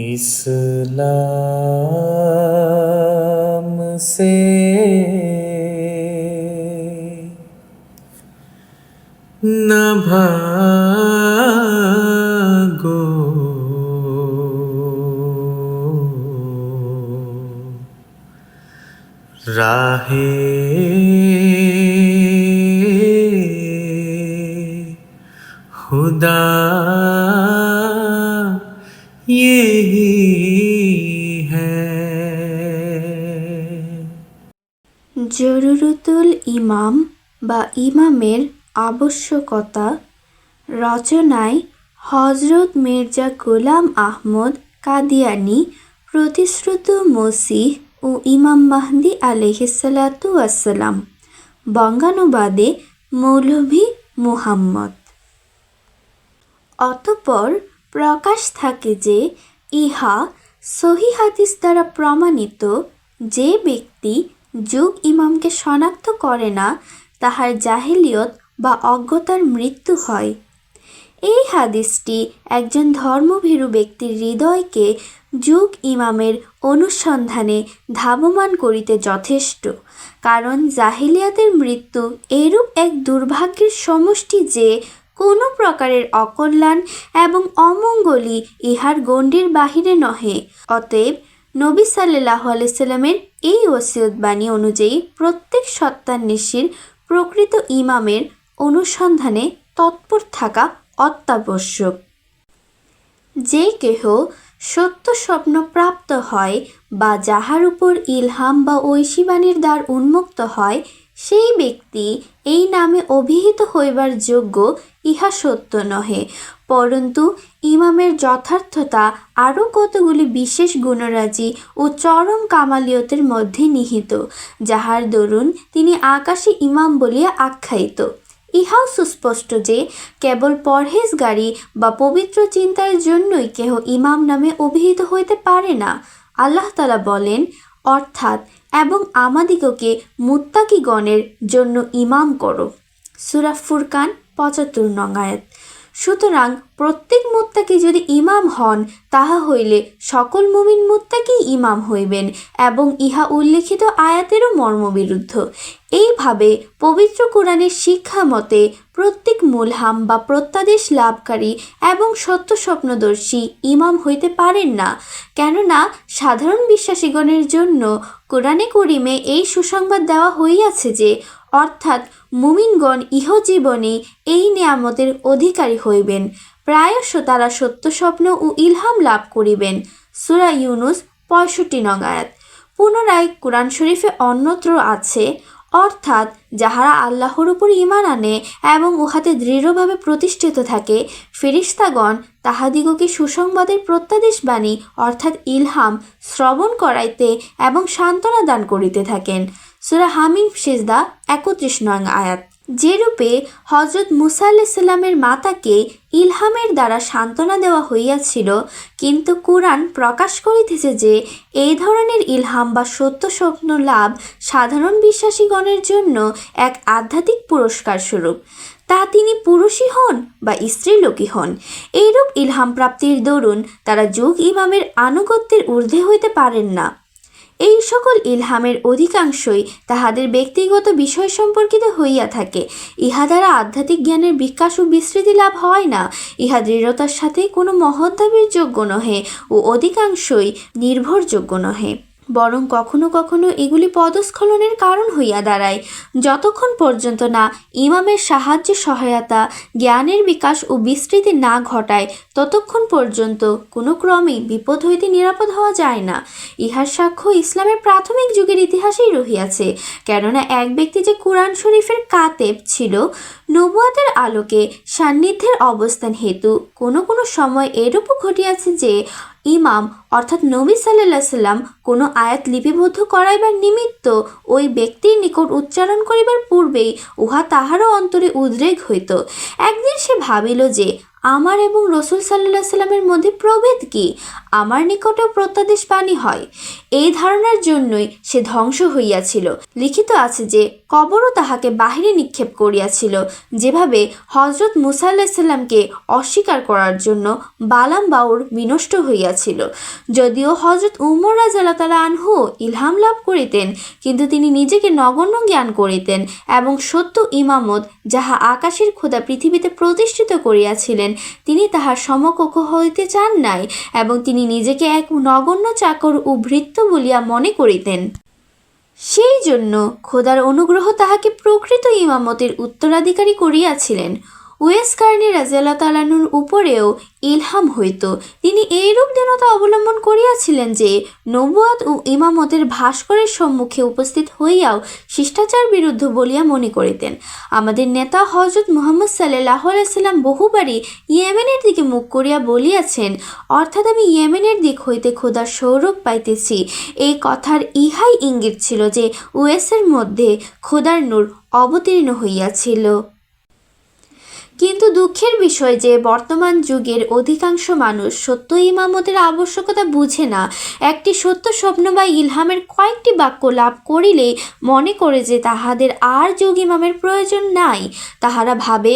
इस्लाम से न भागो, राहे खुदा यही है। জরুরতুল ইমাম বা ইমামের আবশ্যকতা। রচনায় হযরত মির্জা গোলাম আহমদ কাদিয়ানী, প্রতিশ্রুত মসিহ ও ইমাম মাহদী আলাইহিসসালাতু ওয়াসসালাম। বঙ্গানুবাদে মৌলভী মুহাম্মদ। অতঃপর প্রকাশ থাকে যে ইহা সহিহ হাদিস দ্বারা প্রমাণিত, যে ব্যক্তি যুগ ইমামকে শনাক্ত করে না, তাহার জাহেলিয়ত বা অজ্ঞতার মৃত্যু হয়। এই হাদিসটি একজন ধর্মভীরু ব্যক্তির হৃদয়কে যুগ ইমামের অনুসন্ধানে ধাবমান করিতে যথেষ্ট, কারণ জাহিলিয়াতের মৃত্যু এরূপ এক দুর্ভাগ্যের সমষ্টি যে কোনো প্রকারের অকল্যাণ এবং অমঙ্গলই ইহার গণ্ডির বাহিরে নহে। অতএব নবী সাল্লাল্লাহু আলাইহি সাল্লামের এই ওসিয়তবাণী অনুযায়ী প্রত্যেক সত্যান্বেষীর প্রকৃত ইমামের অনুসন্ধানে তৎপর থাকা অত্যাবশ্যক। যে কেহ সত্য স্বপ্ন প্রাপ্ত হয় বা যাহার উপর ইলহাম বা ঐশীবাণীর দ্বার উন্মুক্ত হয়, সেই ব্যক্তি এই নামে অভিহিত হইবার যোগ্য, ইহা সত্য নহে, পরন্তু ইমামের যথার্থতা আরও কতগুলি বিশেষ গুণরাজি ও চরম কামালিয়তের মধ্যে নিহিত, যাহার দরুন তিনি আকাশী ইমাম বলিয়া আখ্যায়িত। ইহাও সুস্পষ্ট যে কেবল পরহেজগারী বা পবিত্র চিন্তার জন্যই কেহ ইমাম নামে অভিহিত হইতে পারে না। আল্লাহ তাআলা বলেন, অর্থাৎ এবং আমাদিগকে মুত্তাকিগণের জন্য ইমাম করো। সূরা ফুরকান ৭৫ নং আয়াত। সুতরাং প্রত্যেক মুত্তাকি যদি ইমাম হন, তাহা হইলে সকল মুমিন মুত্তাকি ইমাম হইবেন, এবং ইহা উল্লেখিত আয়াতেরও মর্মবিরুদ্ধ। এইভাবে পবিত্র কোরআনের শিক্ষা মতে প্রত্যেক মুলহাম বা প্রত্যাদেশ লাভকারী এবং সত্য স্বপ্নদর্শী ইমাম হইতে পারেন না, কেননা সাধারণ বিশ্বাসীগণের জন্য কোরআনে করিমে এই সুসংবাদ দেওয়া হইয়াছে যে, অর্থাৎ মুমিনগণ ইহজীবনে এই নিয়ামতের অধিকারী হইবেন, প্রায়শ তারা সত্য স্বপ্ন ও ইলহাম লাভ করিবেন। সূরা ইউনুস ৬৫ নং আয়াত। পুনরায় কোরআন শরীফে অন্যত্র আছে, অর্থাৎ যাহারা আল্লাহর উপর ঈমান আনে এবং উহাতে দৃঢ়ভাবে প্রতিষ্ঠিত থাকে, ফেরেশতাগণ তাহাদিগকে সুসংবাদের প্রত্যাদেশবাণী অর্থাৎ ইলহাম শ্রবণ করাইতে এবং সান্ত্বনা দান করিতে থাকেন। সূরা হামিম সিজদা ৩১ নং আয়াত। যেরূপে হযরত মুসা আলাইহিস সালামের মাতাকে ইলহামের দ্বারা সান্ত্বনা দেওয়া হইয়াছিল, কিন্তু কুরআন প্রকাশ করিতেছে যে এই ধরনের ইলহাম বা সত্য স্বপ্ন লাভ সাধারণ বিশ্বাসীগণের জন্য এক আধ্যাত্মিক পুরস্কার স্বরূপ, তা তিনি পুরুষই হন বা স্ত্রীলোকই হন। এইরূপ ইলহাম প্রাপ্তির দরুন তারা যুগ ইমামের আনুগত্যের ঊর্ধ্বে হইতে পারেন না। এই সকল ইলহামের অধিকাংশই তাহাদের ব্যক্তিগত বিষয় সম্পর্কিত হইয়া থাকে। ইহা দ্বারা আধ্যাত্মিক জ্ঞানের বিকাশ ও বিস্তৃতি লাভ হয় না। ইহা দৃঢ়তার সাথে কোনো মহৎ দাবির যোগ্য নহে ও অধিকাংশই নির্ভরযোগ্য নহে, বরং কখনো কখনো এগুলি পদস্খলনের কারণ হইয়া দাঁড়ায়। যতক্ষণ পর্যন্ত না ইমামের সাহায্য সহায়তা জ্ঞানের বিকাশ ও বিস্তৃতি না ঘটায়, ততক্ষণ পর্যন্ত কোনো ক্রমেই বিপদ হইতে নিরাপদ হওয়া যায় না। ইহার সাক্ষ্য ইসলামের প্রাথমিক যুগের ইতিহাসেই রহিয়াছে, কেননা এক ব্যক্তি যে কুরআন শরীফের কাতেব ছিল, নবুয়াতের আলোকে সান্নিধ্যের অবস্থান হেতু কোনো কোনো সময় এরূপও ঘটিয়াছে যে ইমাম অর্থাৎ নবী সাল্লাল্লাহু আলাইহি সাল্লাম কোনো আয়াত লিপিবদ্ধ করাইবার নিমিত্ত ওই ব্যক্তির নিকট উচ্চারণ করিবার পূর্বেই উহা তাহারও অন্তরে উদ্রেক হইত। একদিন সে ভাবিল যে আমার এবং রসুল সাল্লাল্লাহু আলাইহি সাল্লামের মধ্যে প্রভেদ কি? আমার নিকটেও প্রত্যাদেশ বাণী হয়। এই ধারণার জন্যই সে ধ্বংস হইয়াছিল। লিখিত আছে যে কবরও তাহাকে বাহিরে নিক্ষেপ করিয়াছিল, যেভাবে হজরত মুসা আলাইহিস সালামকে অস্বীকার করার জন্য বালাম বাউর বিনষ্ট হইয়াছিল। যদিও হজরত উমর রাদিয়াল্লাহু তাআলা আনহু ইলহাম লাভ করিতেন, কিন্তু তিনি নিজেকে নগণ্য জ্ঞান করিতেন এবং সত্য ইমামত যাহা আকাশের খোদা পৃথিবীতে প্রতিষ্ঠিত করিয়াছিলেন, তিনি তাহার সমকক্ষ হইতে চান নাই এবং তিনি নিজেকে এক নগণ্য চাকর ও ভৃত্য বলিয়া মনে করিতেন। সেই জন্য খোদার অনুগ্রহ তাহাকে প্রকৃত ইমামতের উত্তরাধিকারী করিয়াছিলেন। ওয়েস কার্নি রাদিয়াল্লাহু তাআলা আনহুর উপরেও ইলহাম হইত। তিনি এইরূপ দৃঢ়তা অবলম্বন করিয়াছিলেন যে নবুয়াত ও ইমামতের ভাস্করের সম্মুখে উপস্থিত হইয়াও শিষ্টাচার বিরুদ্ধ বলিয়া মনে করিতেন। আমাদের নেতা হজরত মুহাম্মদ সাল্লাল্লাহু আলাইহি সাল্লাম বহুবারই ইয়েমেনের দিকে মুখ করিয়া বলিয়াছেন, অর্থাৎ আমি ইয়েমেনের দিক হইতে খোদার সৌরভ পাইতেছি। এই কথার ইহাই ইঙ্গিত ছিল যে ওয়েসের মধ্যে খোদার নূর অবতীর্ণ হইয়াছিল। কিন্তু দুঃখের বিষয় যে বর্তমান যুগের অধিকাংশ মানুষ সত্য ইমামতের আবশ্যকতা বুঝে না। একটি সত্য স্বপ্ন বা ইলহামের কয়েকটি বাক্য লাভ করিলেই মনে করে যে তাহাদের আর যোগ ইমামের প্রয়োজন নাই। তাহারা ভাবে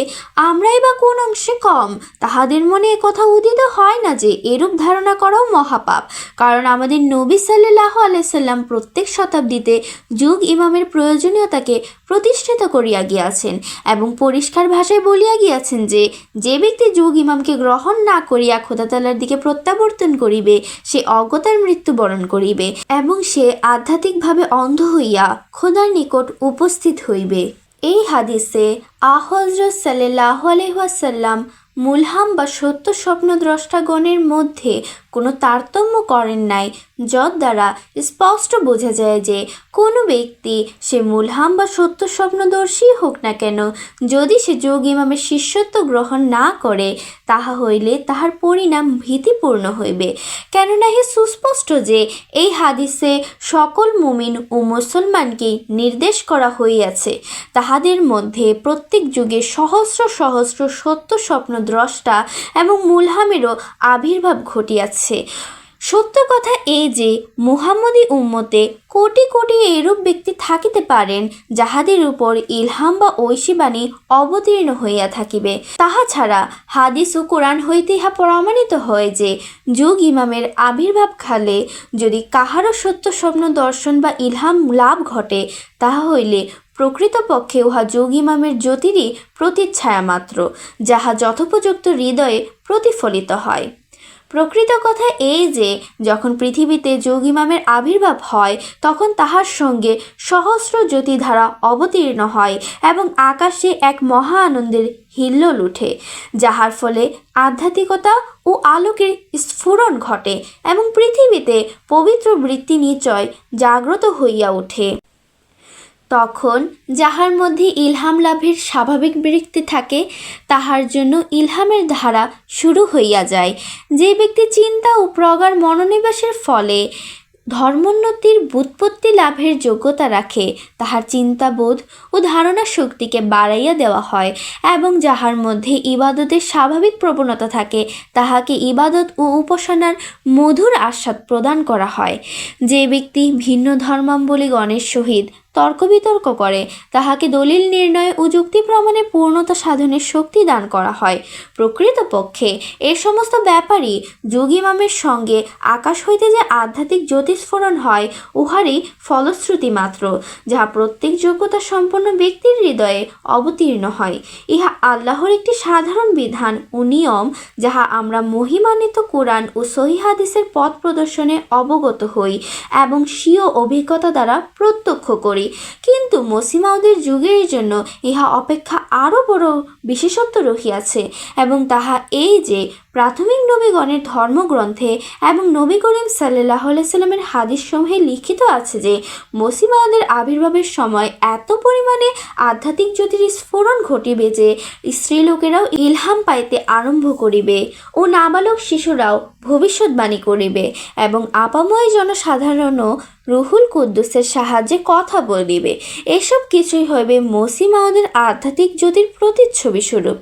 আমরাই বা কোন অংশে কম। তাহাদের মনে একথা উদিত হয় না যে এরূপ ধারণা করাও মহাপাপ, কারণ আমাদের নবী সাল্লাল্লাহু আলাইহি সাল্লাম প্রত্যেক শতাব্দীতে যুগ ইমামের প্রয়োজনীয়তাকে প্রতিষ্ঠিত করিয়া গিয়াছেন এবং পরিষ্কার ভাষায় বলিয়া গিয়াছেন যে যে ব্যক্তি যুগ ইমামকে গ্রহণ না করিয়া খোদা তাআলার দিকে প্রত্যাবর্তন করিবে সে অজ্ঞতার মৃত্যুবরণ করিবে এবং সে আধ্যাত্মিকভাবে অন্ধ হইয়া খোদার নিকট উপস্থিত হইবে। এই হাদিসে হযরত সাল্লাল্লাহু আলাইহি ওয়াসাল্লাম মুলহাম বা সত্য স্বপ্নদ্রষ্টাগণের মধ্যে কোনো তারতম্য করেন নাই, যদ্বারা স্পষ্ট বোঝা যায় যে কোনো ব্যক্তি সে মুলহাম বা সত্য স্বপ্নদর্শী হোক না কেন, যদি সে যোগ ইমামের শিষ্যত্ব গ্রহণ না করে তাহা হইলে তাহার পরিণাম ভীতিপূর্ণ হইবে। কেননা হে সুস্পষ্ট যে এই হাদিসে সকল মুমিন ও মুসলমানকে নির্দেশ করা হইয়াছে, তাহাদের মধ্যে প্রত্যেক যুগে সহস্র সহস্র সত্য স্বপ্নদ্রষ্টা এবং মুলহামেরও আবির্ভাব ঘটিয়াছে। সত্য কথা এই যে মুহাম্মদী উম্মতে কোটি কোটি এরূপ ব্যক্তি থাকিতে পারেন যাহাদের উপর ইলহাম বা ঐশীবাণী অবতীর্ণ হইয়া থাকিবে। তাহা ছাড়া হাদিস ও কোরআন হইতে ইহা প্রমাণিত হয় যে যুগ ইমামের আবির্ভাব কালে যদি কাহারও সত্য স্বপ্ন দর্শন বা ইলহাম লাভ ঘটে, তাহা হইলে প্রকৃতপক্ষে উহা যোগ ইমামের জ্যোতিরই প্রতিচ্ছায়া মাত্র, যাহা যথোপযুক্ত হৃদয়ে প্রতিফলিত হয়। প্রকৃত কথা এই যে যখন পৃথিবীতে যোগ ইমামের আবির্ভাব হয় তখন তাহার সঙ্গে সহস্র জ্যোতিধারা অবতীর্ণ হয় এবং আকাশে এক মহা আনন্দের হিল্লোল উঠে, যাহার ফলে আধ্যাত্মিকতা ও আলোকের স্ফুরণ ঘটে এবং পৃথিবীতে পবিত্র বৃত্তি নিচয় জাগ্রত হইয়া ওঠে। তখন যাহার মধ্যে ইলহাম লাভের স্বাভাবিক বৃত্তি থাকে তাহার জন্য ইলহামের ধারা শুরু হইয়া যায়। যে ব্যক্তি চিন্তা ও প্রগাঢ় মনোনিবেশের ফলে ধর্মোন্নতির ব্যুৎপত্তি লাভের যোগ্যতা রাখে, তাহার চিন্তাবোধ ও ধারণা শক্তিকে বাড়াইয়া দেওয়া হয় এবং যাহার মধ্যে ইবাদতের স্বাভাবিক প্রবণতা থাকে তাহাকে ইবাদত ও উপাসনার মধুর আস্বাদ প্রদান করা হয়। যে ব্যক্তি ভিন্ন ধর্মাবলম্বীগণের সহিত তর্ক বিতর্ক করে তাহাকে দলিল নির্ণয় ও যুক্তি প্রমাণে পূর্ণতা সাধনের শক্তি দান করা হয়। প্রকৃতপক্ষে এ সমস্ত ব্যাপারই যোগ ইমামের সঙ্গে আকাশ হইতে যে আধ্যাত্মিক জ্যোতিস্ফোরণ হয় উহারই ফলশ্রুতি মাত্র, যাহা প্রত্যেক যোগ্যতা সম্পন্ন ব্যক্তির হৃদয়ে অবতীর্ণ হয়। ইহা আল্লাহর একটি সাধারণ বিধান ও নিয়ম, যাহা আমরা মহিমান্বিত কোরআন ও সহিহ হাদিসের পথ প্রদর্শনে অবগত হই এবং স্বীয় অভিজ্ঞতা দ্বারা প্রত্যক্ষ করি। কিন্তু মসিহ মাউদের যুগের জন্য ইহা অপেক্ষা আরও বড় বিশেষত্ব রহিয়াছে এবং তাহা এই যে প্রাথমিক নবীগণের ধর্মগ্রন্থে এবং নবী করিম সাল্লাল্লাহু আলাইহি সাল্লামের হাদিসসমূহে লিখিত আছে যে মসিহ মাউদের আবির্ভাবের সময় এত পরিমাণে আধ্যাত্মিক জ্যোতির স্ফুরণ ঘটিবে যে স্ত্রীলোকেরাও ইলহাম পাইতে আরম্ভ করিবে ও নাবালক শিশুরাও ভবিষ্যৎবাণী করিবে এবং আপাময় জনসাধারণও রুহুল কুদ্দুসের সাহায্যে কথা বলিবে। এসব কিছুই হইবে মসিহ মাউদের আধ্যাত্মিক জ্যোতির প্রতিচ্ছবি স্বরূপ।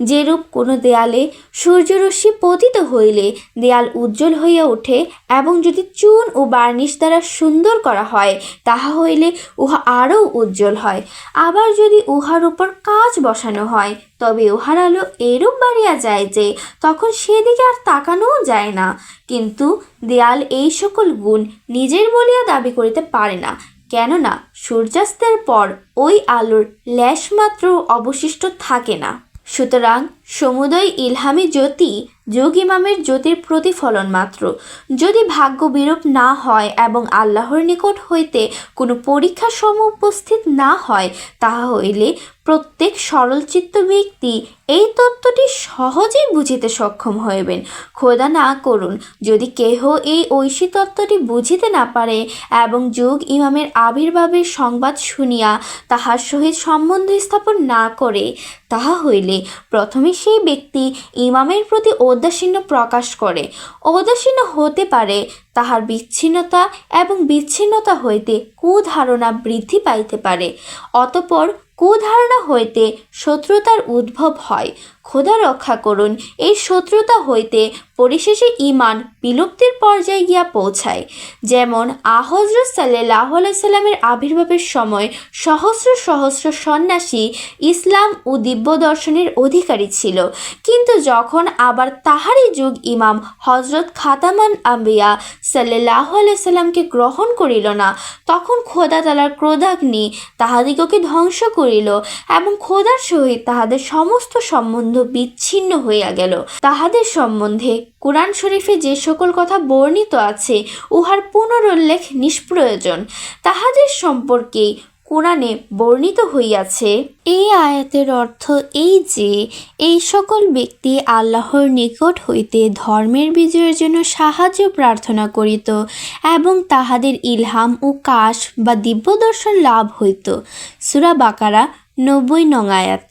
যেরূপ কোনো দেয়ালে সূর্যরশ্মি পতিত হইলে দেয়াল উজ্জ্বল হইয়া ওঠে এবং যদি চুন ও বার্নিশ দ্বারা সুন্দর করা হয় তাহা হইলে উহা আরও উজ্জ্বল হয়। আবার যদি উহার উপর কাঁচ বসানো হয় তবে উহার আলো এরূপ বাড়িয়া যায় যে তখন সেদিকে আর তাকানোও যায় না। কিন্তু দেয়াল এই সকল গুণ নিজের বলিয়া দাবি করিতে পারে না, কেননা সূর্যাস্তের পর ওই আলোর লেশমাত্র অবশিষ্ট থাকে না। সুতরাং সমুদয় ইলহামি জ্যোতি যুগ ইমামের জ্যোতির প্রতিফলন মাত্র। যদি ভাগ্য বিরূপ না হয় এবং আল্লাহর নিকট হইতে কোনো পরীক্ষা উপস্থিত না হয় তাহা হইলে প্রত্যেক সরলচিত্ত ব্যক্তি এই তত্ত্বটি সহজেই বুঝিতে সক্ষম হইবেন। খোদা না করুন যদি কেহ এই ঐশী তত্ত্বটি বুঝিতে না পারে এবং যুগ ইমামের আবির্ভাবের সংবাদ শুনিয়া তাহার সহিত সম্বন্ধ স্থাপন না করে, তাহা হইলে প্রথমে সেই ব্যক্তি ইমামের প্রতি ঔদাসীন্য প্রকাশ করে। ঔদাসীন্য হতে পারে তাহার বিচ্ছিন্নতা এবং বিচ্ছিন্নতা হইতে কুধারণা বৃদ্ধি পাইতে পারে। অতঃপর কুধারণা হইতে শত্রুতার উদ্ভব হয়। খোদা রক্ষা করুন, এই শত্রুতা হইতে পরিশেষে ঈমান বিলুপ্তির পর্যায়ে গিয়া পৌঁছায়। যেমন হযরত সাল্লাল্লাহু আলাইহি সাল্লামের আবির্ভাবের সময় সহস্র সহস্র সন্ন্যাসী ইসলাম ও দিব্য দর্শনের অধিকারী ছিল, কিন্তু যখন আবার তাহারই যুগ ইমাম হযরত খাতামান আম্বিয়া সাল্লাল্লাহু আলাইহি সাল্লামকে গ্রহণ করিল না, তখন খোদা তাআলার ক্রোধাগ্নি তাহাদিগকে ধ্বংস করিল এবং খোদার সহিত তাহাদের সমস্ত সম্বন্ধ বিচ্ছিন্ন হইয়া গেল। তাহাদের সম্বন্ধে কুরআন শরীফে যে সকল কথা বর্ণিত আছে উহার পুনরুল্লেখ নিষ্প্রয়োজন। তাহাদের সম্পর্কেই কোরআনে বর্ণিত হইয়াছে। এই আয়াতের অর্থ এই যে এই সকল ব্যক্তি আল্লাহর নিকট হইতে ধর্মের বিজয়ের জন্য সাহায্য প্রার্থনা করিত এবং তাহাদের ইলহাম ও কাশ বা দিব্য দর্শন লাভ হইত। সূরা বাকারা 90 নং আয়াত।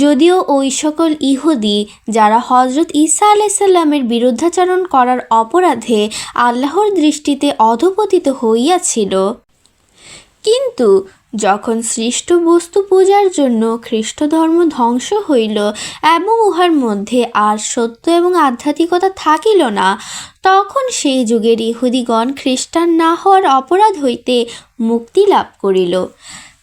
যদিও ওই সকল ইহুদি যারা হযরত ঈসা আলাইহিস সালামের বিরুদ্ধাচরণ করার অপরাধে আল্লাহর দৃষ্টিতে অধঃপতিত হইয়াছিল, কিন্তু যখন সৃষ্ট বস্তু পূজার জন্য খ্রিস্ট ধর্ম ধ্বংস হইল এবং উহার মধ্যে আর সত্য এবং আধ্যাত্মিকতা থাকিল না, তখন সেই যুগের ইহুদিগণ খ্রিস্টান না হওয়ার অপরাধ হইতে মুক্তি লাভ করিল।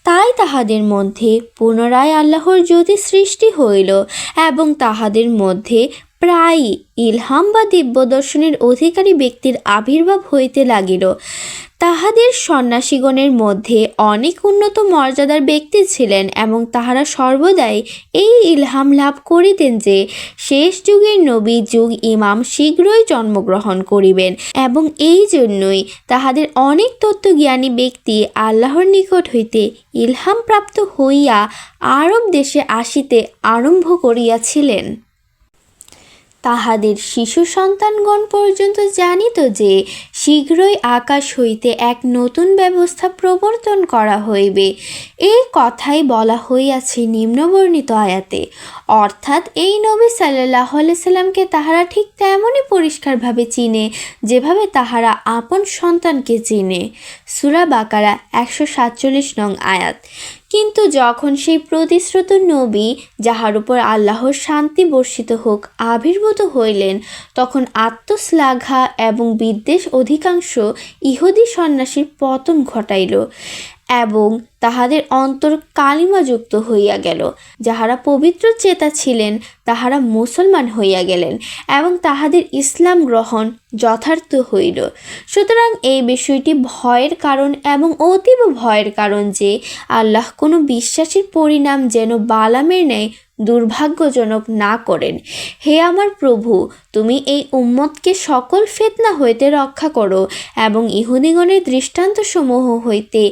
তাই তাহাদের মধ্যে পুনরায় আল্লাহর জ্যোতি সৃষ্টি হইল এবং তাহাদের মধ্যে প্রায়ই ইলহাম বা দিব্য দর্শনের অধিকারী ব্যক্তির আবির্ভাব হইতে লাগিল। তাহাদের সন্ন্যাসীগণের মধ্যে অনেক উন্নত মর্যাদার ব্যক্তি ছিলেন এবং তাহারা সর্বদাই এই ইলহাম লাভ করিতেন যে শেষ যুগের নবী যুগ ইমাম শীঘ্রই জন্মগ্রহণ করিবেন এবং এই জন্যই তাহাদের অনেক তত্ত্বজ্ঞানী ব্যক্তি আল্লাহর নিকট হইতে ইলহাম প্রাপ্ত হইয়া আরব দেশে আসিতে আরম্ভ করিয়াছিলেন। তাহাদের শিশু সন্তানগণ পর্যন্ত জানিত যে শীঘ্রই আকাশ হইতে এক নতুন ব্যবস্থা প্রবর্তন করা হইবে। এই কথাই বলা হইয়াছে নিম্নবর্ণিত আয়াতে। অর্থাৎ এই নবী সাল্লাল্লাহু আলাইহি সাল্লামকে তাহারা ঠিক তেমনই পরিষ্কারভাবে চিনে যেভাবে তাহারা আপন সন্তানকে চিনে। সূরা বাকারা 147 নং আয়াত। কিন্তু যখন সেই প্রতিশ্রুত নবী, যাহার উপর আল্লাহর শান্তি বর্ষিত হোক, আবির্ভূত হইলেন, তখন আত্মশ্লাঘা এবং বিদ্বেষ অধিকাংশ ইহুদি সন্ন্যাসীর পতন ঘটাইল এবং তাহাদের অন্তর কালিমাযুক্ত হইয়া গেল। যাহারা পবিত্র চেতা ছিলেন তাহারা মুসলমান হইয়া গেলেন এবং তাহাদের ইসলাম গ্রহণ যথার্থ হইল। সুতরাং এই বিষয়টি ভয়ের কারণ এবং অতীব ভয়ের কারণ যে আল্লাহ কোনো বিশ্বাসীর পরিণাম যেন বালামের ন্যায় দুর্ভাগ্যজনক না করেন। হে আমার প্রভু, তুমি এই উম্মতকে সকল ফিতনা হইতে রক্ষা করো এবং ইহুদিগণের দৃষ্টান্তসমূহ হইতে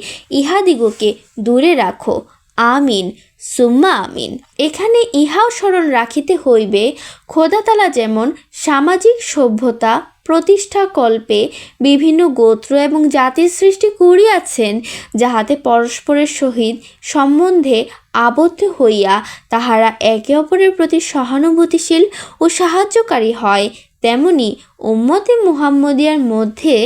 ইহাদিগকে দূরে রাখো। আমিন। সুম্মা আমিন। এখানে ইহাও স্মরণ রাখিতে হইবে, খোদাতালা যেমন সামাজিক সভ্যতা প্রতিষ্ঠা কল্পে বিভিন্ন গোত্র এবং জাতির সৃষ্টি করিয়াছেন, যাহাতে পরস্পরের সহিত সম্বন্ধে আবদ্ধ হইয়া তাহারা একে অপরের প্রতি সহানুভূতিশীল ও সাহায্যকারী হয়, তেমনি উম্মতে মুহাম্মদিয়ার মধ্যে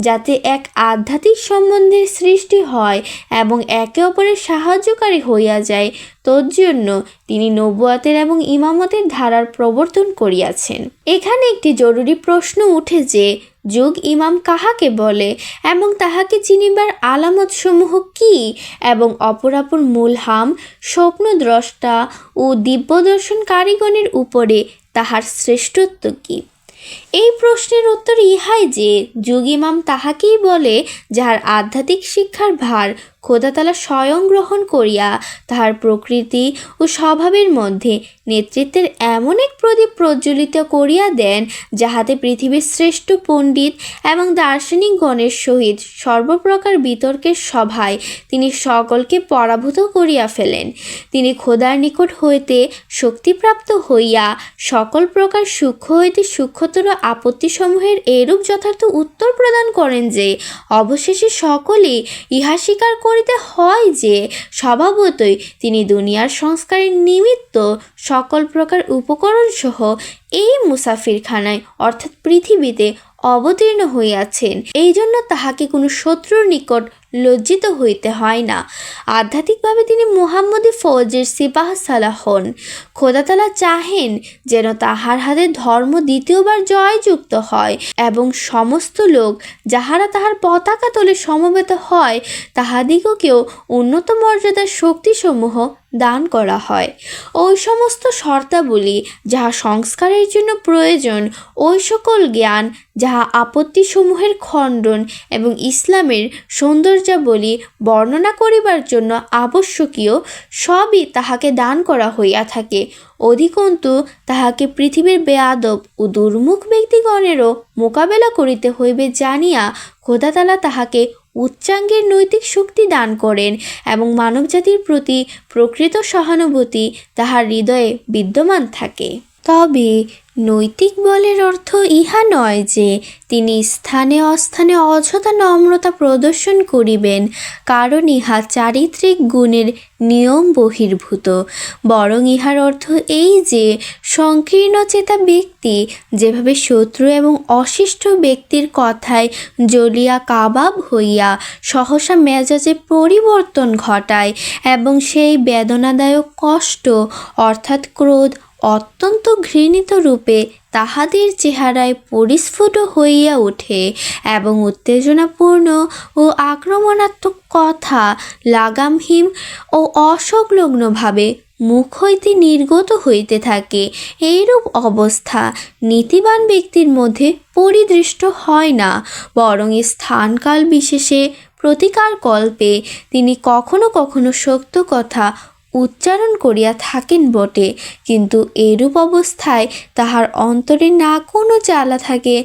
যাতে এক আধ্যাত্মিক সম্বন্ধের সৃষ্টি হয় এবং একে অপরের সাহায্যকারী হইয়া যায়, তজ্জন্য তিনি নবুয়াতের এবং ইমামতের ধারার প্রবর্তন করিয়াছেন। এখানে একটি জরুরি প্রশ্ন উঠে যে যুগ ইমাম কাহাকে বলে এবং তাহাকে চিনিবার আলামতসমূহ কি, এবং অপরাপর মুলহাম, স্বপ্নদ্রষ্টা ও দিব্যদর্শনকারীগণের উপরে তাহার শ্রেষ্ঠত্ব কি। এই প্রশ্নের উত্তর ইহাই যে যুগ ইমাম তাহাকেই বলে যাহার আধ্যাত্মিক শিক্ষার ভার খোদাতালা স্বয়ং গ্রহণ করিয়া তাহার প্রকৃতি ও স্বভাবের মধ্যে নেতৃত্বের এমন এক প্রদীপ প্রজ্বলিত করিয়া দেন, যাহাতে পৃথিবীর শ্রেষ্ঠ পণ্ডিত এবং দার্শনিকগণের সহিত সর্বপ্রকার বিতর্কের সভায় তিনি সকলকে পরাভূত করিয়া ফেলেন। তিনি খোদার নিকট হইতে শক্তিপ্রাপ্ত হইয়া সকল প্রকার সূক্ষ্ম হইতে সূক্ষ্মতর আপত্তিসমূহের এরূপ যথার্থ উত্তর প্রদান করেন যে অবশেষে সকলেই ইহা স্বীকার করিতে হয় যে স্বভাবতই তিনি দুনিয়ার সংস্কারের নিমিত্ত সকল প্রকার উপকরণ সহ এই মুসাফিরখানায় অর্থাৎ পৃথিবীতে অবতীর্ণ হইয়াছেন। এই জন্য তাহাকে কোনো শত্রুর নিকট লজ্জিত হইতে হয় না। আধ্যাত্মিকভাবে তিনি মুহাম্মদী ফৌজের সিপাহ সালাহ হন। খোদাতালা চাহেন যেন তাহার হাতে ধর্ম দ্বিতীয়বার জয়যুক্ত হয় এবং সমস্ত লোক যাহারা তাহার পতাকা তলে সমবেত হয় তাহাদিগকেও উন্নত মর্যাদার শক্তিসমূহ দান করা হয়। ওই সমস্ত শর্তাবলী যাহা সংস্কারের জন্য প্রয়োজন, ওই সকল জ্ঞান যাহা আপত্তিসমূহের খণ্ডন এবং ইসলামের সৌন্দর্যাবলী বর্ণনা করিবার জন্য আবশ্যকীয়, সবই তাহাকে দান করা হইয়া থাকে। অধিকন্তু তাহাকে পৃথিবীর বেয়াদব ও দুর্মুখ ব্যক্তিগণেরও মোকাবেলা করিতে হইবে জানিয়া খোদাতালা তাহাকে উচ্চাঙ্গের নৈতিক শক্তি দান করেন এবং মানবজাতির প্রতি প্রকৃত সহানুভূতি তাহার হৃদয়ে বিদ্যমান থাকে। তবে নৈতিক বলের অর্থ ইহা নয় যে তিনি স্থানে অস্থানে অযথা নম্রতা প্রদর্শন করিবেন, কারণ ইহা চারিত্রিক গুণের নিয়ম বহির্ভূত। বরং ইহার অর্থ এই যে সংকীর্ণচেতা ব্যক্তি যেভাবে শত্রু এবং অশিষ্ট ব্যক্তির কথায় জ্বলিয়া কাবাব হইয়া সহসা মেজাজে পরিবর্তন ঘটায় এবং সেই বেদনাদায়ক কষ্ট অর্থাৎ ক্রোধ অত্যন্ত ঘৃণিত রূপে তাহাদের চেহারায় পরিস্ফুট হইয়া ওঠে এবং উত্তেজনাপূর্ণ ও আক্রমণাত্মক কথা লাগামহীন ও অসংলগ্নভাবে মুখ হইতে নির্গত হইতে থাকে, এইরূপ অবস্থা নীতিবান ব্যক্তির মধ্যে পরিদৃষ্ট হয় না। বরং স্থানকাল বিশেষে প্রতিকার কল্পে তিনি কখনো কখনো সত্য কথা উচ্চারণ করিয়া থাকেন বটে, কিন্তু এরূপ অবস্থায় তাহার অন্তরে না কোনো জ্বালা থাকে,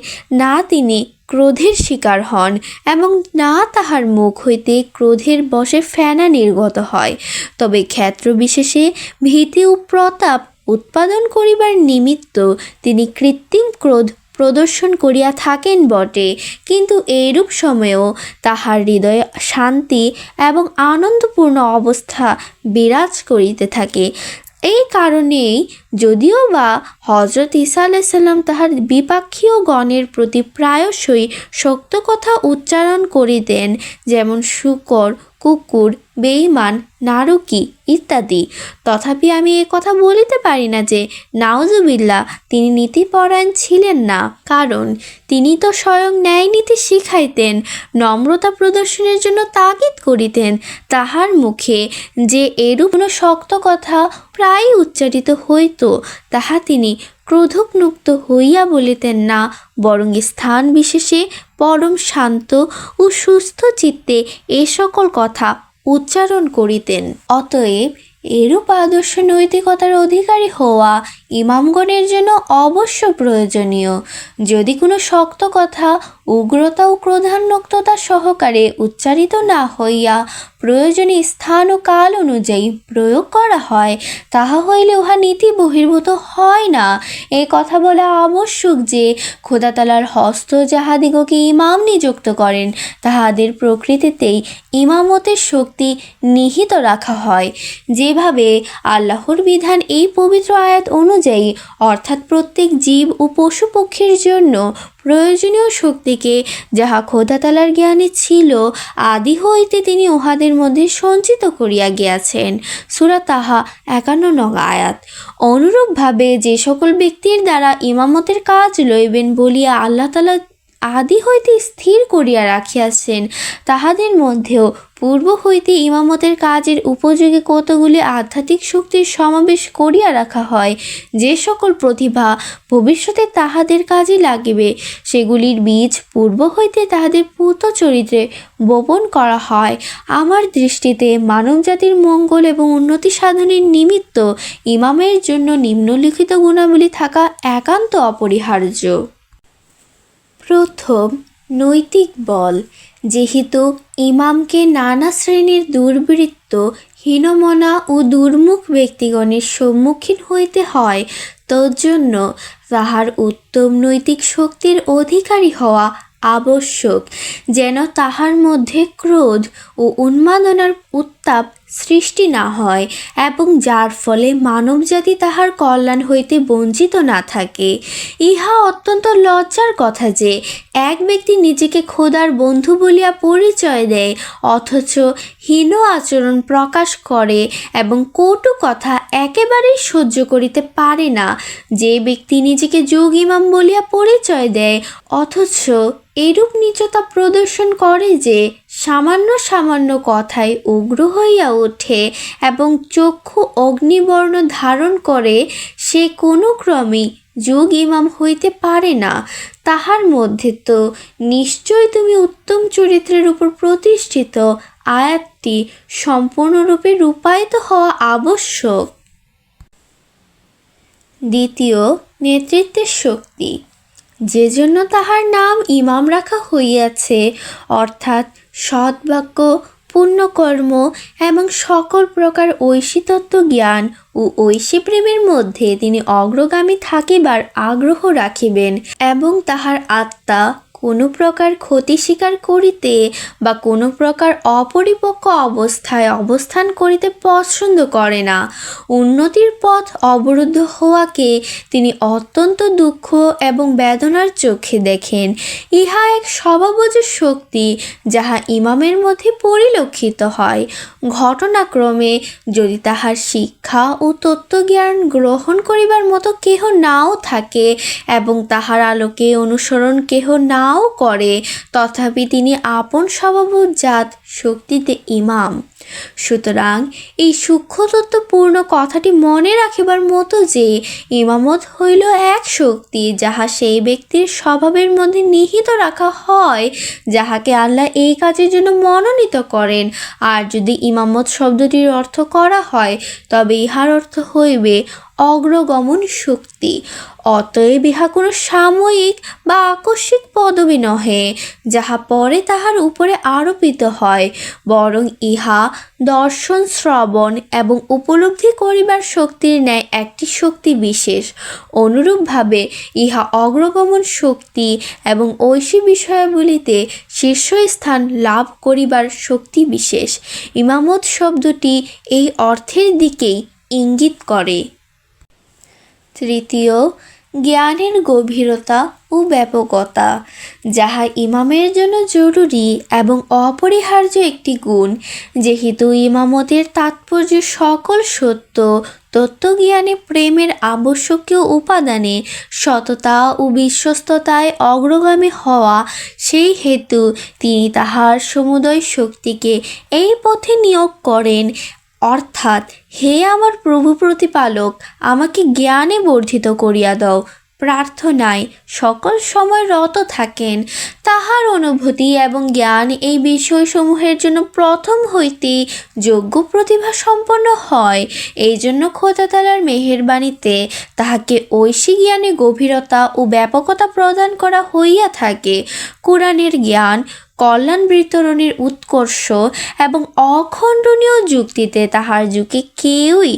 না তিনি ক্রোধের শিকার হন এবং না তাহার মুখ হইতে ক্রোধের বশে ফেনা নির্গত হয়। তবে ক্ষেত্র বিশেষে ভীতি ও প্রতাপ উৎপাদন করিবার নিমিত্ত তিনি কৃত্রিম ক্রোধ প্রদর্শন করিয়া থাকেন বটে, কিন্তু এইরূপ সময়েও তাহার হৃদয়ে শান্তি এবং আনন্দপূর্ণ অবস্থা বিরাজ করিতে থাকে। এই কারণেই যদিও বা হজরত ঈসা আলাইসাল্লাম তাহার বিপাক্ষীয় গণের প্রতি প্রায়শই শক্ত কথা উচ্চারণ করিতেন, যেমন শূকর, কুকুর, বেঈমান, নারকী ইত্যাদি, তথাপি আমি এ কথা বলিতে পারি না যে নাউজুবিল্লাহ তিনি নীতিপরায়ণ ছিলেন না, কারণ তিনি তো স্বয়ং ন্যায় নীতি শিখাইতেন, নম্রতা প্রদর্শনের জন্য তাগিদ করিতেন। তাহার মুখে যে এরূপ শক্ত কথা প্রায়ই উচ্চারিত হইত তাহা তিনি ক্রোধোন্মুক্ত হইয়া বলিতেন না, বরং স্থান বিশেষে পরম শান্ত ও সুস্থ চিত্তে এ সকল কথা উচ্চারণ করিতেন। অতএব এরূপ আদর্শ নৈতিকতার অধিকারী হওয়া ইমামগণের জন্য অবশ্য প্রয়োজনীয়। যদি কোনো শক্ত কথা উগ্রতা ও ক্রোধান্বিততা সহকারে উচ্চারিত না হইয়া প্রয়োজনে স্থান ও কাল অনুযায়ী প্রয়োগ করা হয়, তাহা হইলে উহা নীতি বহির্ভূত হয় না। এই কথা বলা আবশ্যক যে খোদাতালার হস্ত যাহাদিগকে ইমাম নিযুক্ত করেন, তাহাদের প্রকৃতিতেই ইমামতের শক্তি নিহিত রাখা হয়। যেভাবে আল্লাহর বিধান এই পবিত্র আয়াত অনুযায়ী, অর্থাৎ প্রত্যেক জীব ও পশু পক্ষীর জন্য প্রয়োজনীয় শক্তিকে যাহা খোদাতালার জ্ঞানে ছিল, আদি হইতে তিনি উহাদের মধ্যে সঞ্চিত করিয়া গিয়াছেন। সূরা তাহা 51 নং আয়াত। অনুরূপভাবে যে সকল ব্যক্তির দ্বারা ইমামতের কাজ লইবেন বলিয়া আল্লাহ তাআলা আদি হইতে স্থির করিয়া রাখিয়াছেন, তাহাদের মধ্যেও পূর্ব হইতে ইমামতের কাজের উপযোগী কতগুলি আধ্যাত্মিক শক্তির সমাবেশ করিয়া রাখা হয়। যে সকল প্রতিভা ভবিষ্যতে তাহাদের কাজে লাগিবে, সেগুলির বীজ পূর্ব হইতে তাহাদের পূত চরিত্রে বপন করা হয়। আমার দৃষ্টিতে মানবজাতির মঙ্গল এবং উন্নতি সাধনের নিমিত্ত ইমামের জন্য নিম্নলিখিত গুণাবলী থাকা একান্ত অপরিহার্য। প্রথম, নৈতিক বল। যেহেতু ইমামকে নানা শ্রেণীর দুর্বৃত্ত, হীনমনা ও দুর্মুখ ব্যক্তিগণের সম্মুখীন হইতে হয়, তজ্জন্য তাহার উত্তম নৈতিক শক্তির অধিকারী হওয়া আবশ্যক, যেন তাহার মধ্যে ক্রোধ ও উন্মাদনার উত্তাপ সৃষ্টি না হয় এবং যার ফলে মানবজাতি তাহার কল্যাণ হইতে বঞ্চিত না থাকে। ইহা অত্যন্ত লজ্জার কথা যে এক ব্যক্তি নিজেকে খোদার বন্ধু বলিয়া পরিচয় দেয়, অথচ হীন আচরণ প্রকাশ করে এবং কটু কথা একেবারেই সহ্য করিতে পারে না। যে ব্যক্তি নিজেকে যোগ ইমাম বলিয়া পরিচয় দেয়, অথচ এরূপ নীচতা প্রদর্শন করে যে সামান্য সামান্য কথায় উগ্র হইয়া ওঠে এবং চক্ষু অগ্নিবর্ণ ধারণ করে, সে কোনো ক্রমেই যোগ ইমাম হইতে পারে না। তাহার মধ্যে তো নিশ্চয় তুমি উত্তম চরিত্রের উপর প্রতিষ্ঠিত আয়াতটি সম্পূর্ণরূপে রূপায়িত হওয়া আবশ্যক। দ্বিতীয়, নেতৃত্বের শক্তি। যে জন্য তাহার নাম ইমাম রাখা হইয়াছে, অর্থাৎ সৎবাক্য, পুণ্যকর্ম এবং সকল প্রকার ঐশী তত্ত্ব জ্ঞান ও ঐশী প্রেমের মধ্যে তিনি অগ্রগামী থাকিবার আগ্রহ রাখিবেন এবং তাহার আত্মা কোনো প্রকার ক্ষতি স্বীকার করিতে বা কোনো প্রকার অপরিপক্ক অবস্থায় অবস্থান করিতে পছন্দ করে না। উন্নতির পথ অবরুদ্ধ হওয়াকে তিনি অত্যন্ত দুঃখ এবং বেদনার চোখে দেখেন। ইহা এক স্বভাবজ শক্তি যাহা ইমামের মধ্যে পরিলক্ষিত হয়। ঘটনাক্রমে যদি তাহার শিক্ষা ও তত্ত্বজ্ঞান গ্রহণ করিবার মতো কেহ নাও থাকে এবং তাহার আলোকে অনুসরণ কেহ নাও করে, তথাপি তিনি আপন স্বভাবজাত শক্তিতে ইমাম। সুতরাং এই সূক্ষ্মতত্ত্বপূর্ণ কথাটি মনে রাখিবার মতো যে ইমামত হইল এক শক্তি যাহা সেই ব্যক্তির স্বভাবের মধ্যে নিহিত রাখা হয় যাহাকে আল্লাহ এই কাজের জন্য মনোনীত করেন। আর যদি ইমামত শব্দটির অর্থ করা হয়, তবে ইহার অর্থ হইবে অগ্রগমন শক্তি। অতএব ইহা কোনো সাময়িক বা আকস্মিক পদবী নহে যাহা পরে তাহার উপরে আরোপিত হয়, বরং ইহা দর্শন, শ্রবণ এবং উপলব্ধি করিবার শক্তির ন্যায় একটি শক্তি বিশেষ। অনুরূপভাবে ইহা অগ্রগমন শক্তি এবং ঐশী বিষয়াবলিতে শীর্ষস্থান লাভ করিবার শক্তি বিশেষ। ইমামত শব্দটি এই অর্থের দিকেই ইঙ্গিত করে। তৃতীয়, জ্ঞানের গভীরতা ও ব্যাপকতা, যাহা ইমামের জন্য জরুরি এবং অপরিহার্য একটি গুণ। যেহেতু ইমামতের তাৎপর্য সকল সত্য তত্ত্বজ্ঞানে প্রেমের আবশ্যকীয় উপাদানে সততা ও বিশ্বস্ততায় অগ্রগামী হওয়া, সেই হেতু তিনি তাহার সমুদয় শক্তিকে এই পথে নিয়োগ করেন। অর্থাৎ, হে আমার প্রভু প্রতিপালক, আমাকে জ্ঞানে বর্ধিত করিয়া দাও, প্রার্থনায় সকল সময় রত থাকেন। তাহার অনুভূতি এবং জ্ঞান এই বিষয়সমূহের জন্য প্রথম হইতেই যোগ্য প্রতিভা সম্পন্ন হয়। এই জন্য খোদা তাআলার মেহেরবানিতে তাহাকে ঐশী জ্ঞানে গভীরতা ও ব্যাপকতা প্রদান করা হইয়া থাকে। কোরআনের জ্ঞান, কল্যাণ বিতরণের উৎকর্ষ এবং অখণ্ডনীয় যুক্তিতে তাহার যুগে কেউই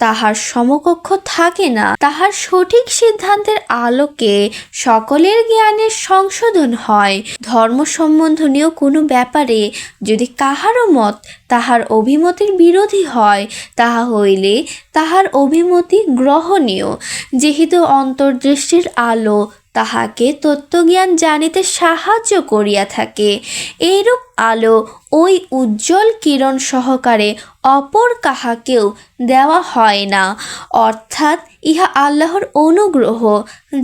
তাহার সমকক্ষ থাকে না। তাহার সঠিক সিদ্ধান্তের আলোকে সকলের জ্ঞানের সংশোধন হয়। ধর্ম সম্বন্ধনীয় কোনো ব্যাপারে যদি কাহারও মত তাহার অভিমতের বিরোধী হয়, তাহা হইলে তাহার অভিমতি গ্রহণীয়, যেহেতু অন্তর্দৃষ্টির আলো তাহাকে তত্ত্বজ্ঞান জানিতে সাহায্য করিয়া থাকে। এইরূপ আলো ওই উজ্জ্বল কিরণ সহকারে অপর কাহাকেও দেওয়া হয় না, অর্থাৎ ইহা আল্লাহর অনুগ্রহ,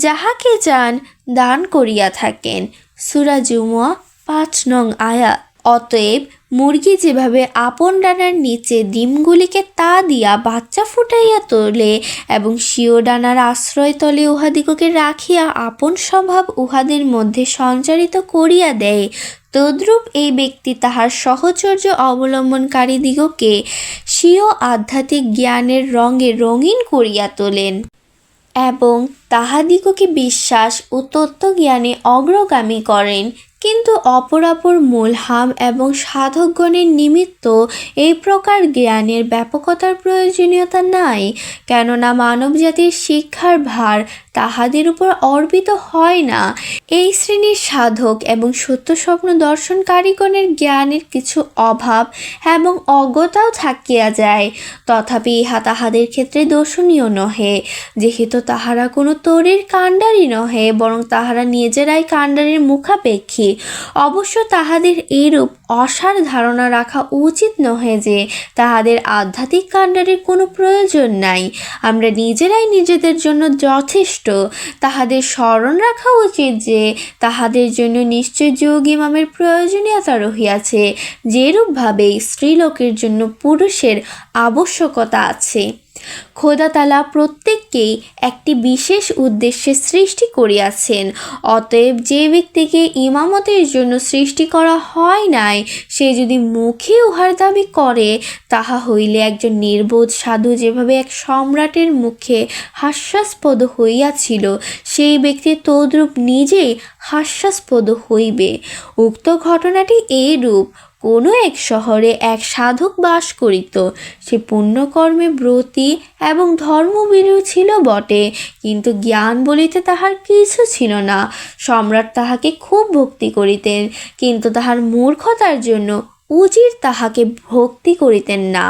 যাহাকে চান দান করিয়া থাকেন। সূরা জুমুয়া ৫ নং আয়াত। অতএব মুরগি যেভাবে আপন ডানার নিচে ডিমগুলিকে তা দিয়া বাচ্চা ফুটাইয়া তোলে এবং স্বীয় ডানার আশ্রয়তলে উহাদিগকে রাখিয়া আপন স্বভাব উহাদের মধ্যে সঞ্চারিত করিয়া দেয়, তদ্রূপ এই ব্যক্তি তাহার সহচর্য অবলম্বনকারীদিগকে স্বীয় আধ্যাত্মিক জ্ঞানের রঙে রঙিন করিয়া তোলেন এবং তাহাদিগকে বিশ্বাস ও তত্ত্বজ্ঞানে অগ্রগামী করেন। কিন্তু অপরাপর মুলহাম এবং সাধকগণের নিমিত্ত এই প্রকার জ্ঞানের ব্যাপকতার প্রয়োজনীয়তা নাই, কেননা মানবজাতির শিক্ষার ভার তাহাদের উপর অর্পিত হয় না। এই শ্রেণীর সাধক এবং সত্য স্বপ্ন দর্শনকারীগণের জ্ঞানের কিছু অভাব এবং অজ্ঞতাও থাকিয়া যায়, তথাপি ইহা তাহাদের ক্ষেত্রে দোষণীয় নহে, যেহেতু তাহারা কোনো তরির কাণ্ডারি নহে, বরং তাহারা নিজেরাই কাণ্ডারির মুখাপেক্ষী। অবশ্য তাহাদের এইরূপ অসার ধারণা রাখা উচিত নহে যে তাহাদের আধ্যাত্মিক কাণ্ডারির কোনো প্রয়োজন নাই। আমরা নিজেরাই নিজেদের জন্য যথেষ্ট। তাহাদের স্মরণ রাখা উচিত যে তাহাদের জন্য নিশ্চয় যোগ ইমামের প্রয়োজনীয়তা রহিয়াছে, যেরূপভাবে স্ত্রীলোকের জন্য পুরুষের আবশ্যকতা আছে। খোদা তাআলা প্রত্যেককেই একটি বিশেষ উদ্দেশ্যে সৃষ্টি করিয়াছেন। অতএব যে ব্যক্তিকে ইমামতের জন্য সৃষ্টি করা হয় নাই, সে যদি মুখে উহার দাবি করে, তাহা হইলে একজন নির্বোধ সাধু যেভাবে এক সম্রাটের মুখে হাস্যাস্পদ হইয়াছিল, সেই ব্যক্তি তদ্রূপ নিজেই হাস্যাস্পদ হইবে। উক্ত ঘটনাটি এইরূপ। কোনো এক শহরে এক সাধক বাস করিত। সে পুণ্যকর্মে ব্রতী এবং ধর্মভীরু ছিল বটে, কিন্তু জ্ঞান বলিতে তাহার কিছু ছিল না। সম্রাট তাহাকে খুব ভক্তি করিতেন, কিন্তু তাহার মূর্খতার জন্য উজির তাহাকে ভক্তি করিতেন না।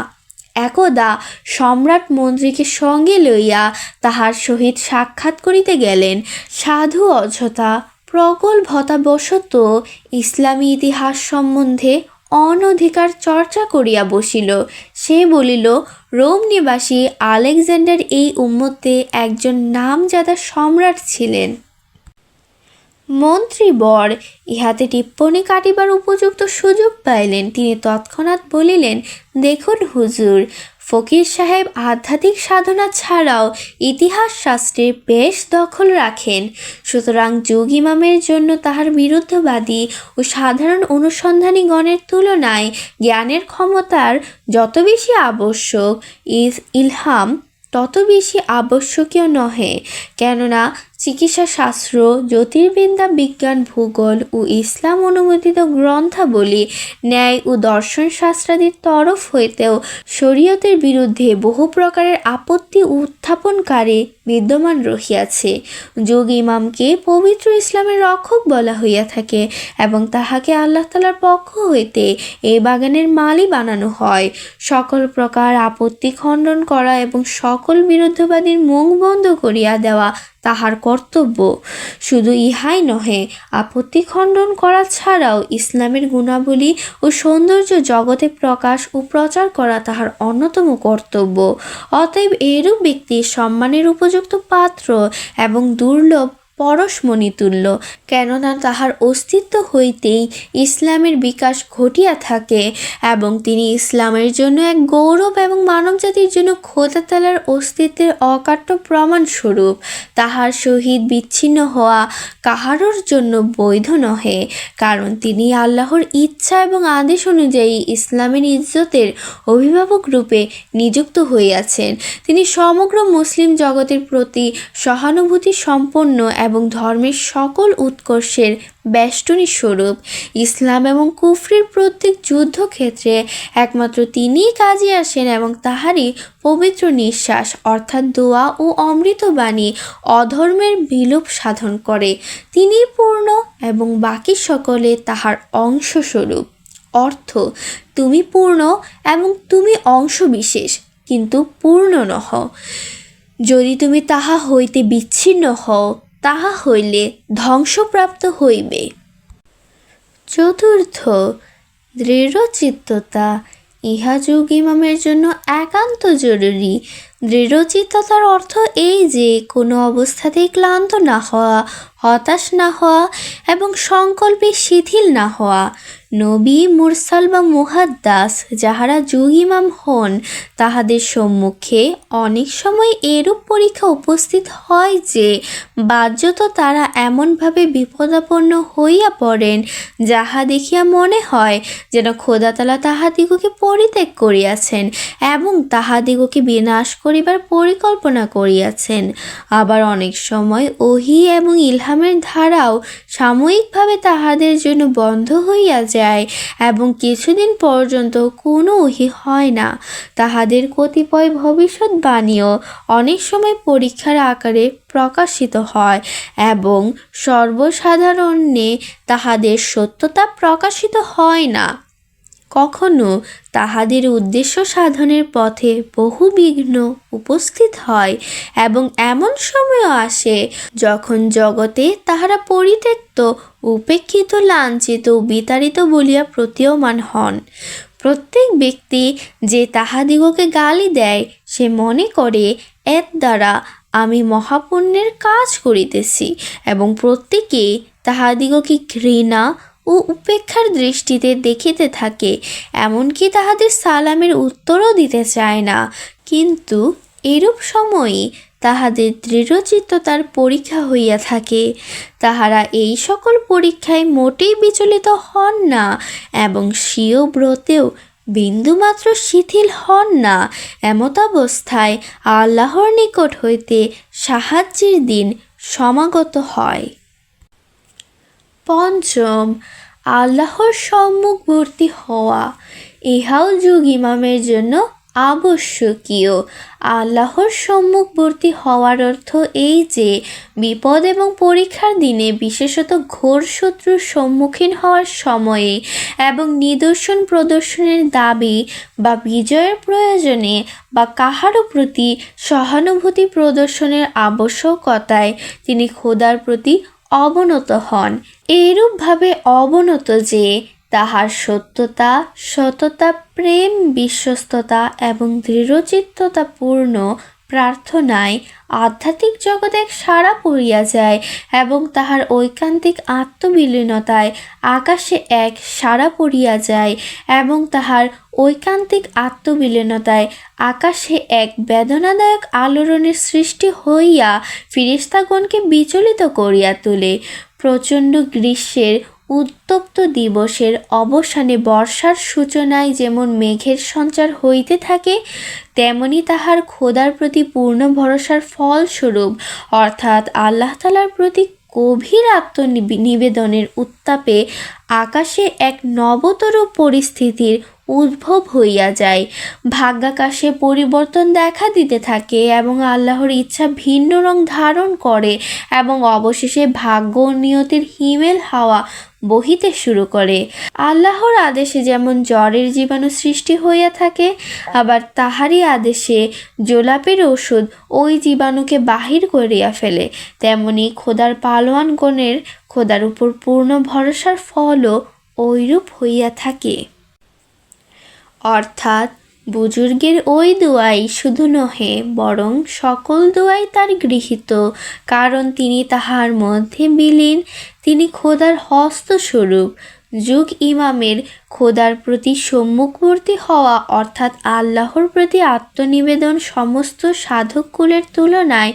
একদা সম্রাট মন্ত্রীকে সঙ্গে লইয়া তাহার সহিত সাক্ষাৎ করিতে গেলেন। সাধু অযথা প্রগল্ভতাবশত ইসলামী ইতিহাস সম্বন্ধে অনধিকার চর্চা করিয়া বসিল। সে বলিল, রোম নিবাসী আলেকজান্ডার এই উম্মতে একজন নামজাদা সম্রাট ছিলেন। মন্ত্রীবর ইহাতে টিপ্পনী কাটিবার উপযুক্ত সুযোগ পাইলেন। তিনি তৎক্ষণাৎ বলিলেন, দেখুন হুজুর, ফকির সাহেব আধ্যাত্মিক সাধনা ছাড়াও ইতিহাস শাস্ত্রে বেশ দখল রাখেন। সুতরাং যুগ ইমামের জন্য তাহার বিরুদ্ধবাদী ও সাধারণ অনুসন্ধানীগণের তুলনায় জ্ঞানের ক্ষমতার যত বেশি আবশ্যক, ইলহাম তত বেশি আবশ্যকীয় নহে। কেননা চিকিৎসা শাস্ত্র, জ্যোতির্বিদ্যা, বিজ্ঞান, ভূগোল ও ইসলাম অনুমোদিত গ্রন্থাবলী, ন্যায় ও দর্শন শাস্ত্রাদির তরফ হইতেও শরীয়তের বিরুদ্ধে বহু প্রকারের আপত্তি উত্থাপনকারী বিদ্যমান রহিয়াছে। যোগ ইমামকে পবিত্র ইসলামের রক্ষক বলা হইয়া থাকে এবং তাহাকে আল্লাহ তাআলার পক্ষ হইতে এই বাগানের মালি বানানো হয়। সকল প্রকার আপত্তি খণ্ডন করা এবং সকল বিরুদ্ধবাদীর মুখ বন্ধ করিয়া দেওয়া তাহার কর্তব্য। শুধু ইহাই নহে, আপত্তি খণ্ডন করা ছাড়াও ইসলামের গুণাবলী ও সৌন্দর্য জগতে প্রকাশ ও প্রচার করা তাহার অন্যতম কর্তব্য। অতএব এইরূপ ব্যক্তি সম্মানের উপযুক্ত পাত্র এবং দুর্লভ পরশমণি তুল্য, কেননা তাহার অস্তিত্ব হইতেই ইসলামের বিকাশ ঘটিয়া থাকে এবং তিনি ইসলামের জন্য এক গৌরব এবং মানবজাতির জন্য খোদা তাআলার অস্তিত্বের অকাট্য প্রমাণস্বরূপ। তাহার সহিত বিচ্ছিন্ন হওয়া কাহারোর জন্য বৈধ নহে, কারণ তিনি আল্লাহর ইচ্ছা এবং আদেশ অনুযায়ী ইসলামের ইজ্জতের অভিভাবক রূপে নিযুক্ত হইয়াছেন। তিনি সমগ্র মুসলিম জগতের প্রতি সহানুভূতি সম্পন্ন এবং ধর্মের সকল উৎকর্ষের বেষ্টনী স্বরূপ। ইসলাম এবং কুফরির প্রত্যেক যুদ্ধক্ষেত্রে একমাত্র তিনিই কাজে আসেন এবং তাহারই পবিত্র নিঃশ্বাস অর্থাৎ দোয়া ও অমৃতবাণী অধর্মের বিলোপ সাধন করে। তিনি পূর্ণ এবং বাকি সকলে তাহার অংশস্বরূপ। অর্থ, তুমি পূর্ণ এবং তুমি অংশবিশেষ, কিন্তু পূর্ণ নহ। যদি তুমি তাহা হইতে বিচ্ছিন্ন হও, তাহা হইলে ধ্বংসপ্রাপ্ত হইবে। চতুর্থ, দৃঢ়চিত্ততা ইহা যুগ ইমামের জন্য একান্ত জরুরি। দৃঢ়চিত্ততার অর্থ এই যে কোনো অবস্থাতেই ক্লান্ত না হওয়া, হতাশ না হওয়া এবং সংকল্পে শিথিল না হওয়া। নবী, মুরসাল বা মুহাদ্দাস যাহারা যুগ ইমাম হন, তাহাদের সম্মুখে অনেক সময় এরূপ পরীক্ষা উপস্থিত হয় যে বাহ্যত তারা এমনভাবে বিপদাপন্ন হইয়া পড়েন, যাহা দেখিয়া মনে হয় যেন খোদা তাআলা তাহাদিগকে পরিত্যাগ করিয়াছেন এবং তাহাদিগকে বিনাশ করিবার পরিকল্পনা করিয়াছেন। আবার অনেক সময় ওহী এবং ইলহামের ধারাও সাময়িকভাবে তাহাদের জন্য বন্ধ হইয়া যায় এবং কিছুদিন পর্যন্ত কোনো ওহী হয় না। তাহাদের কতিপয় ভবিষ্যৎবাণীও অনেক সময় পরীক্ষার আকারে প্রকাশিত হয় এবং সর্বসাধারণে তাহাদের সত্যতা প্রকাশিত হয় না। কখনো তাহাদের উদ্দেশ্য সাধনের পথে বহু বিঘ্ন উপস্থিত হয় এবং এমন সময়ও আসে যখন জগতে তাহারা পরিত্যক্ত, উপেক্ষিত, লাঞ্ছিত ও বিতাড়িত বলিয়া প্রতীয়মান হন। প্রত্যেক ব্যক্তি যে তাহাদিগকে গালি দেয়, সে মনে করে এর দ্বারা আমি মহাপুণ্যের কাজ করিতেছি এবং প্রত্যেকে তাহাদিগকে ঘৃণা ও উপেক্ষার দৃষ্টিতে দেখিতে থাকে, এমনকি তাহাদের সালামের উত্তরও দিতে চায় না। কিন্তু এরূপ সময়ই তাহাদের দৃঢ়চিত্ততার পরীক্ষা হইয়া থাকে। তাহারা এই সকল পরীক্ষায় মোটেই বিচলিত হন না এবং স্বীয় ব্রতেও বিন্দুমাত্র শিথিল হন না। এমতাবস্থায় আল্লাহর নিকট হইতে সাহায্যের দিন সমাগত হয়। পঞ্চম, আল্লাহর সম্মুখবর্তী হওয়া ইহাও যুগ ইমামের জন্য আবশ্যকীয়। আল্লাহর সম্মুখবর্তী হওয়ার অর্থ এই যে বিপদ এবং পরীক্ষার দিনে, বিশেষত ঘোর শত্রুর সম্মুখীন হওয়ার সময়ে এবং নিদর্শন প্রদর্শনের দাবি বা বিজয়ের প্রয়োজনে বা কাহারও প্রতি সহানুভূতি প্রদর্শনের আবশ্যকতায় তিনি খোদার প্রতি অবনত হন। এইরূপভাবে অবনত যে তাহার সত্যতা, সততা, প্রেম, বিশ্বস্ততা এবং দৃঢ়চিত্ততাপূর্ণ প্রার্থনায় আধ্যাত্মিক জগতে এক সাড়া পড়িয়া যায় এবং তাহার ঐকান্তিক আত্মবিলীনতায় আকাশে এক সাড়া পড়িয়া যায় এবং তাহার ঐকান্তিক আত্মবিলীনতায় আকাশে এক বেদনাদায়ক আলোড়নের সৃষ্টি হইয়া ফিরিস্তাগণকে বিচলিত করিয়া তোলে। প্রচণ্ড গ্রীষ্মের উত্তপ্ত দিবসের অবসানে বর্ষার সূচনায় যেমন মেঘের সঞ্চার হইতে থাকে, তেমনি তাহার খোদার প্রতি পূর্ণ ভরসার ফলস্বরূপ অর্থাৎ আল্লাহ তাআলার প্রতি গভীর আত্মনিবেদনের উত্তাপে আকাশে এক নবতর পরিস্থিতির উদ্ভব হইয়া যায়। ভাগ্যাকাশে পরিবর্তন দেখা দিতে থাকে এবং আল্লাহর ইচ্ছা ভিন্ন রং ধারণ করে এবং অবশেষে ভাগ্য ও নিয়তির হিমেল হাওয়া বহিতে শুরু করে। আল্লাহর আদেশে যেমন জ্বরের জীবাণু সৃষ্টি হইয়া থাকে, আবার তাহারই আদেশে জোলাপের ওষুধ ওই জীবাণুকে বাহির করিয়া ফেলে, তেমনি খোদার পালোয়ানগণের খোদার উপর পূর্ণ ভরসার ফলও ঐরূপ হইয়া থাকে। অর্থাৎ বুজুর্গের ওই দোয়াই শুধু নহে, বরং সকল দোয়াই তার গৃহীত, কারণ তিনি তাহার মধ্যে বিলীন। তিনি খোদার হস্তস্বরূপ। যুগ ইমামের খোদার প্রতি সম্মুখবর্তী হওয়া অর্থাৎ আল্লাহর প্রতি আত্মনিবেদন সমস্ত সাধককুলের তুলনায়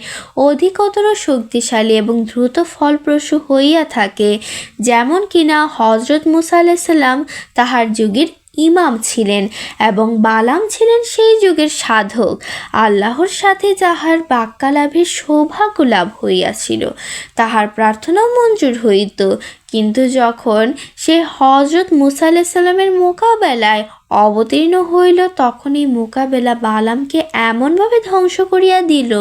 অধিকতর শক্তিশালী এবং দ্রুত ফলপ্রসূ হইয়া থাকে। যেমন কিনা হজরত মুসা আলাইহিস সালাম তাহার যুগের ইমাম ছিলেন এবং বালাম ছিলেন সেই যুগের সাধক। আল্লাহর সাথে যাহার বাক্যালাভের সৌভাগ্য লাভ হইয়াছিল, তাহার প্রার্থনা মঞ্জুর হইত। কিন্তু যখন সে হজরত মুসা আলাইহিস সালামের মোকাবেলায় অবতীর্ণ হইল, তখন এই মোকাবেলা বালামকে এমনভাবে ধ্বংস করিয়া দিল,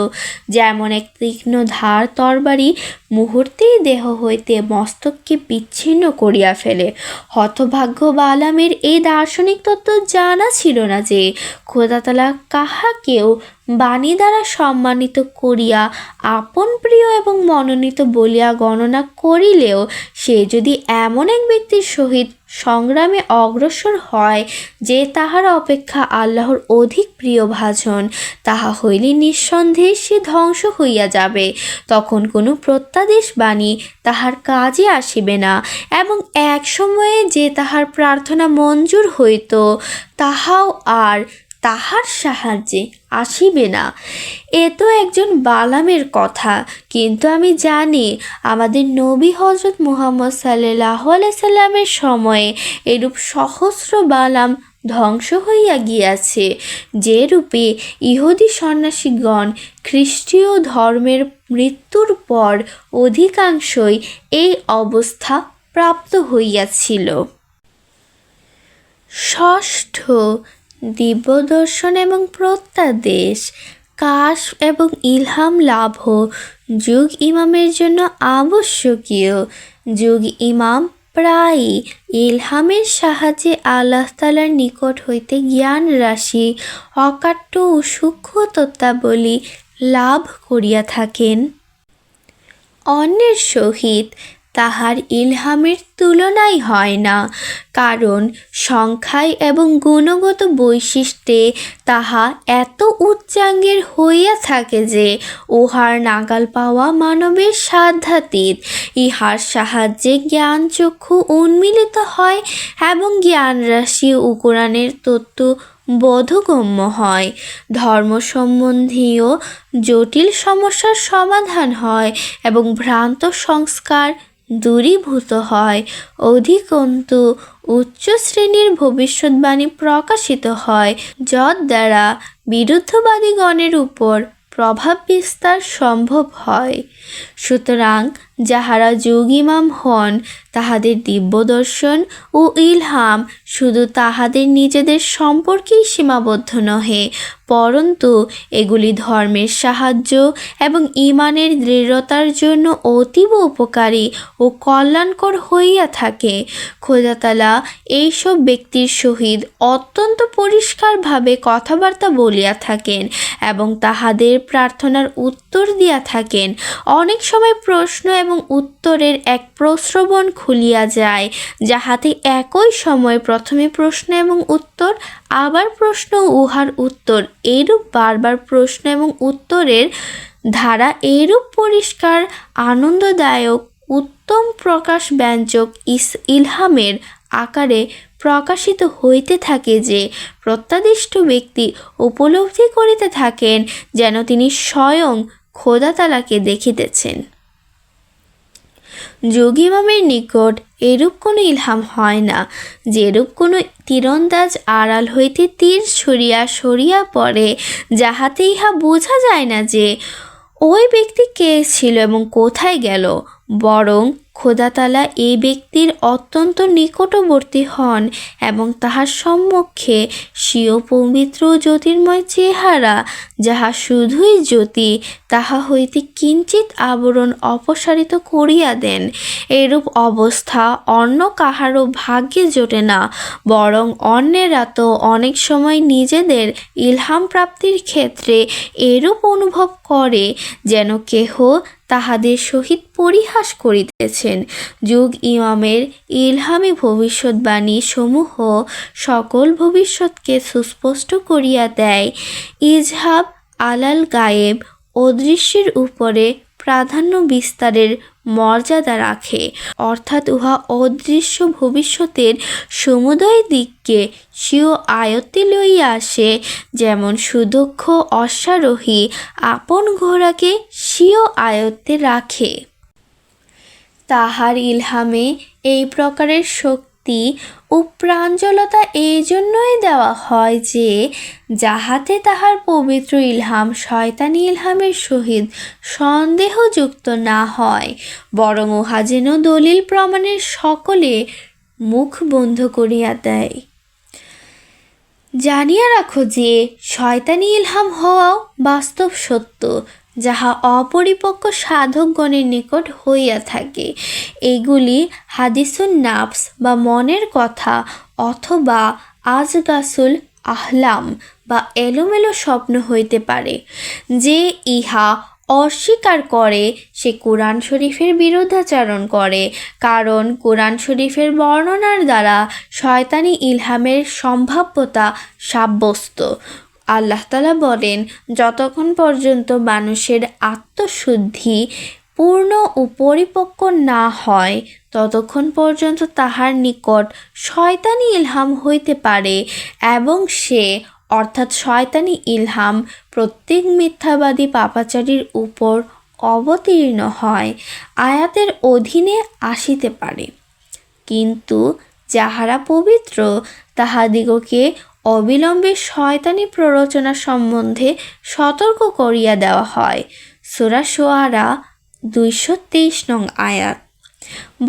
যেমন এক তীক্ষ্ণ ধার তরবারি মুহূর্তেই দেহ হইতে মস্তককে বিচ্ছিন্ন করিয়া ফেলে। হতভাগ্য বালামের এই দার্শনিক তত্ত্ব জানা ছিল না যে খোদা তাআলা কাহাকেও বাণী দ্বারা সম্মানিত করিয়া আপন প্রিয় এবং মনোনীত বলিয়া গণনা করিলেও সে যদি এমন এক ব্যক্তির সহিত সংগ্রামে অগ্রসর হয় যে তাহার অপেক্ষা আল্লাহর অধিক প্রিয়ভাজন, তাহা হইলে নিঃসন্দেহে সে ধ্বংস হইয়া যাবে। তখন কোনো প্রত্যাদেশ বাণী তাহার কাজে আসিবে না, এবং এক সময়ে যে তাহার প্রার্থনা মঞ্জুর হইত, তাহাও আর তাহার সাহায্যে আসিবে না। এ তো একজন বালামের কথা, কিন্তু আমি জানি আমাদের নবী হজরত মুহাম্মদ সাল্লাল্লাহু আলাইহি সাল্লামের সময়ে এরূপ সহস্র বালাম ধ্বংস হইয়া গিয়াছে। যে রূপে ইহুদি সন্ন্যাসীগণ খ্রিস্টীয় ধর্মের মৃত্যুর পর অধিকাংশই এই অবস্থা প্রাপ্ত হইয়াছিল। ষষ্ঠ, দিব্যদর্শন এবং প্রত্যাদেশ। কাশ এবং ইলহাম লাভ যুগ ইমামের জন্য আবশ্যকীয়। যুগ ইমাম প্রায়ই ইলহামের সাহায্যে আল্লাহ তাআলার নিকট হইতে জ্ঞান রাশি, অকাট্য ও সূক্ষ্ম তত্ত্বাবলী লাভ করিয়া থাকেন। অন্যের সহিত তাহার ইলহামের তুলনাই হয় না, কারণ সংখ্যায় এবং গুণগত বৈশিষ্ট্যে তাহা এত উচ্চাঙ্গের হইয়া থাকে যে উহার নাগাল পাওয়া মানবের সাধ্যাতীত। ইহার সাহায্যে জ্ঞানচক্ষু উন্মীলিত হয় এবং জ্ঞানরাশি ও কোরআনের তত্ত্ব বোধগম্য হয়। ধর্ম সম্বন্ধীয় জটিল সমস্যার সমাধান হয় এবং ভ্রান্ত সংস্কার দূরীভূত হয়। অধিকন্তু উচ্চ শ্রেণীর ভবিষ্যৎবাণী প্রকাশিত হয়, যদ্বারা বিরুদ্ধবাদীগণের উপর প্রভাব বিস্তার সম্ভব হয়। সুতরাং যাহারা যুগ ইমাম হন, তাহাদের দিব্যদর্শন ও ইলহাম শুধু তাহাদের নিজেদের সম্পর্কেই সীমাবদ্ধ নহে, পরন্তু এগুলি ধর্মের সাহায্য এবং ঈমানের দৃঢ়তার জন্য অতীব উপকারী ও কল্যাণকর হইয়া থাকে। খোদা তাআলা এইসব ব্যক্তির সহিত অত্যন্ত পরিষ্কারভাবে কথাবার্তা বলিয়া থাকেন এবং তাহাদের প্রার্থনার উত্তর দিয়া থাকেন। অনেক সময় প্রশ্ন এবং উত্তরের এক প্রশ্রবণ খুলিয়া যায়, যাহাতে একই সময় প্রথমে প্রশ্ন এবং উত্তর, আবার প্রশ্ন উহার উত্তর, এইরূপ বারবার প্রশ্ন এবং উত্তরের ধারা এইরূপ পরিষ্কার, আনন্দদায়ক, উত্তম প্রকাশ ব্যঞ্জক ইলহামের আকারে প্রকাশিত হইতে থাকে যে প্রত্যাদিষ্ট ব্যক্তি উপলব্ধি করিতে থাকেন যেন তিনি স্বয়ং খোদা তাআলাকে দেখিতেছেন। যুগ ইমামের নিকট এরূপ কোনো ইলহাম হয় না, যেরূপ কোনো তীরন্দাজ আড়াল হইতে তীর সরিয়া পড়ে, যাহাতে ইহা বোঝা যায় না যে ওই ব্যক্তি কে ছিল এবং কোথায় গেল, বরং খোদা তাআলা এই ব্যক্তির অত্যন্ত নিকটবর্তী হন এবং তাহার সম্মুখে স্বীয় পবিত্র জ্যোতির্ময় চেহারা, যাহা শুধুই জ্যোতি, তাহা হইতে কিঞ্চিত আবরণ অপসারিত করিয়া দেন। এরূপ অবস্থা অন্য কাহারও ভাগ্যে জোটে না, বরং অন্যেরা তো অনেক সময় নিজেদের ইলহাম প্রাপ্তির ক্ষেত্রে এরূপ অনুভব করে যেন কেহ তাহাদের সহিত পরিহাস করিতেছেন। যুগ ইমামের ইলহামি ভবিষ্যৎবাণী সমূহ সকল ভবিষ্যৎকে সুস্পষ্ট করিয়া দেয়। ইজহাব আলাল গায়েব অদৃশ্যের উপরে প্রাধান্য বিস্তারের মর্যাদা রাখে, অর্থাৎ উহা অদৃশ্য ভবিষ্যতের সমুদয় দিককে স্বীয় আয়ত্তে লইয়া আসে। যেমন সুদক্ষ অশ্বারোহী আপন ঘোড়াকে স্বীয় আয়ত্তে রাখে। তাহার ইলহামে এই প্রকারের শক্তি ও প্রাঞ্জলতা এই জন্যই দেওয়া হয় যে, যাহাতে তাহার পবিত্র ইলহাম শয়তানি ইলহামের সহিত সন্দেহযুক্ত না হয়, বরং উহা যেন দলিল প্রমাণের সকলে মুখ বন্ধ করিয়া দেয়। জানিয়া রাখো যে, শয়তানি ইলহাম হওয়াও বাস্তব সত্য, যাহা অপরিপক্ক সাধকগণের নিকট হইয়া থাকে। এগুলি হাদিসুন নাফস বা মনের কথা, অথবা আজগাসুল আহলাম বা এলোমেলো স্বপ্ন হইতে পারে। যে ইহা অস্বীকার করে সে কুরআন শরীফের বিরুদ্ধাচরণ করে, কারণ কুরআন শরীফের বর্ণনার দ্বারা শয়তানি ইলহামের সম্ভাব্যতা সাব্যস্ত। আল্লাহ তাআলা বলেন, যতক্ষণ পর্যন্ত মানুষের আত্মশুদ্ধি পূর্ণ ও পরিপক্ক না হয়, ততক্ষণ পর্যন্ত তাহার নিকট শয়তানি ইলহাম হইতে পারে, এবং সে অর্থাৎ শয়তানি ইলহাম প্রত্যেক মিথ্যাবাদী পাপাচারীর উপর অবতীর্ণ হয়, আয়াতের অধীনে আসিতে পারে। কিন্তু যাহারা পবিত্র, তাহাদিগকে অবিলম্বে শয়তানি প্ররোচনা সম্বন্ধে সতর্ক করিয়া দেওয়া হয়। সূরা শুআরা 223 নং আয়াত।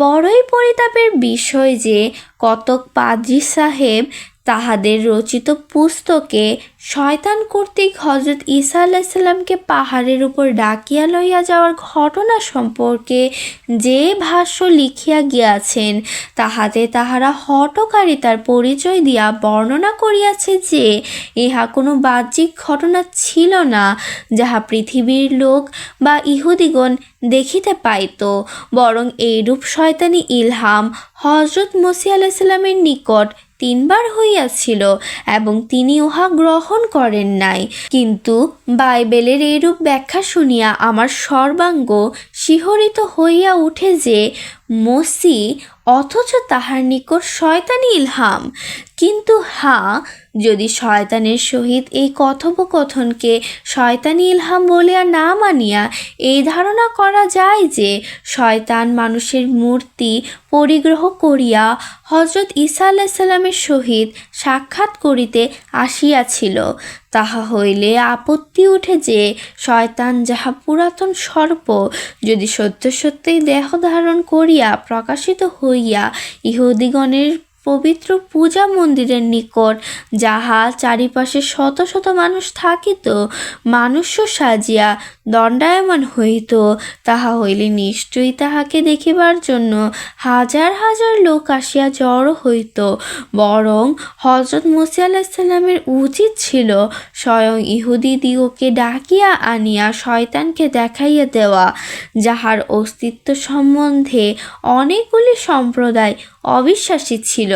বড়ই পরিতাপের বিষয় যে, কতক পাদ্রী সাহেব তাহাদের রচিত পুস্তকে শয়তান কর্তৃক হযরত ঈসা আলাইহিস সালামকে পাহাড়ের উপর ডাকিয়া লইয়া যাওয়ার ঘটনা সম্পর্কে যে ভাষ্য লিখিয়া গিয়াছেন, তাহাতে তাহারা হঠকারিতার পরিচয় দিয়া বর্ণনা করিয়াছে যে, ইহা কোনো বাহ্যিক ঘটনা ছিল না, যাহা পৃথিবীর লোক বা ইহুদিগণ দেখিতে পাইত, বরং এইরূপ শয়তানি ইলহাম হযরত মসীহ আলাইহিস সালামের নিকট 3 বার হইয়াছিল এবং তিনি উহা গ্রহণ করেন নাই। কিন্তু বাইবেলের এইরূপ ব্যাখ্যা শুনিয়া আমার সর্বাঙ্গ শিহরিত হইয়া উঠে যে, মসীহ অথচ তাহার নিকট শয়তানি ইলহাম। কিন্তু যদি শয়তানের সহিত এই কথোপকথনকে শয়তানি ইলহাম বলিয়া না মানিয়া এই ধারণা করা যায় যে, শয়তান মানুষের মূর্তি পরিগ্রহ করিয়া হযরত ঈসা আলাইহিস সালামের সহিত সাক্ষাৎ করিতে আসিয়াছিল, তাহা হইলে আপত্তি উঠে যে, শয়তান যাহা পুরাতন সর্প যদি সত্য সত্যই দেহ ধারণ করিয়া প্রকাশিত হইয়া ইহুদিগণের পবিত্র পূজা মন্দিরের নিকট, যাহা চারিপাশে শত শত মানুষ থাকিত, মানুষ্য সাজিয়া দণ্ডায়মান হইত, তাহা হইলে নিশ্চয়ই তাহাকে দেখিবার জন্য হাজার হাজার লোক আসিয়া জড়ো হইত। বরং হযরত মসীহ আলাইহিস সালামের উচিত ছিল স্বয়ং ইহুদিদিগকে ডাকিয়া আনিয়া শয়তানকে দেখাইয়া দেওয়া, যাহার অস্তিত্ব সম্বন্ধে অনেকগুলি সম্প্রদায় অবিশ্বাসী ছিল।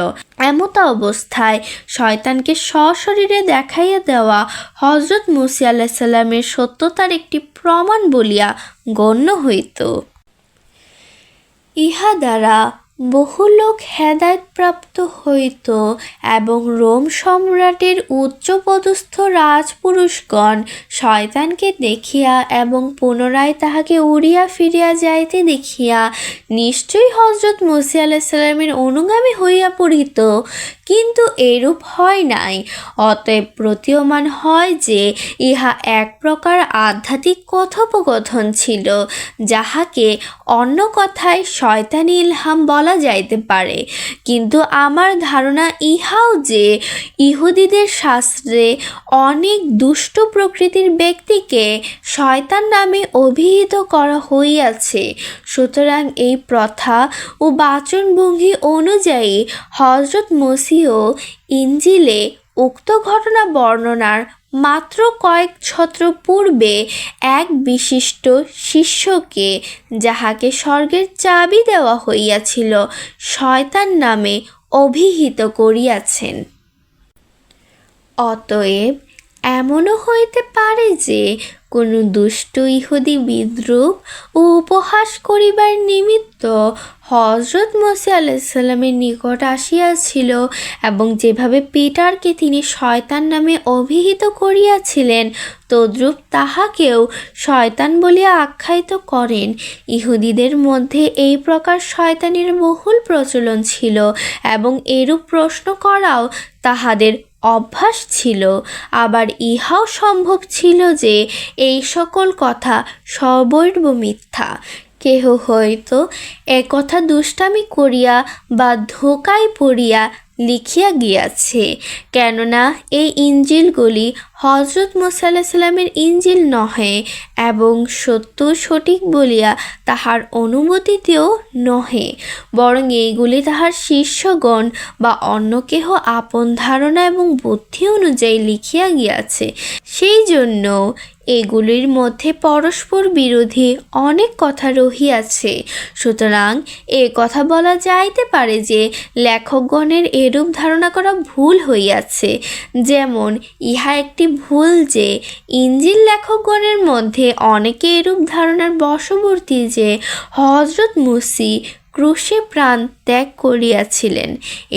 এমতা অবস্থায় শয়তানকে সশরীরে দেখাইয়া দেওয়া হযরত মসীহ আলাইহিস সালামের সত্যতার একটি প্রমাণ বলিয়া গণ্য হইত। ইহা দ্বারা বহু লোক হেদায়েতপ্রাপ্ত হইত এবং রোম সম্রাটের উচ্চপদস্থ রাজপুরুষগণ শয়তানকে দেখিয়া এবং পুনরায় তাহাকে উড়িয়া ফিরিয়া যাইতে দেখিয়া নিশ্চয়ই হযরত মসীহ আলাইহিস সালামের অনুগামী হইয়া পড়িত, কিন্তু এরূপ হয় নাই। অতএব প্রতীয়মান হয় যে, ইহা এক প্রকার আধ্যাত্মিক কথোপকথন ছিল, যাহাকে অন্য কথায় শয়তানি ইলহাম বলা যাইতে পারে। কিন্তু আমার ধারণা ইহাও যে, ইহুদিদের শাস্ত্রে অনেক দুষ্ট প্রকৃতির ব্যক্তিকে শয়তান নামে অভিহিত করা হইয়াছে। সুতরাং এই প্রথা ও বাচনভঙ্গি অনুযায়ী হযরত মসীহ ইনজিলে উক্ত ঘটনা বর্ণনার মাত্র কয়েক ছত্র পূর্বে এক বিশিষ্ট শিষ্যকে, যাহাকে স্বর্গের চাবি দেওয়া হইয়াছিল, শয়তান নামে অভিহিত করিয়াছেন। অতএব এমনও হইতে পারে যে কোনো দুষ্ট ইহুদি বিদ্রূপ ও উপহাস করিবার নিমিত্ত হজরত মসিহ আলাইসাল্লামের নিকট আসিয়াছিল, এবং যেভাবে পিটারকে তিনি শয়তান নামে অভিহিত করিয়াছিলেন, তদ্রূপ তাহাকেও শয়তান বলিয়া আখ্যায়িত করেন। ইহুদিদের মধ্যে এই প্রকার শয়তানির বহুল প্রচলন ছিল, এবং এরূপ প্রশ্ন করাও তাহাদের অভ্যাস ছিল। আবার ইহাও সম্ভব ছিল যে এই সকল কথা সবৈর্ব মিথ্যা। কেহ হয়তো একথা দুষ্টামি করিয়া বা ধোঁকায় পড়িয়া লিখিয়া গিয়াছে, কেননা এই ইঞ্জিলগুলি হজরত মুসা আলাইহিস সালামের ইঞ্জিল নহে, এবং সত্য সঠিক বলিয়া তাহার অনুমতিতেও নহে, বরং এইগুলি তাহার শিষ্যগণ বা অন্য কেহ আপন ধারণা এবং বুদ্ধি অনুযায়ী লিখিয়া গিয়াছে। সেই জন্য এগুলির মধ্যে পরস্পর বিরোধী অনেক কথা রহিয়াছে। সুতরাং এ কথা বলা যাইতে পারে যে লেখকগণের এরূপ ধারণা করা ভুল হইয়াছে। যেমন ইহা একটি ভুল যে ইঞ্জিল লেখকগণের মধ্যে অনেকে এরূপ ধারণার বশবর্তী যে হজরত মুসি ক্রুশে প্রাণ ত্যাগ করিয়াছিলেন।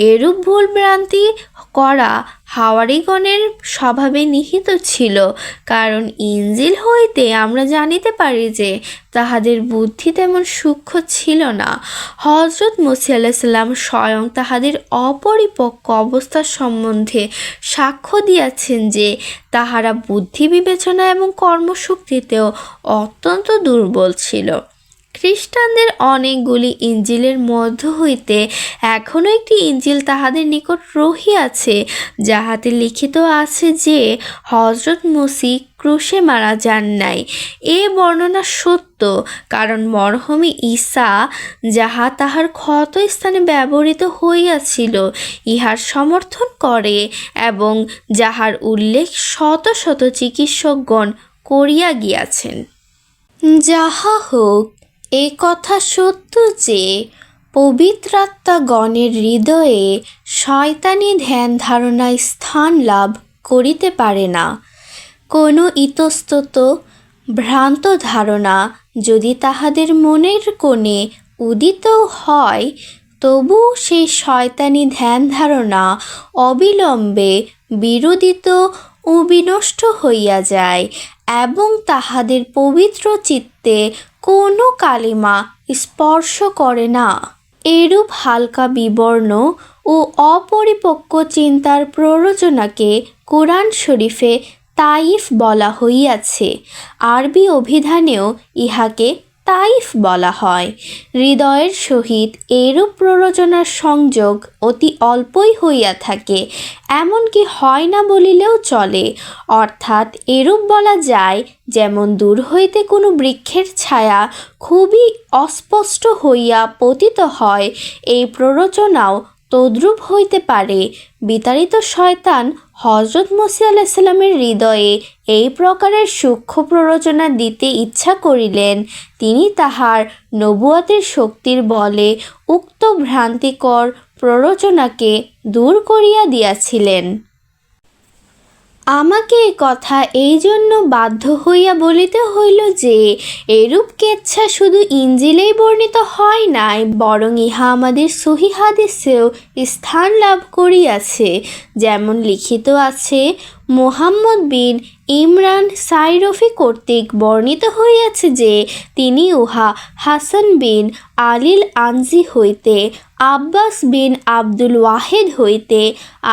এরূপ ভুল ভ্রান্তি করা হাওয়ারীগণের স্বভাবে নিহিত ছিল, কারণ ইঞ্জিল হইতে আমরা জানিতে পারি যে তাহাদের বুদ্ধি তেমন সূক্ষ্ম ছিল না। হজরত মসিহ আলাইহিস সালাম স্বয়ং তাহাদের অপরিপক্ক অবস্থা সম্বন্ধে সাক্ষ্য দিয়াছেন যে তাহারা বুদ্ধি বিবেচনা এবং কর্মশক্তিতেও অত্যন্ত দুর্বল ছিল। খ্রিস্টানদের অনেকগুলি ইঞ্জিলের মধ্য হইতে এখনও একটি ইঞ্জিল তাহাদের নিকট রহিয়াছে, যাহাতে লিখিত আছে যে হজরত মসি ক্রুশে মারা যান নাই। এ বর্ণনা সত্য, কারণ মরহমে ঈসা যাহা তাহার ক্ষত স্থানে ব্যবহৃত হইয়াছিল ইহার সমর্থন করে, এবং যাহার উল্লেখ শত শত চিকিৎসকগণ করিয়া গিয়াছেন। যাহা হোক, এ কথা সত্য যে পবিত্রাত্মাগণের হৃদয়ে শয়তানি ধ্যান ধারণায় স্থান লাভ করিতে পারে না। কোনো ইতস্তত ভ্রান্ত ধারণা যদি তাহাদের মনের কোণে উদিত হয়, তবু সেই শয়তানি ধ্যান ধারণা অবিলম্বে বিরোধিত ও বিনষ্ট হইয়া যায়, এবং তাহাদের পবিত্র চিত্তে কোনো কালিমা স্পর্শ করে না। এরূপ হালকা বিবর্ণ ও অপরিপক্ক চিন্তার প্ররোচনাকে কোরআন শরীফে তাইফ বলা হইয়াছে। আরবি অভিধানেও ইহাকে তাইফ বলা হয়। হৃদয়ের সহিত এরূপ প্ররোচনার সংযোগ অতি অল্পই হইয়া থাকে, এমনকি হয় না বলিলেও চলে। অর্থাৎ এরূপ বলা যায়, যেমন দূর হইতে কোনো বৃক্ষের ছায়া খুবই অস্পষ্ট হইয়া পতিত হয়, এই প্ররোচনাও তদ্রূপ হইতে পারে। বিতাড়িত শয়তান হজরত মসিহ আলাইহিস সালামের হৃদয়ে এই প্রকারের সূক্ষ্ম প্ররোচনা দিতে ইচ্ছা করিলেন। তিনি তাহার নবুয়তের শক্তির বলে উক্ত ভ্রান্তিকর প্ররোচনাকে দূর করিয়া দিয়াছিলেন। আমাকে এ কথা এই জন্য বাধ্য হইয়া বলিতে হইল যে এরূপ কেচ্ছা শুধু ইঞ্জিলেই বর্ণিত হয় নাই, বরং ইহা আমাদের সহিহ হাদিসেও স্থান লাভ করিয়াছে। যেমন লিখিত আছে, মুহাম্মদ বিন ইমরান সাইরফি কর্তৃক বর্ণিত হইয়াছে যে তিনি উহা হাসান বিন আলিল আনজি হইতে, আব্বাস বিন আব্দুল ওয়াহেদ হইতে,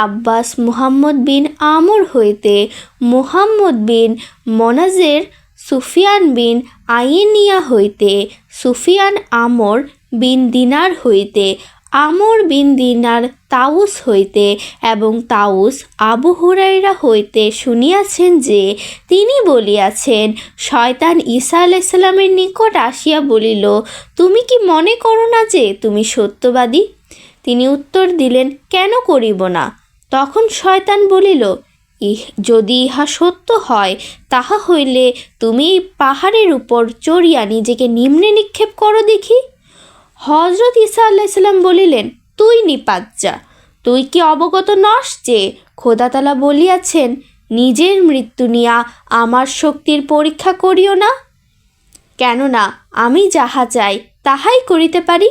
আব্বাস মুহাম্মদ বিন আমর হইতে, মুহাম্মদ বিন মোনাজের সুফিয়ান বিন আইনিয়া হইতে, সুফিয়ান আমর বিন দিনার হইতে, আমর বিন দিনার তাউস হইতে, এবং তাউস আবু হুরাইরা হইতে শুনিয়াছেন যে তিনি বলিয়াছেন, শয়তান ঈসা আলাইহিস সালামের নিকট আসিয়া বলিল, তুমি কি মনে করো না যে তুমি সত্যবাদী? তিনি উত্তর দিলেন, কেন করিব না? তখন শয়তান বলিল, যদি ইহা সত্য হয়, তাহা হইলে তুমি পাহাড়ের উপর চড়িয়া নিজেকে নিম্নে নিক্ষেপ করো দেখি। হজরত ঈসা আলাইসাল্লাম বলিলেন, তুই নিপাত যা, তুই কি অবগত নস যে খোদাতালা বলিয়াছেন, নিজের মৃত্যু নিয়া আমার শক্তির পরীক্ষা করিও না, কেননা আমি যাহা চাই তাহাই করিতে পারি।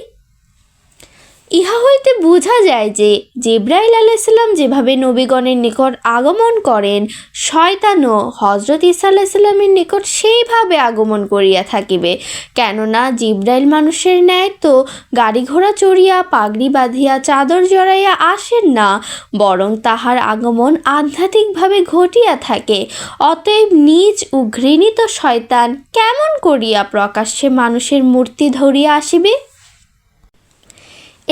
ইহা হইতে বোঝা যায় যে জিব্রাইল আলাইসাল্লাম যেভাবে নবীগণের নিকট আগমন করেন, শয়তানও হজরত ঈসা আলাইসাল্লামের নিকট সেইভাবে আগমন করিয়া থাকিবে। কেননা জিব্রাইল মানুষের ন্যায় তো গাড়ি ঘোড়া চড়িয়া, পাগড়ি বাঁধিয়া, চাদর জড়াইয়া আসেন না, বরং তাহার আগমন আধ্যাত্মিকভাবে ঘটিয়া থাকে। অতএব নিজ ও ঘৃণিত শয়তান কেমন করিয়া প্রকাশ্যে মানুষের মূর্তি ধরিয়া আসিবে?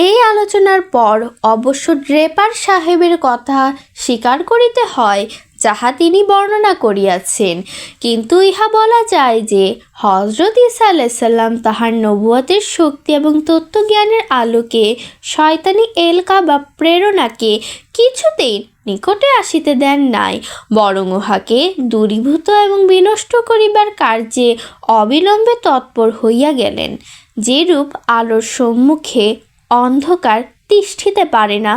এই আলোচনার পর অবশ্য ড্রেপার সাহেবের কথা স্বীকার করিতে হয়, যাহা তিনি বর্ণনা করিয়াছেন। কিন্তু ইহা বলা যায় যে হজরত ঈসা আলাইসাল্লাম তাহার নবুয়তের শক্তি এবং তত্ত্বজ্ঞানের আলোকে শয়তানি এলকা বা প্রেরণাকে কিছুতেই নিকটে আসিতে দেন নাই, বরং উহাকে দূরীভূত এবং বিনষ্ট করিবার কার্যে অবিলম্বে তৎপর হইয়া গেলেন। যেরূপ আলোর সম্মুখে অন্ধকার তিষ্ঠিতে পারে না,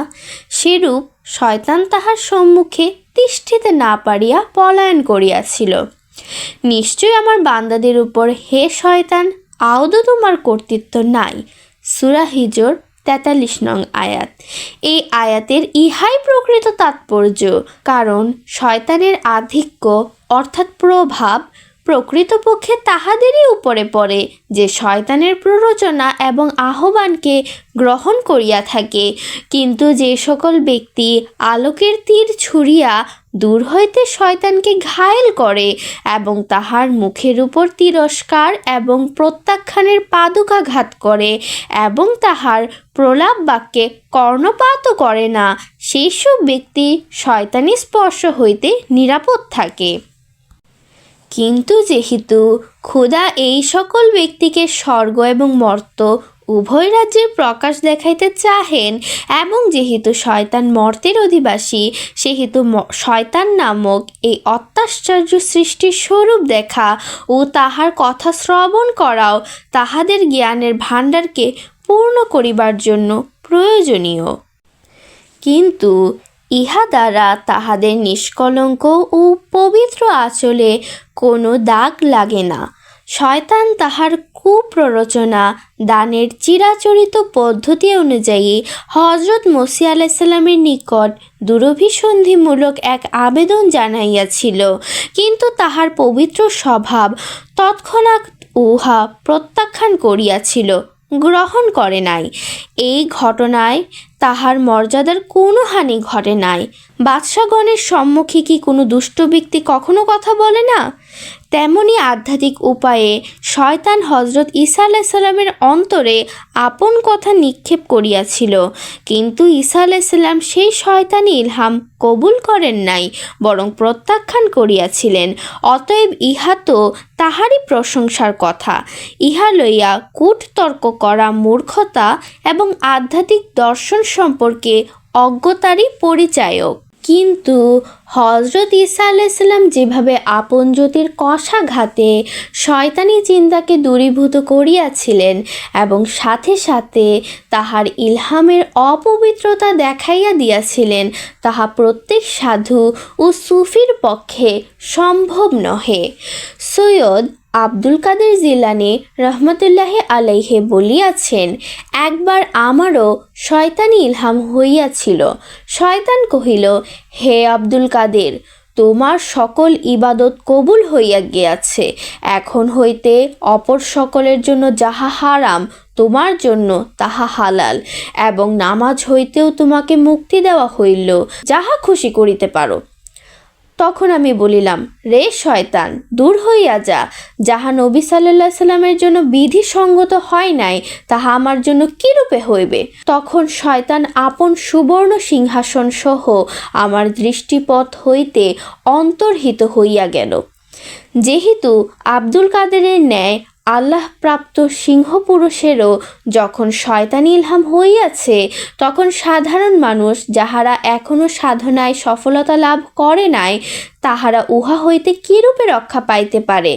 সেরূপ শয়তান তাহার সম্মুখে তিষ্ঠিতে না পারিয়া পলায়ন করিয়াছিল। নিশ্চয় আমার বান্দাদের উপর হে শয়তান আদৌ তোমার কর্তৃত্ব নাই। সূরা হিজর 43 নং আয়াত। এই আয়াতের ইহাই প্রকৃত তাৎপর্য, কারণ শয়তানের আধিক্য অর্থাৎ প্রভাব প্রকৃতপক্ষে তাহাদেরই উপরে পড়ে যে শয়তানের প্ররোচনা এবং আহ্বানকে গ্রহণ করিয়া থাকে। কিন্তু যে সকল ব্যক্তি আলোকের তীর ছুঁড়িয়া দূর হইতে শয়তানকে ঘায়েল করে এবং তাহার মুখের উপর তিরস্কার এবং প্রত্যাখ্যানের পাদুকাঘাত করে এবং তাহার প্রলাপ বাক্যে কর্ণপাতও করে না, সেই সব ব্যক্তি শয়তানি স্পর্শ হইতে নিরাপদ থাকে। কিন্তু যেহেতু খোদা এই সকল ব্যক্তিকে স্বর্গ এবং মর্ত উভয় রাজ্যের প্রকাশ দেখাইতে চাহেন এবং যেহেতু শয়তান মর্তের অধিবাসী, সেহেতু শয়তান নামক এই অত্যাশ্চর্য সৃষ্টির স্বরূপ দেখা ও তাহার কথা শ্রবণ করাও তাহাদের জ্ঞানের ভাণ্ডারকে পূর্ণ করিবার জন্য প্রয়োজনীয়। কিন্তু ইহা দ্বারা তাহাদের নিষ্কলঙ্ক ও পবিত্র আঁচলে কোনো দাগ লাগে না। শয়তান তাহার কুপ্ররোচনা দানের চিরাচরিত পদ্ধতি অনুযায়ী হজরত মসিহ আলাইসাল্লামের নিকট দুরভিসন্ধিমূলক এক আবেদন জানাইয়াছিল, কিন্তু তাহার পবিত্র স্বভাব তৎক্ষণাৎ উহা প্রত্যাখ্যান করিয়াছিল, গ্রহণ করে নাই। এই ঘটনায় তাহার মর্যাদার কোনো হানি ঘটে নাই। বাদশাগণের সম্মুখে কি কোনো দুষ্ট ব্যক্তি কখনো কথা বলে না? তেমনি আধ্যাত্মিক উপায়ে শয়তান হজরত ঈসা আলাইসাল্লামের অন্তরে আপন কথা নিক্ষেপ করিয়াছিল, কিন্তু ঈসা আলাইসাল্লাম সেই শয়তানি ইলহাম কবুল করেন নাই, বরং প্রত্যাখ্যান করিয়াছিলেন। অতএব ইহা তো তাহারই প্রশংসার কথা। ইহা লইয়া কূটতর্ক করা মূর্খতা এবং আধ্যাত্মিক দর্শন সম্পর্কে অজ্ঞতারই পরিচায়ক। কিন্তু হজরত ঈসা আলাইসাল্লাম যেভাবে আপন জ্যোতির কষাঘাতে শয়তানি চিন্তাকে দূরীভূত করিয়াছিলেন এবং সাথে সাথে তাহার ইলহামের অপবিত্রতা দেখাইয়া দিয়াছিলেন, তাহা প্রত্যেক সাধু ও সুফির পক্ষে সম্ভব নহে। সৈয়দ আব্দুল কাদের জিলানী রহমতুল্লাহি আলাইহে বলিয়াছেন, একবার আমারও শয়তানি ইলহাম হইয়াছিল। শয়তান কহিল, হে আব্দুল কাদের, তোমার সকল ইবাদত কবুল হইয়া গিয়াছে। এখন হইতে অপর সকলের জন্য যাহা হারাম, তোমার জন্য তাহা হালাল, এবং নামাজ হইতেও তোমাকে মুক্তি দেওয়া হইল, যাহা খুশি করিতে পারো। তখন আমি বলিলাম, রে শয়তান, দূর হইয়া যা। যাহা নবী সাল্লাল্লাহু আলাইহি সাল্লামের জন্য বিধিসঙ্গত হয় নাই, তাহা আমার জন্য কিরূপে হইবে? তখন শয়তান আপন সুবর্ণ সিংহাসন সহ আমার দৃষ্টিপথ হইতে অন্তর্হিত হইয়া গেল। যেহেতু আব্দুল কাদেরের ন্যায় আল্লাহ প্রাপ্ত সিংহ পুরুষেরও যখন শয়তানি ইলহাম হইয়াছে, তখন সাধারণ মানুষ যাহারা এখনও সাধনায় সফলতা লাভ করে নাই, তাহারা উহা হইতে কিরূপে রক্ষা পাইতে পারে?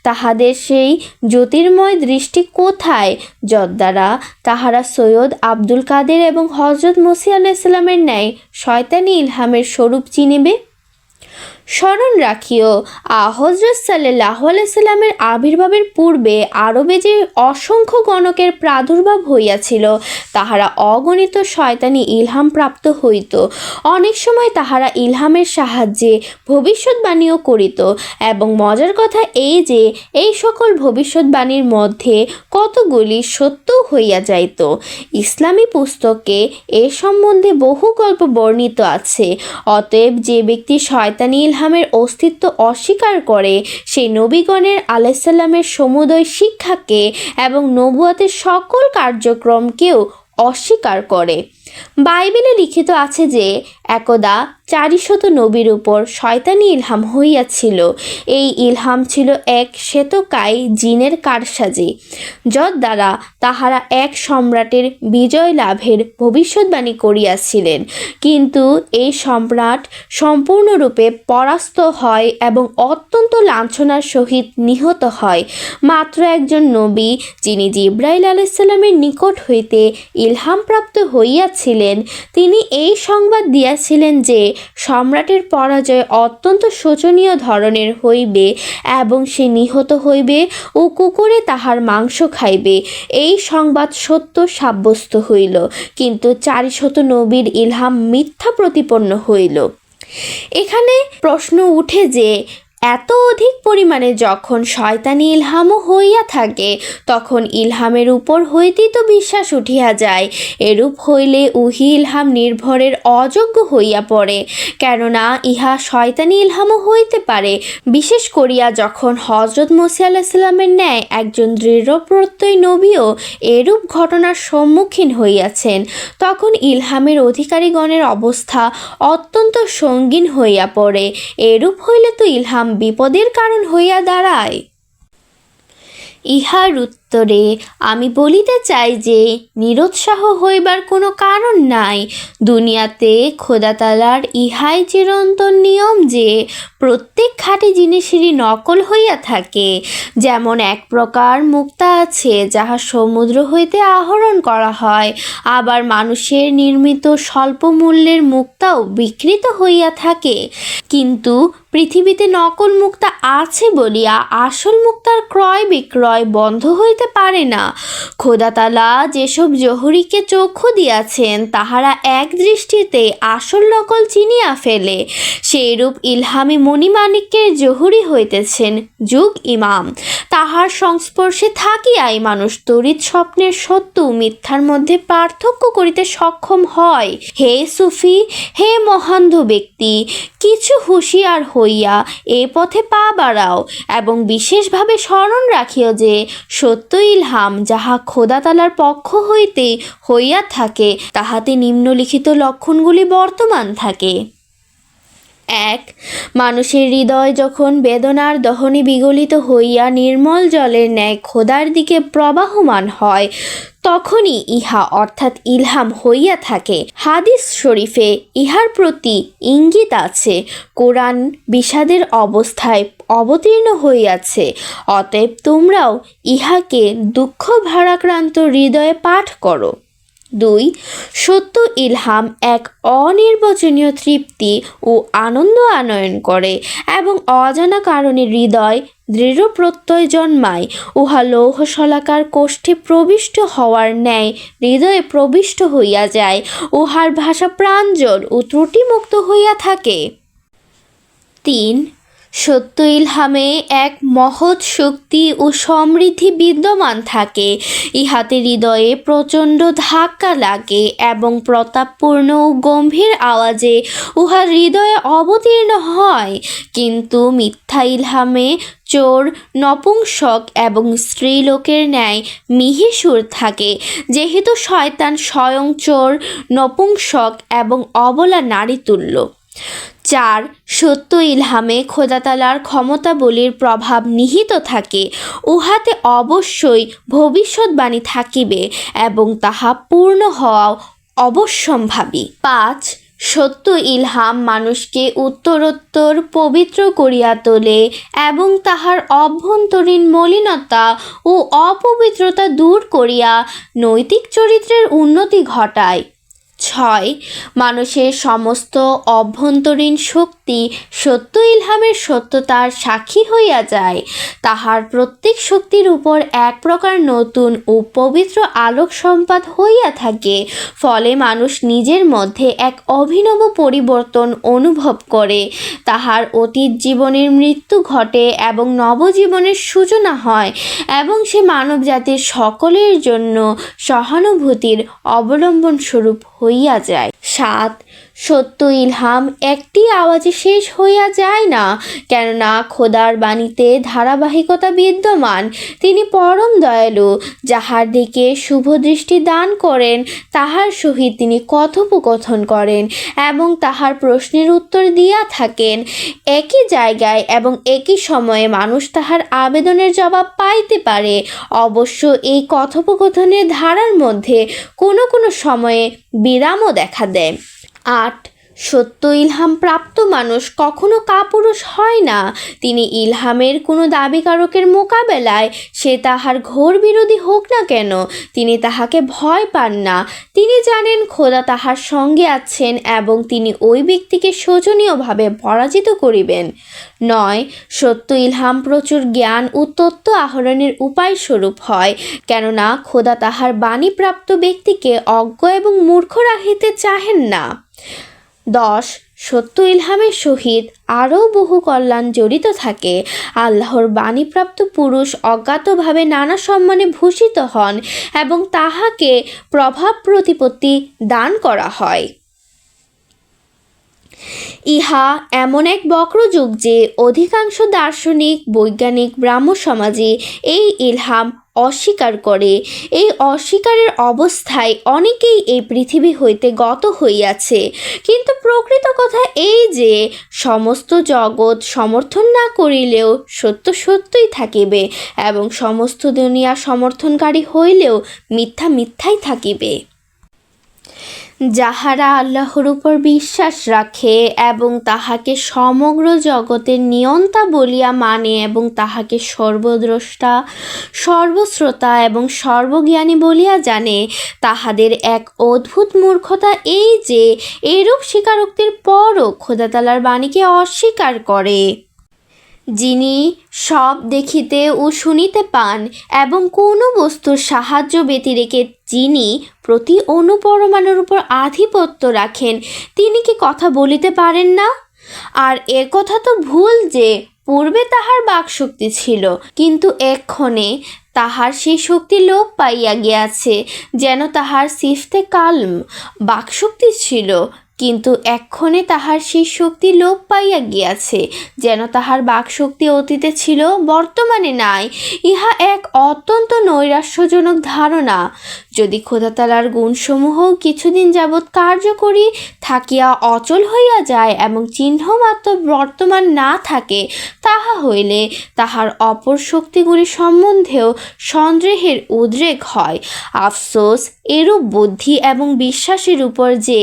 তাহাদের সেই জ্যোতির্ময় দৃষ্টি কোথায়, যদ্বারা তাহারা সৈয়দ আব্দুল কাদের এবং হজরত মসিহ আলাইহিসসালামের ন্যায় শয়তানি ইলহামের স্বরূপ চিনিবে? স্মরণ রাখিও, হজরত সাল্লাল্লাহু আলাইহি সাল্লামের আবির্ভাবের পূর্বে আরবে যে অসংখ্য গণকের প্রাদুর্ভাব হইয়াছিল, তাহারা অগণিত শয়তানি ইলহাম প্রাপ্ত হইত। অনেক সময় তাহারা ইলহামের সাহায্যে ভবিষ্যৎবাণীও করিত, এবং মজার কথা এই যে এই সকল ভবিষ্যৎবাণীর মধ্যে কতগুলি সত্যও হইয়া যাইত। ইসলামী পুস্তকে এ সম্বন্ধে বহু গল্প বর্ণিত আছে। অতএব যে ব্যক্তি শয়তানি ইলহামের অস্তিত্ব অস্বীকার করে, সেই নবীগণের আলাইহিসসালামের সমুদয় শিক্ষাকে এবং নবুয়তের সকল কার্যক্রমকেও অস্বীকার করে। বাইবেলে লিখিত আছে যে একদা 400 নবীর উপর শয়তানি ইলহাম হইয়াছিল। এই ইলহাম ছিল এক শ্বেতকায় জিনের কারসাজি, যদ্বারা তাহারা এক সম্রাটের বিজয় লাভের ভবিষ্যৎবাণী করিয়াছিলেন। কিন্তু এই সম্রাট সম্পূর্ণরূপে পরাস্ত হয় এবং অত্যন্ত লাঞ্ছনার সহিত নিহত হয়। মাত্র একজন নবী, যিনি জিব্রাইল আলাইহিসসালামের নিকট হইতে ইলহামপ্রাপ্ত হইয়াছিলেন, তিনি এই সংবাদ দিয়াছিলেন যে সম্রাটের পরাজয় অত্যন্ত শোচনীয় ধরনের হইবে এবং সে নিহত হইবে ও কুকুরে তাহার মাংস খাইবে। এই সংবাদ সত্য সাব্যস্ত হইল, কিন্তু 400 নবীর ইলহাম মিথ্যা প্রতিপন্ন হইল। এখানে প্রশ্ন উঠে যে এত অধিক পরিমাণে যখন শয়তানি ইলহামও হইয়া থাকে, তখন ইলহামের উপর হইতেই তো বিশ্বাস উঠিয়া যায়। এরূপ হইলে উহি ইলহাম নির্ভরের অযোগ্য হইয়া পড়ে, কেননা ইহা শয়তানি ইলহামও হইতে পারে। বিশেষ করিয়া যখন হজরত মসিহ আলাইহিসসালামের ন্যায় একজন দৃঢ়প্রত্যয়ী নবীও এরূপ ঘটনার সম্মুখীন হইয়াছেন, তখন ইলহামের অধিকারীগণের অবস্থা অত্যন্ত সঙ্গীন হইয়া পড়ে। এরূপ হইলে তো ইলহাম বিপদের কারণ হইয়া দাঁড়ায়। ইহার উত্তরে আমি বলিতে চাই যে নিরুৎসাহ হইবার কোনো কারণ নাই। দুনিয়াতে খোদা তাআলার ইহাই চিরন্তন নিয়ম যে প্রত্যেক খাঁটি জিনিসেরই নকল হইয়া থাকে। যেমন এক প্রকার মুক্তা আছে যাহা সমুদ্র হইতে আহরণ করা হয়, আবার মানুষের নির্মিত স্বল্প মূল্যের মুক্তাও বিকৃত হইয়া থাকে। কিন্তু পৃথিবীতে নকল মুক্তা আছে বলিয়া আসল মুক্তার ক্রয় বিক্রয় বন্ধ হইতে পারে না। খোদা তাআলা যেসব জহুরিকে চক্ষু দিয়াছেন, তাহারা এক দৃষ্টিতে আসল নকল চিনিয়া ফেলে। সেইরূপ ইলহামি মণিমাণিক্যের জহুরি হইতেছেন যুগ ইমাম। তাহার সংস্পর্শে থাকিয়াই মানুষ তড়িৎ স্বপ্নের সত্য মিথ্যার মধ্যে পার্থক্য করিতে সক্ষম হয়। হে সুফি, হে মহান্ধ ব্যক্তি, কিছু হুঁশিয়ার হইয়া এ পথে পা বাড়াও এবং বিশেষভাবে স্মরণ রাখিও যে সত্য ইলহাম যাহা খোদা তাআলার পক্ষ হইতে হইয়া থাকে, তাহাতে নিম্নলিখিত লক্ষণগুলি বর্তমান থাকে। 1. মানুষের হৃদয় যখন বেদনার দহনে বিগলিত হইয়া নির্মল জলের ন্যায় খোদার দিকে প্রবাহমান হয়, তখনই ইহা অর্থাৎ ইলহাম হইয়া থাকে। হাদিস শরীফে ইহার প্রতি ইঙ্গিত আছে। কোরআন বিষাদের অবস্থায় অবতীর্ণ হইয়াছে, অতএব তোমরাও ইহাকে দুঃখ ভারাক্রান্ত হৃদয়ে পাঠ করো। 2. সত্য ইলহাম এক অনির্বচনীয় তৃপ্তি ও আনন্দ আনয়ন করে এবং অজানা কারণে হৃদয় দৃঢ় প্রত্যয় জন্মায়। উহা লৌহ শলাকার কোষ্ঠে প্রবিষ্ট হওয়ার ন্যায় হৃদয়ে প্রবিষ্ট হইয়া যায়। উহার ভাষা প্রাঞ্জল ও ত্রুটিমুক্ত হইয়া থাকে। 3. সত্য ইলহামে এক মহৎ শক্তি ও সমৃদ্ধি বিদ্যমান থাকে। ইহাতে হৃদয়ে প্রচণ্ড ধাক্কা লাগে এবং প্রতাপপূর্ণ ও গম্ভীর আওয়াজে উহা হৃদয়ে অবতীর্ণ হয়। কিন্তু মিথ্যা ইলহামে চোর, নপুংসক এবং স্ত্রীলোকের ন্যায় মিহি সুর থাকে। যেহেতু শয়তান স্বয়ং চোর, নপুংসক এবং অবলা নারী তুল্য। 4. সত্য ইলহামে খোদাতালার ক্ষমতাবলীর প্রভাব নিহিত থাকে, উহাতে অবশ্যই ভবিষ্যৎবাণী থাকিবে এবং তাহা পূর্ণ হওয়াও অবশ্যম্ভাবী। 5. সত্য ইলহাম মানুষকে উত্তরোত্তর পবিত্র করিয়া তোলে এবং তাহার অভ্যন্তরীণ মলিনতা ও অপবিত্রতা দূর করিয়া নৈতিক চরিত্রের উন্নতি ঘটায়। 6. মানুষের সমস্ত অভ্যন্তরীণ শক্তি সত্য ইলহামের সত্যতার সাক্ষী হইয়া যায়। তাহার প্রত্যেক শক্তির উপর এক প্রকার নতুন ও পবিত্র আলোক সম্পাত হইয়া থাকে, ফলে মানুষ নিজের মধ্যে এক অভিনব পরিবর্তন অনুভব করে। তাহার অতীত জীবনের মৃত্যু ঘটে এবং নবজীবনের সূচনা হয় এবং সে মানবজাতির সকলের জন্য সহানুভূতির অবলম্বন স্বরূপ হইয়া যায়। 7. সত্য ইলহাম একটি আওয়াজে শেষ হইয়া যায় না, কেননা খোদার বাণীতে ধারাবাহিকতা বিদ্যমান। তিনি পরম দয়ালু, যাহার দিকে শুভ দৃষ্টি দান করেন তাহার সহিত তিনি কথোপকথন করেন এবং তাহার প্রশ্নের উত্তর দিয়া থাকেন। একই জায়গায় এবং একই সময়ে মানুষ তাহার আবেদনের জবাব পাইতে পারে। অবশ্য এই কথোপকথনের ধারার মধ্যে কোনো কোনো সময়ে বিরামও দেখা দেয়। 8. সত্য ইলহাম প্রাপ্ত মানুষ কখনো কাপুরুষ হয় না। তিনি ইলহামের কোনো দাবিকারকের মোকাবেলায় সে তাহার ঘোর বিরোধী হোক না কেন, তিনি তাহাকে ভয় পান না। তিনি জানেন খোদা তাহার সঙ্গে আছেন এবং তিনি ওই ব্যক্তিকে শোচনীয়ভাবে পরাজিত করিবেন। 9. সত্য ইলহাম প্রচুর জ্ঞান ও তত্ত্ব আহরণের উপায় স্বরূপ হয়, কেননা খোদা তাহার বাণীপ্রাপ্ত ব্যক্তিকে অজ্ঞ এবং মূর্খ রাখিতে চাহেন না। 10. সত্য ইলহামের সহিত আরও বহু কল্যাণ জড়িত থাকে। আল্লাহর বাণীপ্রাপ্ত পুরুষ অজ্ঞাতভাবে নানা সম্মানে ভূষিত হন এবং তাহাকে প্রভাব প্রতিপত্তি দান করা হয়। ইহা এমন এক বক্রযুগ যে অধিকাংশ দার্শনিক, বৈজ্ঞানিক, ব্রাহ্ম সমাজে এই ইলহাম অস্বীকার করে। এই অস্বীকারের অবস্থায় অনেকেই এই পৃথিবী হইতে গত হইয়াছে। কিন্তু প্রকৃত কথা এই যে সমস্ত জগৎ সমর্থন না করিলেও সত্য সত্যই থাকিবে এবং সমস্ত দুনিয়া সমর্থনকারী হইলেও মিথ্যা মিথ্যাই থাকিবে। যাহারা আল্লাহর উপর বিশ্বাস রাখে এবং তাহাকে সমগ্র জগতের নিয়ন্তা বলিয়া মানে এবং তাহাকে সর্বদ্রষ্টা, সর্বশ্রোতা এবং সর্বজ্ঞানী বলিয়া জানে, তাহাদের এক অদ্ভুত মূর্খতা এই যে এরূপ স্বীকারোক্তির পরও খোদাতালার বাণীকে অস্বীকার করে। যিনি সব দেখিতে ও শুনিতে পান এবং কোনো বস্তুর সাহায্য ব্যতিরেকে যিনি প্রতি অণুপরমাণুর উপর আধিপত্য রাখেন, তিনি কি কথা বলিতে পারেন না? আর এ কথা তো ভুল যে পূর্বে তাহার বাকশক্তি ছিল, কিন্তু এক্ষণে তাহার সেই শক্তি লোপ পাইয়া গিয়াছে। যেন তাহার সিফতে কালম বাকশক্তি ছিল, কিন্তু এক্ষণে তাহার সেই শক্তি লোপ পাইয়া গিয়াছে। যেন তাহার বাকশক্তি অতীতে ছিল, বর্তমানে নাই। ইহা এক অত্যন্ত নৈরাশ্যজনক ধারণা। যদি খোদাতালার গুণসমূহ কিছুদিন যাবৎ কার্যকরী থাকিয়া অচল হইয়া যায় এবং চিহ্নমাত্র বর্তমান না থাকে, তাহা হইলে তাহার অপর শক্তিগুলি সম্বন্ধেও সন্দেহের উদ্রেক হয়। আফসোস এরূপ বুদ্ধি এবং বিশ্বাসের উপর যে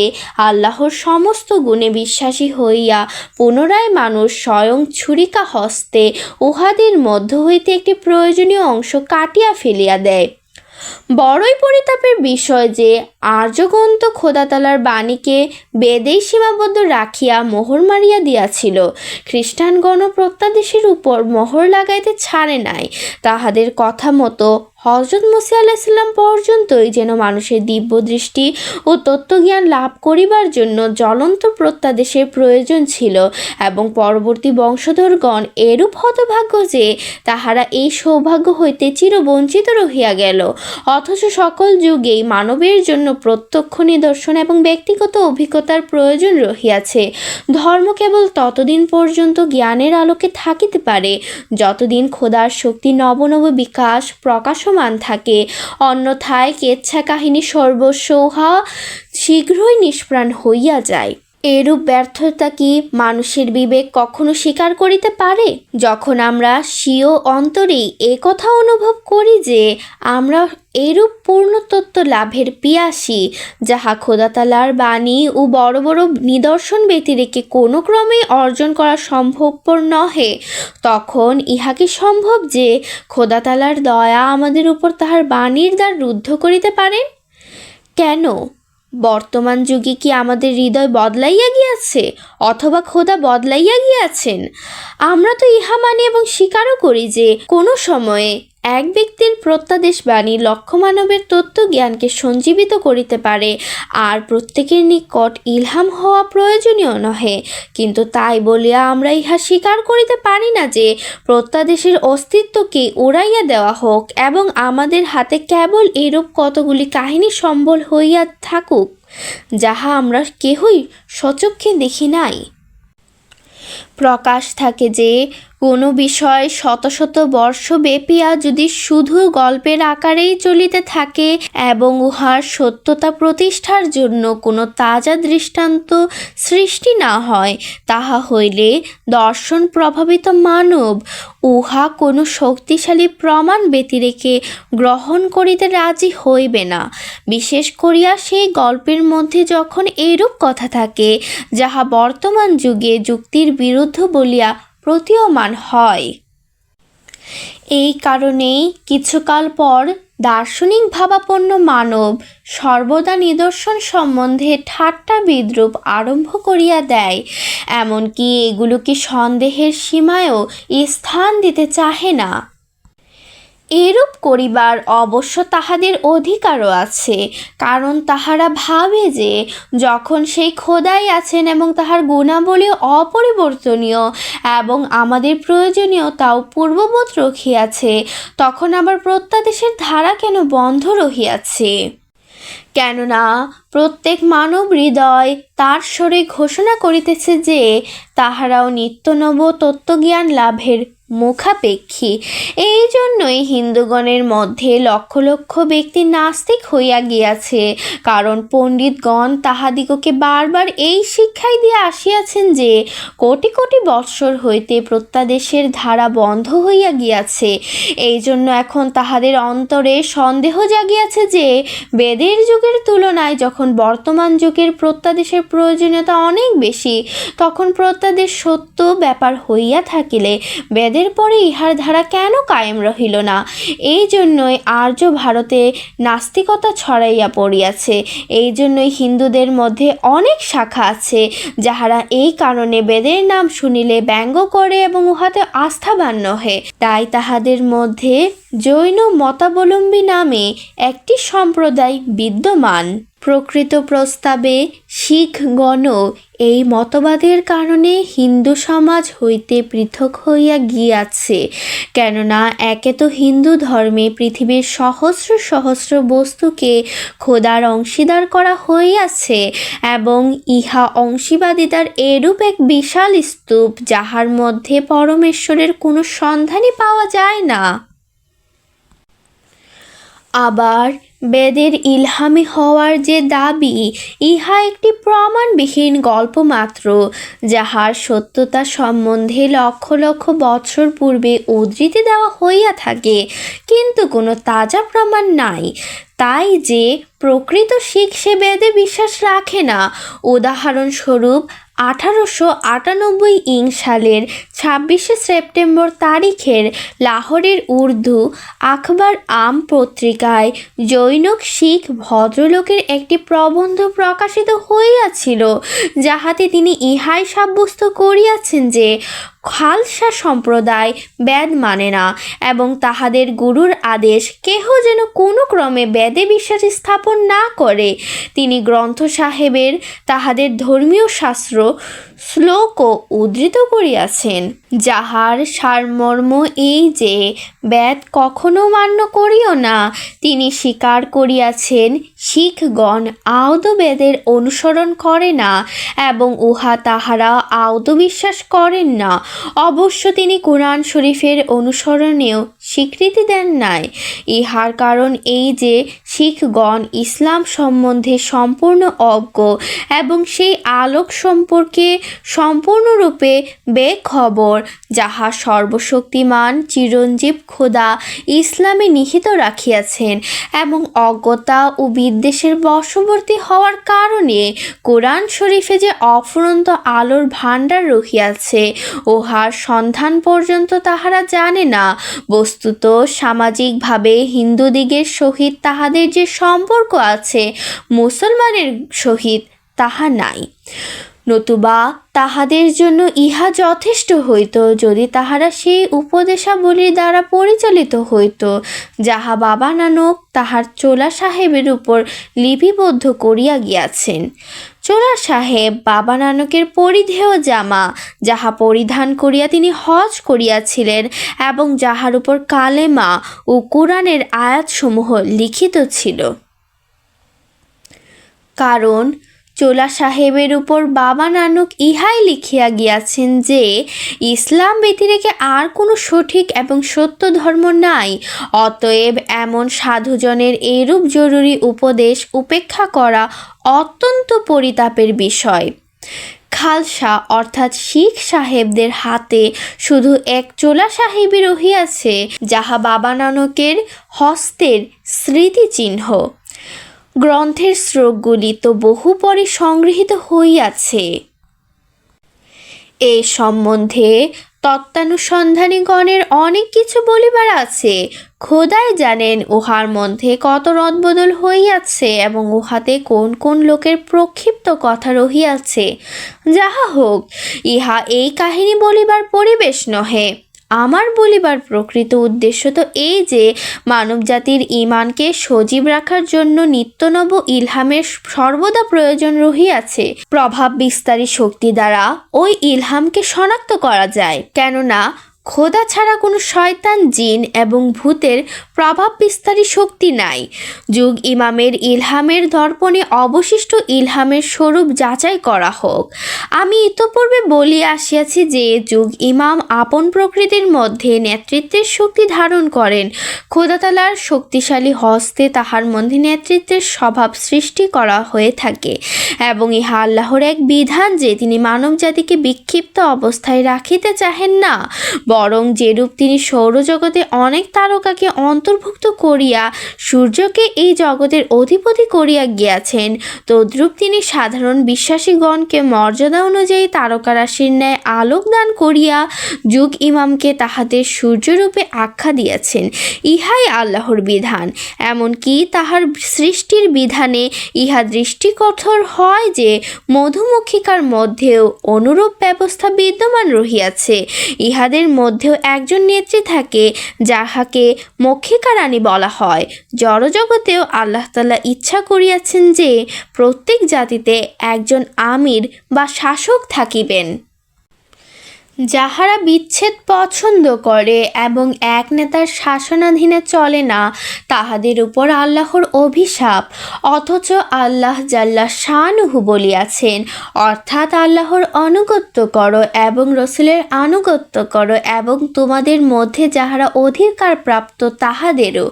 আল্লাহর সমস্ত গুণে বিশ্বাসী হইয়া পুনরায় মানুষ স্বয়ং ছুরিকা হস্তে উহাদের মধ্য হইতে একটি প্রয়োজনীয় অংশ কাটিয়া ফেলিয়া দেয়। বড়ই পরিতাপের বিষয় যে আর্যগ্রন্থ খোদাতালার বাণীকে বেদেই সীমাবদ্ধ রাখিয়া মোহর মারিয়া দিয়াছিল। খ্রিস্টানগণ প্রত্যাদেশের উপর মোহর লাগাইতে ছাড়ে নাই। তাহাদের কথা মতো হজরত মসিহ আলাইহিসসালাম পর্যন্তই যেন মানুষের দিব্য দৃষ্টি ও তত্ত্বজ্ঞান লাভ করিবার জন্য জ্বলন্ত প্রত্যাদেশের প্রয়োজন ছিল এবং পরবর্তী বংশধরগণ এরূপ হতভাগ্য যে তাহারা এই সৌভাগ্য হইতে চিরবঞ্চিত রহিয়া গেল। অথচ সকল যুগেই মানবের জন্য প্রত্যক্ষ নিদর্শন এবং ব্যক্তিগত অভিজ্ঞতার প্রয়োজন রহিয়াছে। ধর্ম কেবল ততদিন পর্যন্ত জ্ঞানের আলোকে থাকিতে পারে যতদিন খোদার শক্তি নব নব বিকাশ প্রকাশমান থাকে, অন্যথায় কেচ্ছা কাহিনী সর্বস্ব উহা শীঘ্রই নিষ্প্রাণ হইয়া যায়। এরূপ ব্যর্থতা কি মানুষের বিবেক কখনো স্বীকার করিতে পারে? যখন আমরা স্বীয় অন্তরেই একথা অনুভব করি যে আমরা এরূপ পূর্ণতত্ত্ব লাভের পিয়াসী, যাহা খোদাতালার বাণী ও বড় বড় নিদর্শন ব্যতিরেকে কোনো ক্রমেই অর্জন করা সম্ভবপর নহে, তখন ইহা কি সম্ভব যে খোদাতালার দয়া আমাদের উপর তাহার বাণীর দ্বার রুদ্ধ করিতে পারেন? কেন? বর্তমান যুগে কি আমাদের হৃদয় বদলাইয়া গিয়াছে, অথবা খোদা বদলাইয়া গিয়াছেন? আমরা তো ইহা মানি এবং স্বীকারও করি যে কোনো সময়ে এক ব্যক্তির প্রত্যাদেশ বাণী লক্ষ মানবের তত্ত্বজ্ঞানকে সঞ্জীবিত করিতে পারে, আর প্রত্যেকের নিকট ইলহাম হওয়া প্রয়োজনীয় নহে। কিন্তু তাই বলিয়া আমরা ইহা স্বীকার করিতে পারি না যে প্রত্যাদেশের অস্তিত্বকে উড়াইয়া দেওয়া হোক এবং আমাদের হাতে কেবল এরূপ কতগুলি কাহিনী সম্বল হইয়া থাকুক, যাহা আমরা কেহই স্বচক্ষে দেখি নাই। প্রকাশ থাকে যে কোনো বিষয় শত শত বর্ষ ব্যাপিয়া যদি শুধু গল্পের আকারেই চলিতে থাকে এবং উহার সত্যতা প্রতিষ্ঠার জন্য কোনো তাজা দৃষ্টান্ত সৃষ্টি না হয়, তাহা হইলে দর্শন প্রভাবিত মানব উহা কোনো শক্তিশালী প্রমাণ ব্যতিরেকে গ্রহণ করিতে রাজি হইবে না। বিশেষ করিয়া সেই গল্পের মধ্যে যখন এরূপ কথা থাকে যাহা বর্তমান যুগে যুক্তির বিরুদ্ধ বলিয়া প্রতীয়মান হয়। এই কারণেই কিছুকাল পর দার্শনিক ভাবাপন্ন মানব সর্বদা নিদর্শন সম্বন্ধে ঠাট্টা বিদ্রূপ আরম্ভ করিয়া দেয়, এমনকি এগুলোকে সন্দেহের সীমায়ও স্থান দিতে চাহে না। এরূপ করিবার অবশ্য তাহাদের অধিকারও আছে, কারণ তাহারা ভাবে যে যখন সেই খোদাই আছেন এবং তাহার গুণাবলী অপরিবর্তনীয় এবং আমাদের প্রয়োজনীয়তাও পূর্ববৎ রহিয়াছে, তখন আবার প্রত্যাদেশের ধারা কেন বন্ধ রহিয়াছে? কেননা প্রত্যেক মানব হৃদয় তার স্বরে ঘোষণা করিতেছে যে তাহারাও নিত্যনব তত্ত্বজ্ঞান লাভের মুখাপেক্ষী। এই জন্যই হিন্দুগণের মধ্যে লক্ষ লক্ষ ব্যক্তি নাস্তিক হইয়া গিয়াছে, কারণ পণ্ডিতগণ তাহাদিগকে বারবার এই শিক্ষাই দিয়ে আসিয়াছেন যে কোটি কোটি বৎসর হইতে প্রত্যাদেশের ধারা বন্ধ হইয়া গিয়াছে। এই জন্য এখন তাহাদের অন্তরে সন্দেহ জাগিয়াছে যে বেদের যুগের তুলনায় যখন বর্তমান যুগের প্রত্যাদেশের প্রয়োজনীয়তা অনেক বেশি, তখন প্রত্যাদেশ সত্য ব্যাপার হইয়া থাকিলে বেদের পরে ইহার ধারা কেন কায়েম রহিল না? এই জন্যই আর্য ভারতে নাস্তিকতা ছড়াইয়া পড়িয়াছে। এই জন্যই হিন্দুদের মধ্যে অনেক শাখা আছে, যাহারা এই কারণে বেদের নাম শুনিলে ব্যঙ্গ করে এবং উহাতে আস্থাবান নহে। তাই তাহাদের মধ্যে জৈন মতাবলম্বী নামে একটি সম্প্রদায় বিদ্যমান। প্রকৃত প্রস্তাবে শিখগণও এই মতবাদের কারণে হিন্দু সমাজ হইতে পৃথক হইয়া গিয়াছে, কেননা একে তো হিন্দু ধর্মে পৃথিবীর সহস্র সহস্র বস্তুকে খোদার অংশীদার করা হইয়াছে এবং ইহা অংশীবাদিতার এরূপ এক বিশাল স্তূপ, যাহার মধ্যে পরমেশ্বরের কোনো সন্ধানই পাওয়া যায় না। আবার বেদের ইলহামি হওয়ার যে দাবি, ইহা একটি প্রমাণবিহীন গল্প মাত্র, যাহার সত্যতা সম্বন্ধে লক্ষ লক্ষ বৎসর পূর্বে উদ্ধৃতি দেওয়া হইয়া থাকে, কিন্তু কোনো তাজা প্রমাণ নাই। তাই যে প্রকৃত শিখ সে বেদে বিশ্বাস রাখে না। উদাহরণস্বরূপ 1898 সালের 26শে সেপ্টেম্বর তারিখের লাহোরের উর্দু আখবার আম পত্রিকায় জৈনক শিখ ভদ্রলোকের একটি প্রবন্ধ প্রকাশিত হইয়াছিল, যাহাতে তিনি ইহাই সাব্যস্ত করিয়াছেন যে খালসা সম্প্রদায় বেদ মানে না এবং তাহাদের গুরুর আদেশ কেহ যেন কোনো ক্রমে বেদে বিশ্বাস স্থাপন না করে। তিনি গ্রন্থ সাহেবের তাহাদের ধর্মীয় শাস্ত্র শ্লোকও উদ্ধৃত করিয়াছেন, যাহার সারমর্ম এই যে বেদ কখনো মান্য করিও না। তিনি স্বীকার করিয়াছেন শিখগণ আদৌ বেদের অনুসরণ করে না এবং উহা তাহারা আদৌ বিশ্বাস করেন না। অবশ্য তিনি কুরআন শরীফের অনুসরণেও স্বীকৃতি দেন নাই। ইহার কারণ এই যে শিখগণ ইসলাম সম্বন্ধে সম্পূর্ণ অজ্ঞ এবং সেই আলোক সম্পর্কে সম্পূর্ণরূপে বেখবর, যাহা সর্বশক্তিমান চিরঞ্জীব খোদা ইসলামে নিহিত রাখিয়াছেন, এবং অজ্ঞতা ও বিদ্বেষের বশবর্তী হওয়ার কারণে কোরআন শরীফে যে অফুরন্ত আলোর ভাণ্ডার রহিয়াছে, উহার সন্ধান পর্যন্ত তাহারা জানে না। বস্তুত সামাজিকভাবে হিন্দুদিগের সহিত তাহাদের যে সম্পর্ক আছে, মুসলমানের সহিত তাহা নাই। নতুবা তাহাদের জন্য ইহা যথেষ্ট হইত যদি তাহারা সেই উপদেশাবলীর দ্বারা পরিচালিত হইত, যাহা বাবা নানক তাহার চোলা সাহেবের উপর লিপিবদ্ধ করিয়া গিয়াছেন। চোলা সাহেব বাবা নানকের পরিধেয় জামা, যাহা পরিধান করিয়া তিনি হজ করিয়াছিলেন এবং যাহার উপর কালেমা ও কোরআনের আয়াতসমূহ লিখিত ছিল। কারণ চোলা সাহেবের উপর বাবা নানক ইহাই লিখিয়া গিয়াছেন যে ইসলাম ব্যতিরেকে আর কোনো সঠিক এবং সত্য ধর্ম নাই। অতএব এমন সাধুজনের এইরূপ জরুরি উপদেশ উপেক্ষা করা অত্যন্ত পরিতাপের বিষয়। খালসা অর্থাৎ শিখ সাহেবদের হাতে শুধু এক চোলা সাহেবই রহিয়াছে, যাহা বাবা নানকের হস্তের স্মৃতিচিহ্ন। গ্রন্থের স্রোতগুলি তো বহু পরে সংগৃহীত হইয়াছে। এ সম্বন্ধে তত্ত্বানুসন্ধানীগণের অনেক কিছু বলিবার আছে। খোদাই জানেন উহার মধ্যে কত রদবদল হইয়াছে এবং উহাতে কোন কোন লোকের প্রক্ষিপ্ত কথা রহিয়াছে। যাহা হোক, ইহা এই কাহিনী বলিবার পরিবেশ নহে। আমার বলিবার প্রকৃত উদ্দেশ্য তো এই যে মানবজাতির ঈমানকে সজীব রাখার জন্য নিত্যনব ইলহামের সর্বদা প্রয়োজন রহিয়াছে। প্রভাব বিস্তারী শক্তি দ্বারা ওই ইলহামকে শনাক্ত করা যায়, কেননা খোদা ছাড়া কোনো শয়তান, জিন এবং ভূতের প্রভাব বিস্তারী শক্তি নাই। যুগ ইমামের ইলহামের দর্পণে অবশিষ্ট ইলহামের স্বরূপ যাচাই করা হোক। আমি ইতোপূর্বে বলিয়া আসিয়াছি যে যুগ ইমাম আপন প্রকৃতির মধ্যে নেতৃত্বের শক্তি ধারণ করেন। খোদাতালার শক্তিশালী হস্তে তাহার মধ্যে নেতৃত্বের স্বভাব সৃষ্টি করা হয়ে থাকে, এবং ইহা আল্লাহর এক বিধান যে তিনি মানব জাতিকে বিক্ষিপ্ত অবস্থায় রাখিতে চাহেন না, বরং যেরূপ তিনি সৌরজগতে অনেক তারকাকে অন্তর্ভুক্ত করিয়া সূর্যকে এই জগতের অধিপতি করিয়া গিয়াছেন, তদ্রূপ তিনি সাধারণ বিশ্বাসীগণকে মর্যাদা অনুযায়ী তারকারাশির ন্যায় আলোক দান করিয়া যুগ ইমামকে তাহাদের সূর্যরূপে আখ্যা দিয়াছেন। ইহাই আল্লাহর বিধান। এমনকি তাহার সৃষ্টির বিধানে ইহা দৃষ্টিকঠোর হয় যে মধুমক্ষিকার মধ্যেও অনুরূপ ব্যবস্থা বিদ্যমান রহিয়াছে। ইহাদের মধ্যেও একজন নেত্রী থাকে, যাহাকে মক্ষিকা রানী বলা হয়। জড়জগতেও আল্লাহ তাআলা ইচ্ছা করিয়াছেন যে প্রত্যেক জাতিতে একজন আমির বা শাসক থাকিবেন। যাহারা বিচ্ছেদ পছন্দ করে এবং এক নেতার শাসনাধীনে চলে না, তাহাদের উপর আল্লাহর অভিশাপ। অথচ আল্লাহ জাল্লা শানুহু বলিয়াছেন, অর্থাৎ আল্লাহর আনুগত্য করো এবং রসুলের আনুগত্য করো, এবং তোমাদের মধ্যে যাহারা অধিকার প্রাপ্ত তাহাদেরও।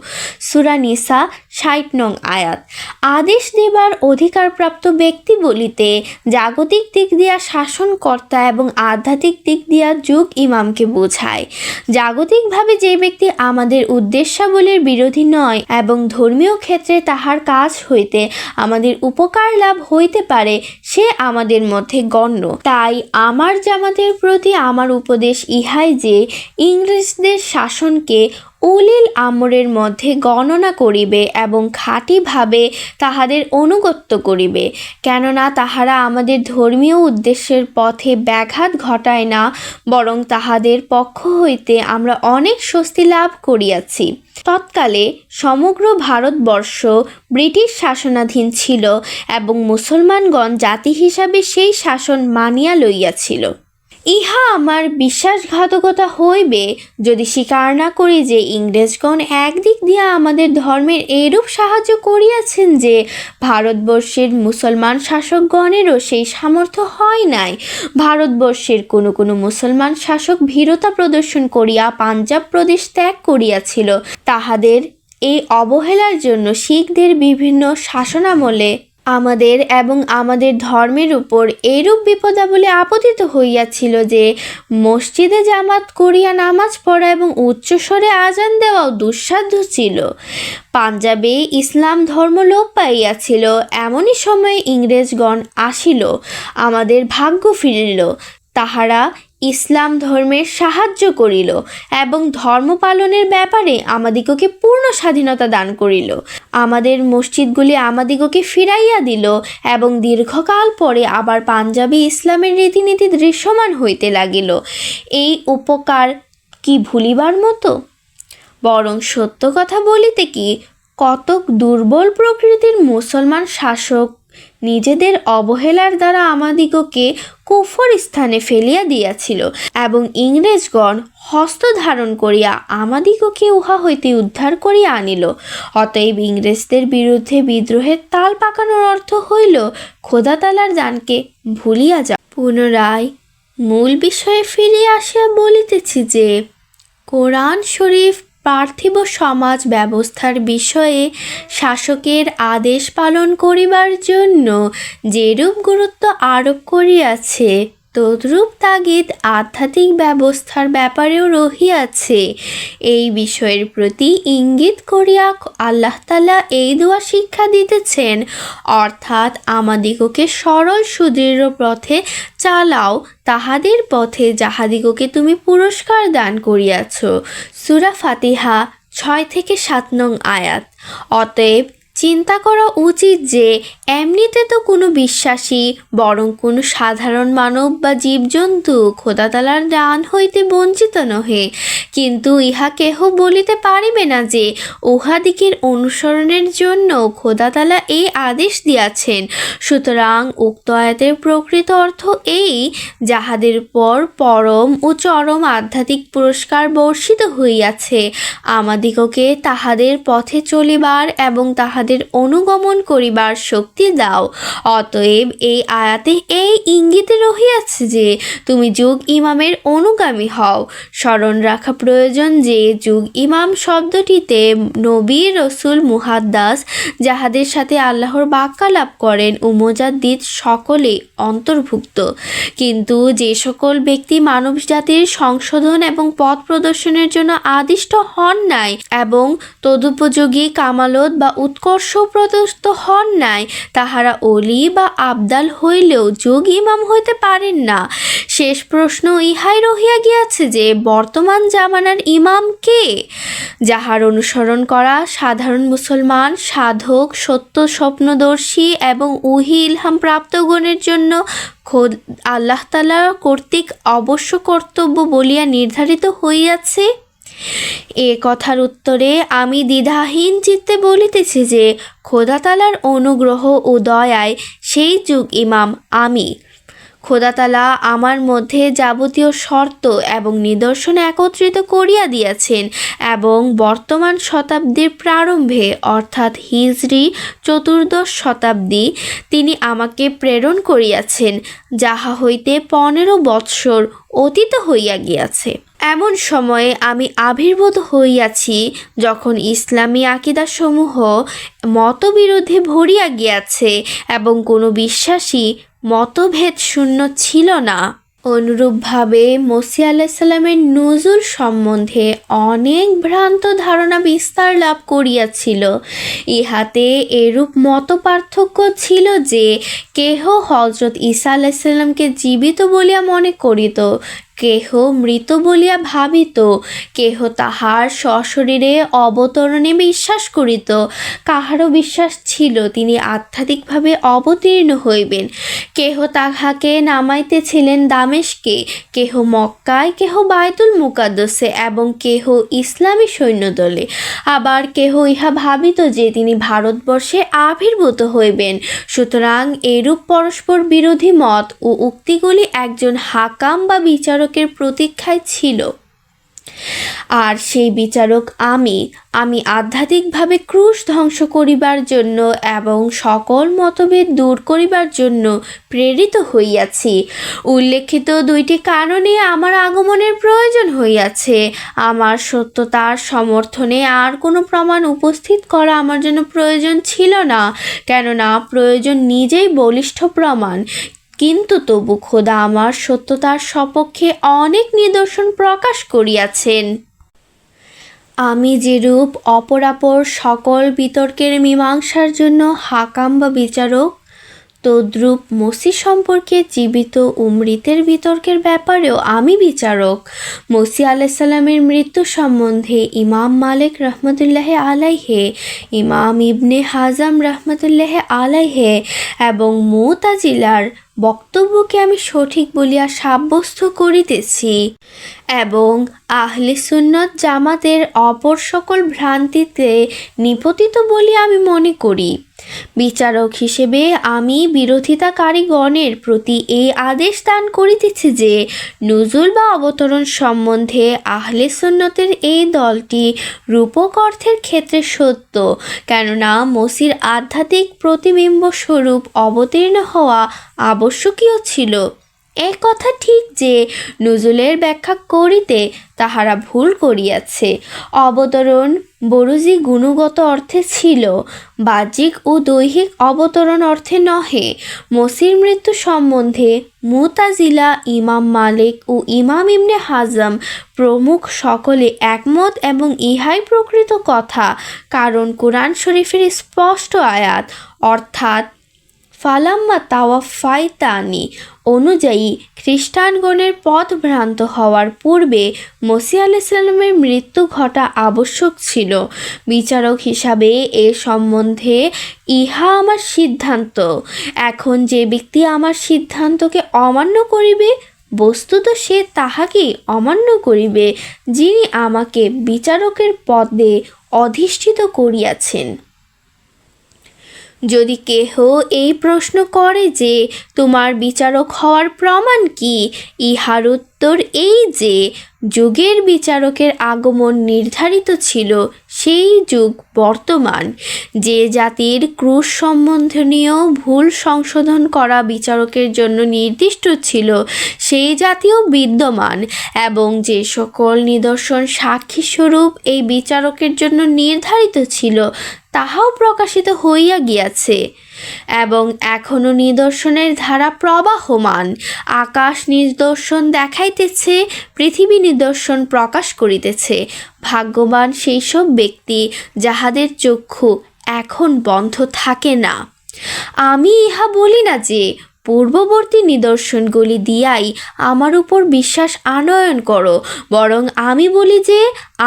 সূরা নিসা ৬০ নং আয়াত। আদেশ দেবার অধিকারপ্রাপ্ত ব্যক্তি বলিতে জাগতিক দিক দিয়া শাসনকর্তা এবং আধ্যাত্মিক দিক দিয়া যুগ ইমামকে বোঝায়। জাগতিকভাবে যে ব্যক্তি আমাদের উদ্দেশ্যাবলীর বিরোধী নয় এবং ধর্মীয় ক্ষেত্রে তাহার কাজ হইতে আমাদের উপকার লাভ হইতে পারে, সে আমাদের মধ্যে গণ্য। তাই আমার জামাতের প্রতি আমার উপদেশ ইহাই যে ইংরেজদের শাসনকে উলিল আমরের মধ্যে গণনা করিবে এবং খাঁটিভাবে তাহাদের অনুগত্য করিবে, কেননা তাহারা আমাদের ধর্মীয় উদ্দেশ্যের পথে ব্যাঘাত ঘটায় না, বরং তাহাদের পক্ষ হইতে আমরা অনেক স্বস্তি লাভ করিয়াছি। তৎকালে সমগ্র ভারতবর্ষ ব্রিটিশ শাসনাধীন ছিল এবং মুসলমানগণ জাতি হিসাবে সেই শাসন মানিয়া লইয়াছিল। ইহা আমার বিশ্বাসঘাতকতা হইবে যদি স্বীকার না করি যে ইংরেজগণ একদিক দিয়া আমাদের ধর্মের এইরূপ সাহায্য করিয়াছেন যে ভারতবর্ষের মুসলমান শাসকগণেরও সেই সামর্থ্য হয় নাই। ভারতবর্ষের কোনো কোনো মুসলমান শাসক ভীরতা প্রদর্শন করিয়া পাঞ্জাব প্রদেশ ত্যাগ করিয়াছিল। তাহাদের এই অবহেলার জন্য শিখদের বিভিন্ন শাসনামলে আমাদের এবং আমাদের ধর্মের উপর এইরূপ বিপদাবলী আপতিত হইয়াছিল যে মসজিদে জামাত করিয়া নামাজ পড়া এবং উচ্চস্বরে আজান দেওয়াও দুঃসাধ্য ছিল। পাঞ্জাবে ইসলাম ধর্ম লোপ পাইয়াছিল। এমনই সময়ে ইংরেজগণ আসিল, আমাদের ভাগ্য ফিরিল। তাহারা ইসলাম ধর্মের সাহায্য করিল এবং ধর্ম পালনের ব্যাপারে আমাদিগকে পূর্ণ স্বাধীনতা দান করিল। আমাদের মসজিদগুলি আমাদিগকে ফিরাইয়া দিল এবং দীর্ঘকাল পরে আবার পাঞ্জাবে ইসলামের রীতিনীতি দৃশ্যমান হইতে লাগিল। এই উপকার কি ভুলিবার মতো? বরং সত্য কথা বলিতে কি, কতক দুর্বল প্রকৃতির মুসলমান শাসক নিজেদের অবহেলার দ্বারা আমাদিগকে কুফর স্থানে ফেলিয়া দিয়াছিল এবং ইংরেজগণ হস্ত ধারণ করিয়া আমাদিগকে উহা হইতে উদ্ধার করিয়া আনিল। অতএব ইংরেজদের বিরুদ্ধে বিদ্রোহের তাল পাকানোর অর্থ হইল খোদা তাআলার দানকে ভুলিয়া যাওয়া। পুনরায় মূল বিষয়ে ফিরিয়া আসিয়া বলিতেছি যে কোরআন শরীফ পার্থিব সমাজ ব্যবস্থার বিষয়ে শাসকের আদেশ পালন করিবার জন্য যেরূপ গুরুত্ব আরোপ করিয়াছে, তদ্রূপ তাগিদ আধ্যাত্মিক ব্যবস্থার ব্যাপারেও রহিয়াছে। এই বিষয়ের প্রতি ইঙ্গিত করিয়া আল্লাহ তাআলা এই দোয়া শিক্ষা দিতেছেন, অর্থাৎ আমাদিগকে সরল সুদৃঢ় পথে চালাও, তাহাদের পথে যাহাদিগকে তুমি পুরস্কার দান করিয়াছ। সূরা ফাতিহা 6-7 নং আয়াত। অতএব চিন্তা করা উচিত যে এমনিতে তো কোনো বিশ্বাসী বরং কোনো সাধারণ মানব বা জীবজন্তু খোদা তাআলার দান হইতে বঞ্চিত নহে, কিন্তু ইহা কেহ বলিতে পারিবে না যে উহাদিগের অনুসরণের জন্য খোদা তাআলা এই আদেশ দিয়াছেন। সুতরাং উক্ত আয়াতের প্রকৃত অর্থ এই, যাহাদের পর পরম ও চরম আধ্যাত্মিক পুরস্কার বর্ষিত হইয়াছে, আমাদিগকে তাহাদের পথে চলিবার এবং তাহাদের অনুগমন করিবার শক্তি দাও। অতএব এই আয়াতে এই ইঙ্গিতে রহিয়াছে যে তুমি যুগ ইমামের অনুগামী হও। স্মরণ রাখা প্রয়োজন যে যুগ ইমাম শব্দটিতে নবী, রসুল, মুহাদ্দাস, যাহাদের সাথে আল্লাহর বাক্যালাপ করেন, ও মুজাদ্দিদ সকলেই অন্তর্ভুক্ত। কিন্তু যে সকল ব্যক্তি মানব জাতির সংশোধন এবং পথ প্রদর্শনের জন্য আদিষ্ট হন নাই এবং তদুপযোগী কামালত বা উৎকর্ষ প্রদত্ত হন নাই, তাহারা অলি বা আবদাল হইলেও যুগ ইমাম হইতে পারেন না। শেষ প্রশ্ন ইহাই রহিয়া গিয়াছে যে বর্তমান জামানার ইমাম কে? যাহার অনুসরণ করা সাধারণ মুসলমান, সাধক, সত্য স্বপ্নদর্শী এবং উহি ইলহাম প্রাপ্তগণের জন্য আল্লাহ তাআলা কর্তৃক অবশ্য কর্তব্য বলিয়া নির্ধারিত হইয়াছে। এ কথার উত্তরে আমি দ্বিধাহীন চিত্তে বলিতেছি যে খোদা তাআলার অনুগ্রহ ও দয়ায় সেই যুগ ইমাম আমি। খোদা তাআলা আমার মধ্যে যাবতীয় শর্ত এবং নিদর্শন একত্রিত করিয়া দিয়াছেন এবং বর্তমান শতাব্দীর প্রারম্ভে অর্থাৎ হিজরি 14 শতাব্দী তিনি আমাকে প্রেরণ করিয়াছেন, যাহা হইতে 15 বৎসর অতীত হইয়া গিয়াছে। এমন সময়ে আমি আবির্ভূত হইয়াছি যখন ইসলামী আকিদাসমূহ মতবিরোধে ভরিয়া গিয়াছে এবং কোনো বিশ্বাসী মতভেদ শূন্য ছিল না। অনুরূপভাবে মসিহ আলাইহিস সালামের নুজুল সম্বন্ধে অনেক ভ্রান্ত ধারণা বিস্তার লাভ করিয়াছিল। ইহাতে এরূপ মত পার্থক্য ছিল যে কেহ হযরত ঈসা আলাইহিস সালামকে জীবিত বলিয়া মনে করিত, কেহ মৃত বলিয়া ভাবিত, কেহ তাহার সশরীরে অবতরণে বিশ্বাস করিত। কাহারও বিশ্বাস ছিল তিনি আধ্যাত্মিকভাবে অবতীর্ণ হইবেন। কেহ তাহাকে নামাইতেছিলেন দামেস্কে, কেহ মক্কায়, কেহ বায়তুল মুকাদ্দাসে এবং কেহ ইসলামী সৈন্যদলে। আবার কেহ ইহা ভাবিত যে তিনি ভারতবর্ষে আবির্ভূত হইবেন। সুতরাং এরূপ পরস্পর বিরোধী মত ও উক্তিগুলি একজন হাকাম বা বিচারকের প্রতীক্ষায় ছিল। আর সেই বিচারক আমি আধ্যাত্মিকভাবে ক্রুশ ধ্বংস করিবার জন্য এবং সকল মতভেদ দূর করিবার জন্য প্রেরিত হইয়াছি। উল্লেখিত দুইটি কারণে আমার আগমনের প্রয়োজন হইয়াছে। আমার সত্যতার সমর্থনে আর কোনো প্রমাণ উপস্থিত করা আমার জন্য প্রয়োজন ছিল না, কেননা প্রয়োজন নিজেই বলিষ্ঠ প্রমাণ। কিন্তু তবু খোদা আমার সত্যতার সপক্ষে অনেক নিদর্শন প্রকাশ করিয়াছেন। আমি যেরূপ অপরাপর সকল বিতর্কের মীমাংসার জন্য হাকাম বা বিচারক, তদ্রূপ মসিহ সম্পর্কে জীবিত ও মৃতের বিতর্কের ব্যাপারেও আমি বিচারক। মসিহ আলাইসাল্লামের মৃত্যু সম্বন্ধে ইমাম মালিক রহমতুল্লাহ আলাইহে, ইমাম ইবনে হাজাম রহমতুল্লাহ আলাইহে এবং মুতাজিলার বক্তব্যকে আমি সঠিক বলিয়া সাব্যস্ত করিতেছি এবং আহলে সুন্নত জামাতের অপর সকল ভ্রান্তিতে নিপতিত বলিয়া আমি মনে করি। বিচারক হিসেবে আমি বিরোধিতাকারীগণের প্রতি এই আদেশ দান করিতেছি যে নুজুল বা অবতরণ সম্বন্ধে আহলে সুন্নতের এই দলটি রূপক অর্থের ক্ষেত্রে সত্য, কেননা মসির আধ্যাত্মিক প্রতিবিম্ব স্বরূপ অবতীর্ণ হওয়া আবশ্যকীয় ছিল। এই কথা ঠিক যে নুজুলের ব্যাখ্যা করিতে তাহারা ভুল করিয়াছে। অবতরণ বরুজি গুণগত অর্থে ছিল, বাহ্যিক ও দৈহিক অবতরণ অর্থে নহে। মসির মৃত্যু সম্বন্ধে মুতাজিলা, ইমাম মালিক ও ইমাম ইবনে হাজাম প্রমুখ সকলে একমত এবং ইহাই প্রকৃত কথা, কারণ কোরআন শরীফের স্পষ্ট আয়াত অর্থাৎ ফালাম্মা তাওয়াফাইতানি অনুযায়ী খ্রিস্টানগণের পথ ভ্রান্ত হওয়ার পূর্বে মসিহ আলাইহিসসালামের মৃত্যু ঘটা আবশ্যক ছিল। বিচারক হিসাবে এ সম্বন্ধে ইহা আমার সিদ্ধান্ত। এখন যে ব্যক্তি আমার সিদ্ধান্তকে অমান্য করিবে, বস্তুত সে তাহাকেই অমান্য করিবে যিনি আমাকে বিচারকের পদে অধিষ্ঠিত করিয়াছেন। যদি কেহ এই প্রশ্ন করে যে তোমার বিচারক হওয়ার প্রমাণ কি, ইহার উত্তর এই যে যুগের বিচারকের আগমন নির্ধারিত ছিল, সেই যুগ বর্তমান। যে জাতির ক্রুশ সম্বন্ধনীয় ভুল সংশোধন করা বিচারকের জন্য নির্দিষ্ট ছিল, সেই জাতিও বিদ্যমান এবং যে সকল নিদর্শন সাক্ষীস্বরূপ এই বিচারকের জন্য নির্ধারিত ছিল তাহাও প্রকাশিত হইয়া গিয়াছে এবং এখনও নিদর্শনের ধারা প্রবাহমান। আকাশ নিদর্শন দেখাইতেছে, পৃথিবী নিদর্শন প্রকাশ করিতেছে। ভাগ্যবান সেই সব ব্যক্তি যাহাদের চক্ষু এখন বন্ধ থাকে না। আমি ইহা বলি না যে পূর্ববর্তী নিদর্শনগুলি দিয়াই আমার উপর বিশ্বাস আনয়ন করো, বরং আমি বলি যে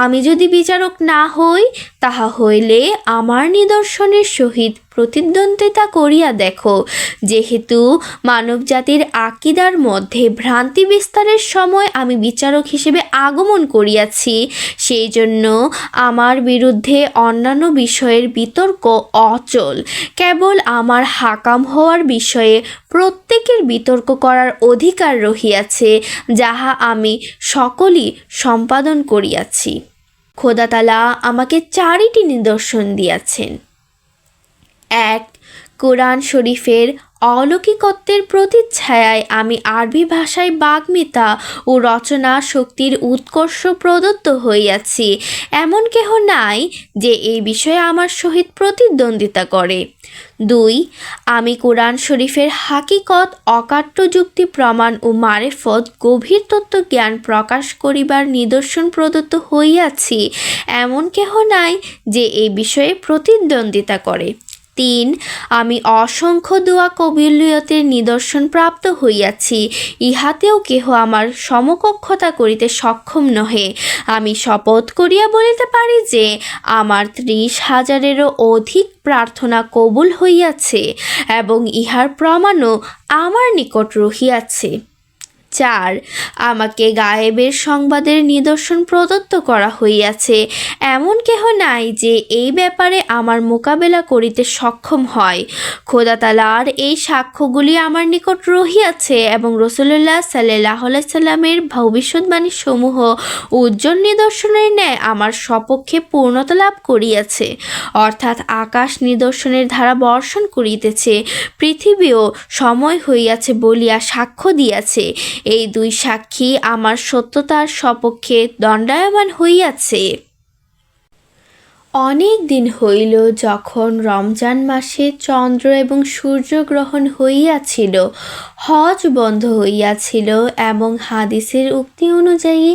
আমি যদি বিচারক না হই, তাহা হইলে আমার নিদর্শনের সহিত প্রতিদ্বন্দ্বিতা করিয়া দেখো। যেহেতু মানবজাতির আকিদার মধ্যে ভ্রান্তি বিস্তারের সময় আমি বিচারক হিসেবে আগমন করিয়াছি, সেই জন্য আমার বিরুদ্ধে অন্যান্য বিষয়ের বিতর্ক অচল। কেবল আমার হাকাম হওয়ার বিষয়ে প্রত্যেকের বিতর্ক করার অধিকার রহিয়াছে, যাহা আমি সকলই সম্পাদন করিয়াছি। খোদা তাআলা আমাকে 4টি নিদর্শন দিয়াছেন। 1. কোরআন শরীফের অলৌকিকত্বের প্রতিচ্ছায়ায় আমি আরবি ভাষায় বাগ্মিতা ও রচনা শক্তির উৎকর্ষ প্রদত্ত হইয়াছি। এমন কেহ নাই যে এই বিষয়ে আমার সহিত প্রতিদ্বন্দ্বিতা করে। 2. আমি কোরআন শরীফের হাকিকত, অকাট্য যুক্তি প্রমাণ ও মারেফত, গভীর তত্ত্ব জ্ঞান প্রকাশ করিবার নিদর্শন প্রদত্ত হইয়াছি। এমন কেহ নাই যে এই বিষয়ে প্রতিদ্বন্দ্বিতা করে। ৩ আমি অসংখ্য দোয়া কবুলিয়তের নিদর্শন প্রাপ্ত হইয়াছি, ইহাতেও কেহ আমার সমকক্ষতা করিতে সক্ষম নহে। আমি শপথ করিয়া বলিতে পারি যে আমার 30,000-এরও অধিক প্রার্থনা কবুল হইয়াছে এবং ইহার প্রমাণও আমার নিকট রহিয়াছে। 4 আমাকে গায়েবের সংবাদের নিদর্শন প্রদত্ত করা হইয়াছে, এমন কেহ নাই যে এই ব্যাপারে আমার মোকাবেলা করিতে সক্ষম হয়। খোদা তাআলার এই সাক্ষ্যগুলি আমার নিকট রহিয়াছে এবং রাসূলুল্লাহ সাল্লাল্লাহু আলাইহি সাল্লামের ভবিষ্যদ্বাণী সমূহ উজ্জ্বল নিদর্শনের ন্যায় আমার সপক্ষে পূর্ণতা লাভ করিয়াছে। অর্থাৎ আকাশ নিদর্শনের ধারা বর্ষণ করিতেছে, পৃথিবীও সময় হইয়াছে বলিয়া সাক্ষ্য দিয়াছে। এই 2 সাক্ষী আমার সত্যতার সপক্ষে দণ্ডায়মান হইয়াছে। অনেক দিন হইল যখন রমজান মাসে চন্দ্র এবং সূর্যগ্রহণ হইয়াছিল, হজ বন্ধ হইয়াছিল এবং হাদিসের উক্তি অনুযায়ী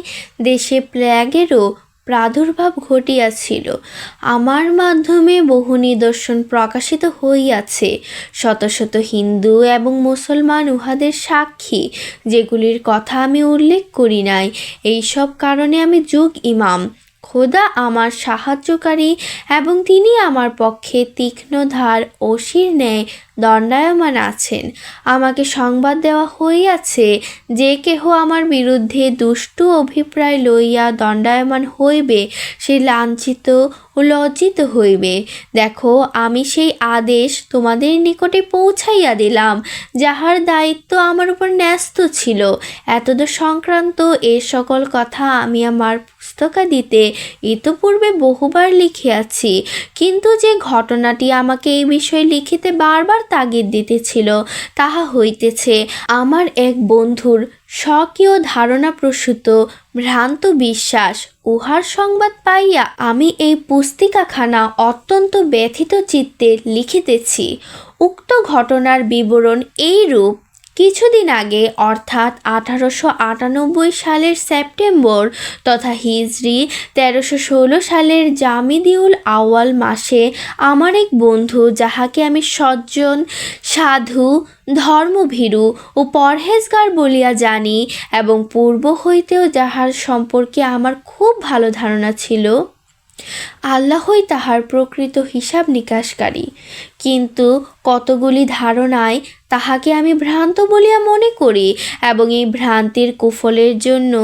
দেশে প্লেগেরও প্রাদুর্ভাব ঘটিয়াছিল। আমার মাধ্যমে বহু নিদর্শন প্রকাশিত হইয়াছে। শত শত হিন্দু এবং মুসলমান উহাদের সাক্ষী, যেগুলির কথা আমি উল্লেখ করি নাই। এইসব কারণে আমি যুগ ইমাম। খোদা আমার সাহায্যকারী এবং তিনি আমার পক্ষে তীক্ষ্ণ ধার অসির ন্যায় দণ্ডায়মান আছেন। আমাকে সংবাদ দেওয়া হইয়াছে যে কেহ আমার বিরুদ্ধে দুষ্টু অভিপ্রায় লইয়া দণ্ডায়মান হইবে, সে লাঞ্ছিত ও লজ্জিত হইবে। দেখো, আমি সেই আদেশ তোমাদের নিকটে পৌঁছাইয়া দিলাম, যাহার দায়িত্ব আমার উপর ন্যস্ত ছিল। এতদ সংক্রান্ত এ সকল কথা আমি আমার পুস্তকাদিতে ইতপূর্বে বহুবার লিখিয়াছি, কিন্তু যে ঘটনাটি আমাকে এই বিষয়ে লিখিতে বারবার তাগিদ দিতেছিল তাহা হইতেছে আমার এক বন্ধুর স্বকীয় ধারণাপ্রসূত ভ্রান্ত বিশ্বাস। উহার সংবাদ পাইয়া আমি এই পুস্তিকাখানা অত্যন্ত ব্যথিত চিত্তে লিখিতেছি। উক্ত ঘটনার বিবরণ এইরূপ। কিছুদিন আগে অর্থাৎ 1898 সালের সেপ্টেম্বর তথা হিজরি 1316 সালের জামিদিউল আউয়াল মাসে আমার এক বন্ধু, যাহাকে আমি সজ্জন, সাধু, ধর্মভীরু ও পরহেজগার বলিয়া জানি এবং পূর্ব হইতেও যাহার সম্পর্কে আমার খুব ভালো ধারণা ছিল, আল্লাহই তাহার প্রকৃত হিসাব নিকাশকারী, কিন্তু কতগুলি ধারণায় তাহাকে আমি ভ্রান্ত বলিয়া মনে করি এবং এই ভ্রান্তির কুফলের জন্য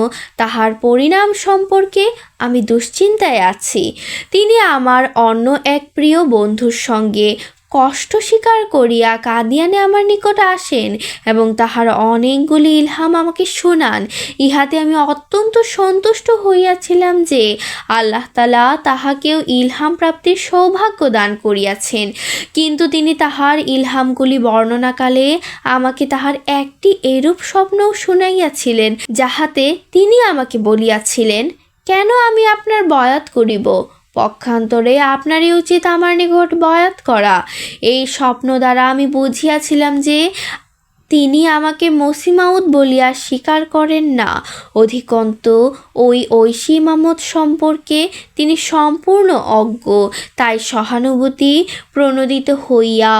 তাহার পরিণাম সম্পর্কে আমি দুশ্চিন্তায় আছি। তিনি আমার অন্য এক প্রিয় বন্ধুর সঙ্গে কষ্ট স্বীকার করিয়া কাদিয়ানে আমার নিকট আসেন এবং তাহার অনেকগুলি ইলহাম আমাকে শোনান। ইহাতে আমি অত্যন্ত সন্তুষ্ট হইয়াছিলাম যে আল্লাহ তাআলা তাহাকেও ইলহাম প্রাপ্তির সৌভাগ্য দান করিয়াছেন। কিন্তু তিনি তাহার ইলহামগুলি বর্ণনাকালে আমাকে তাহার একটি এরূপ স্বপ্নও শুনাইয়াছিলেন, যাহাতে তিনি আমাকে বলিয়াছিলেন, কেন আমি আপনার বয়াত করিব? পক্ষান্তরে আপনারই উচিত আমার নিকট বয়াত করা। এই স্বপ্ন দ্বারা আমি বুঝিয়াছিলাম যে তিনি আমাকে মসিহ মাউদ বলিয়া স্বীকার করেন না। অধিকন্তু ওই ঐশী ইমামত সম্পর্কে তিনি সম্পূর্ণ অজ্ঞ। তাই সহানুভূতি প্রণোদিত হইয়া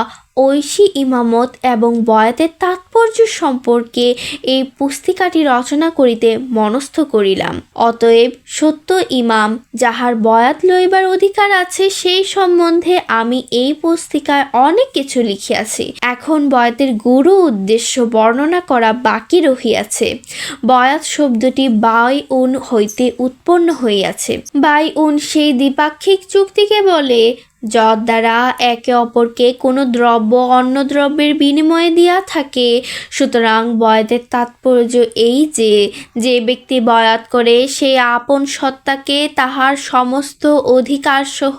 ঐশী ইমামত এবং বয়াতের তাৎপর্য সম্পর্কে এই পুস্তিকাটি রচনা করিতে মনস্থ করিলাম। অতএব সত্য ইমাম যাহার বয়াত লইবার অধিকার আছে, সেই সম্বন্ধে আমি এই পুস্তিকায় অনেক কিছু লিখিয়াছি। এখন বয়াতের গুরু উদ্দেশ্য বর্ণনা করা বাকি রহিয়াছে। বয়াত শব্দটি বায়উন হইতে উৎপন্ন হইয়াছে। বায়উন সেই দ্বিপাক্ষিক চুক্তিকে বলে যদ্বারা একে অপরকে কোনো দ্রব্য অন্য দ্রব্যের বিনিময়ে দিয়া থাকে। সুতরাং বয়াতের তাৎপর্য এই যে, যে ব্যক্তি বয়াত করে সে আপন সত্তাকে তাহার সমস্ত অধিকারসহ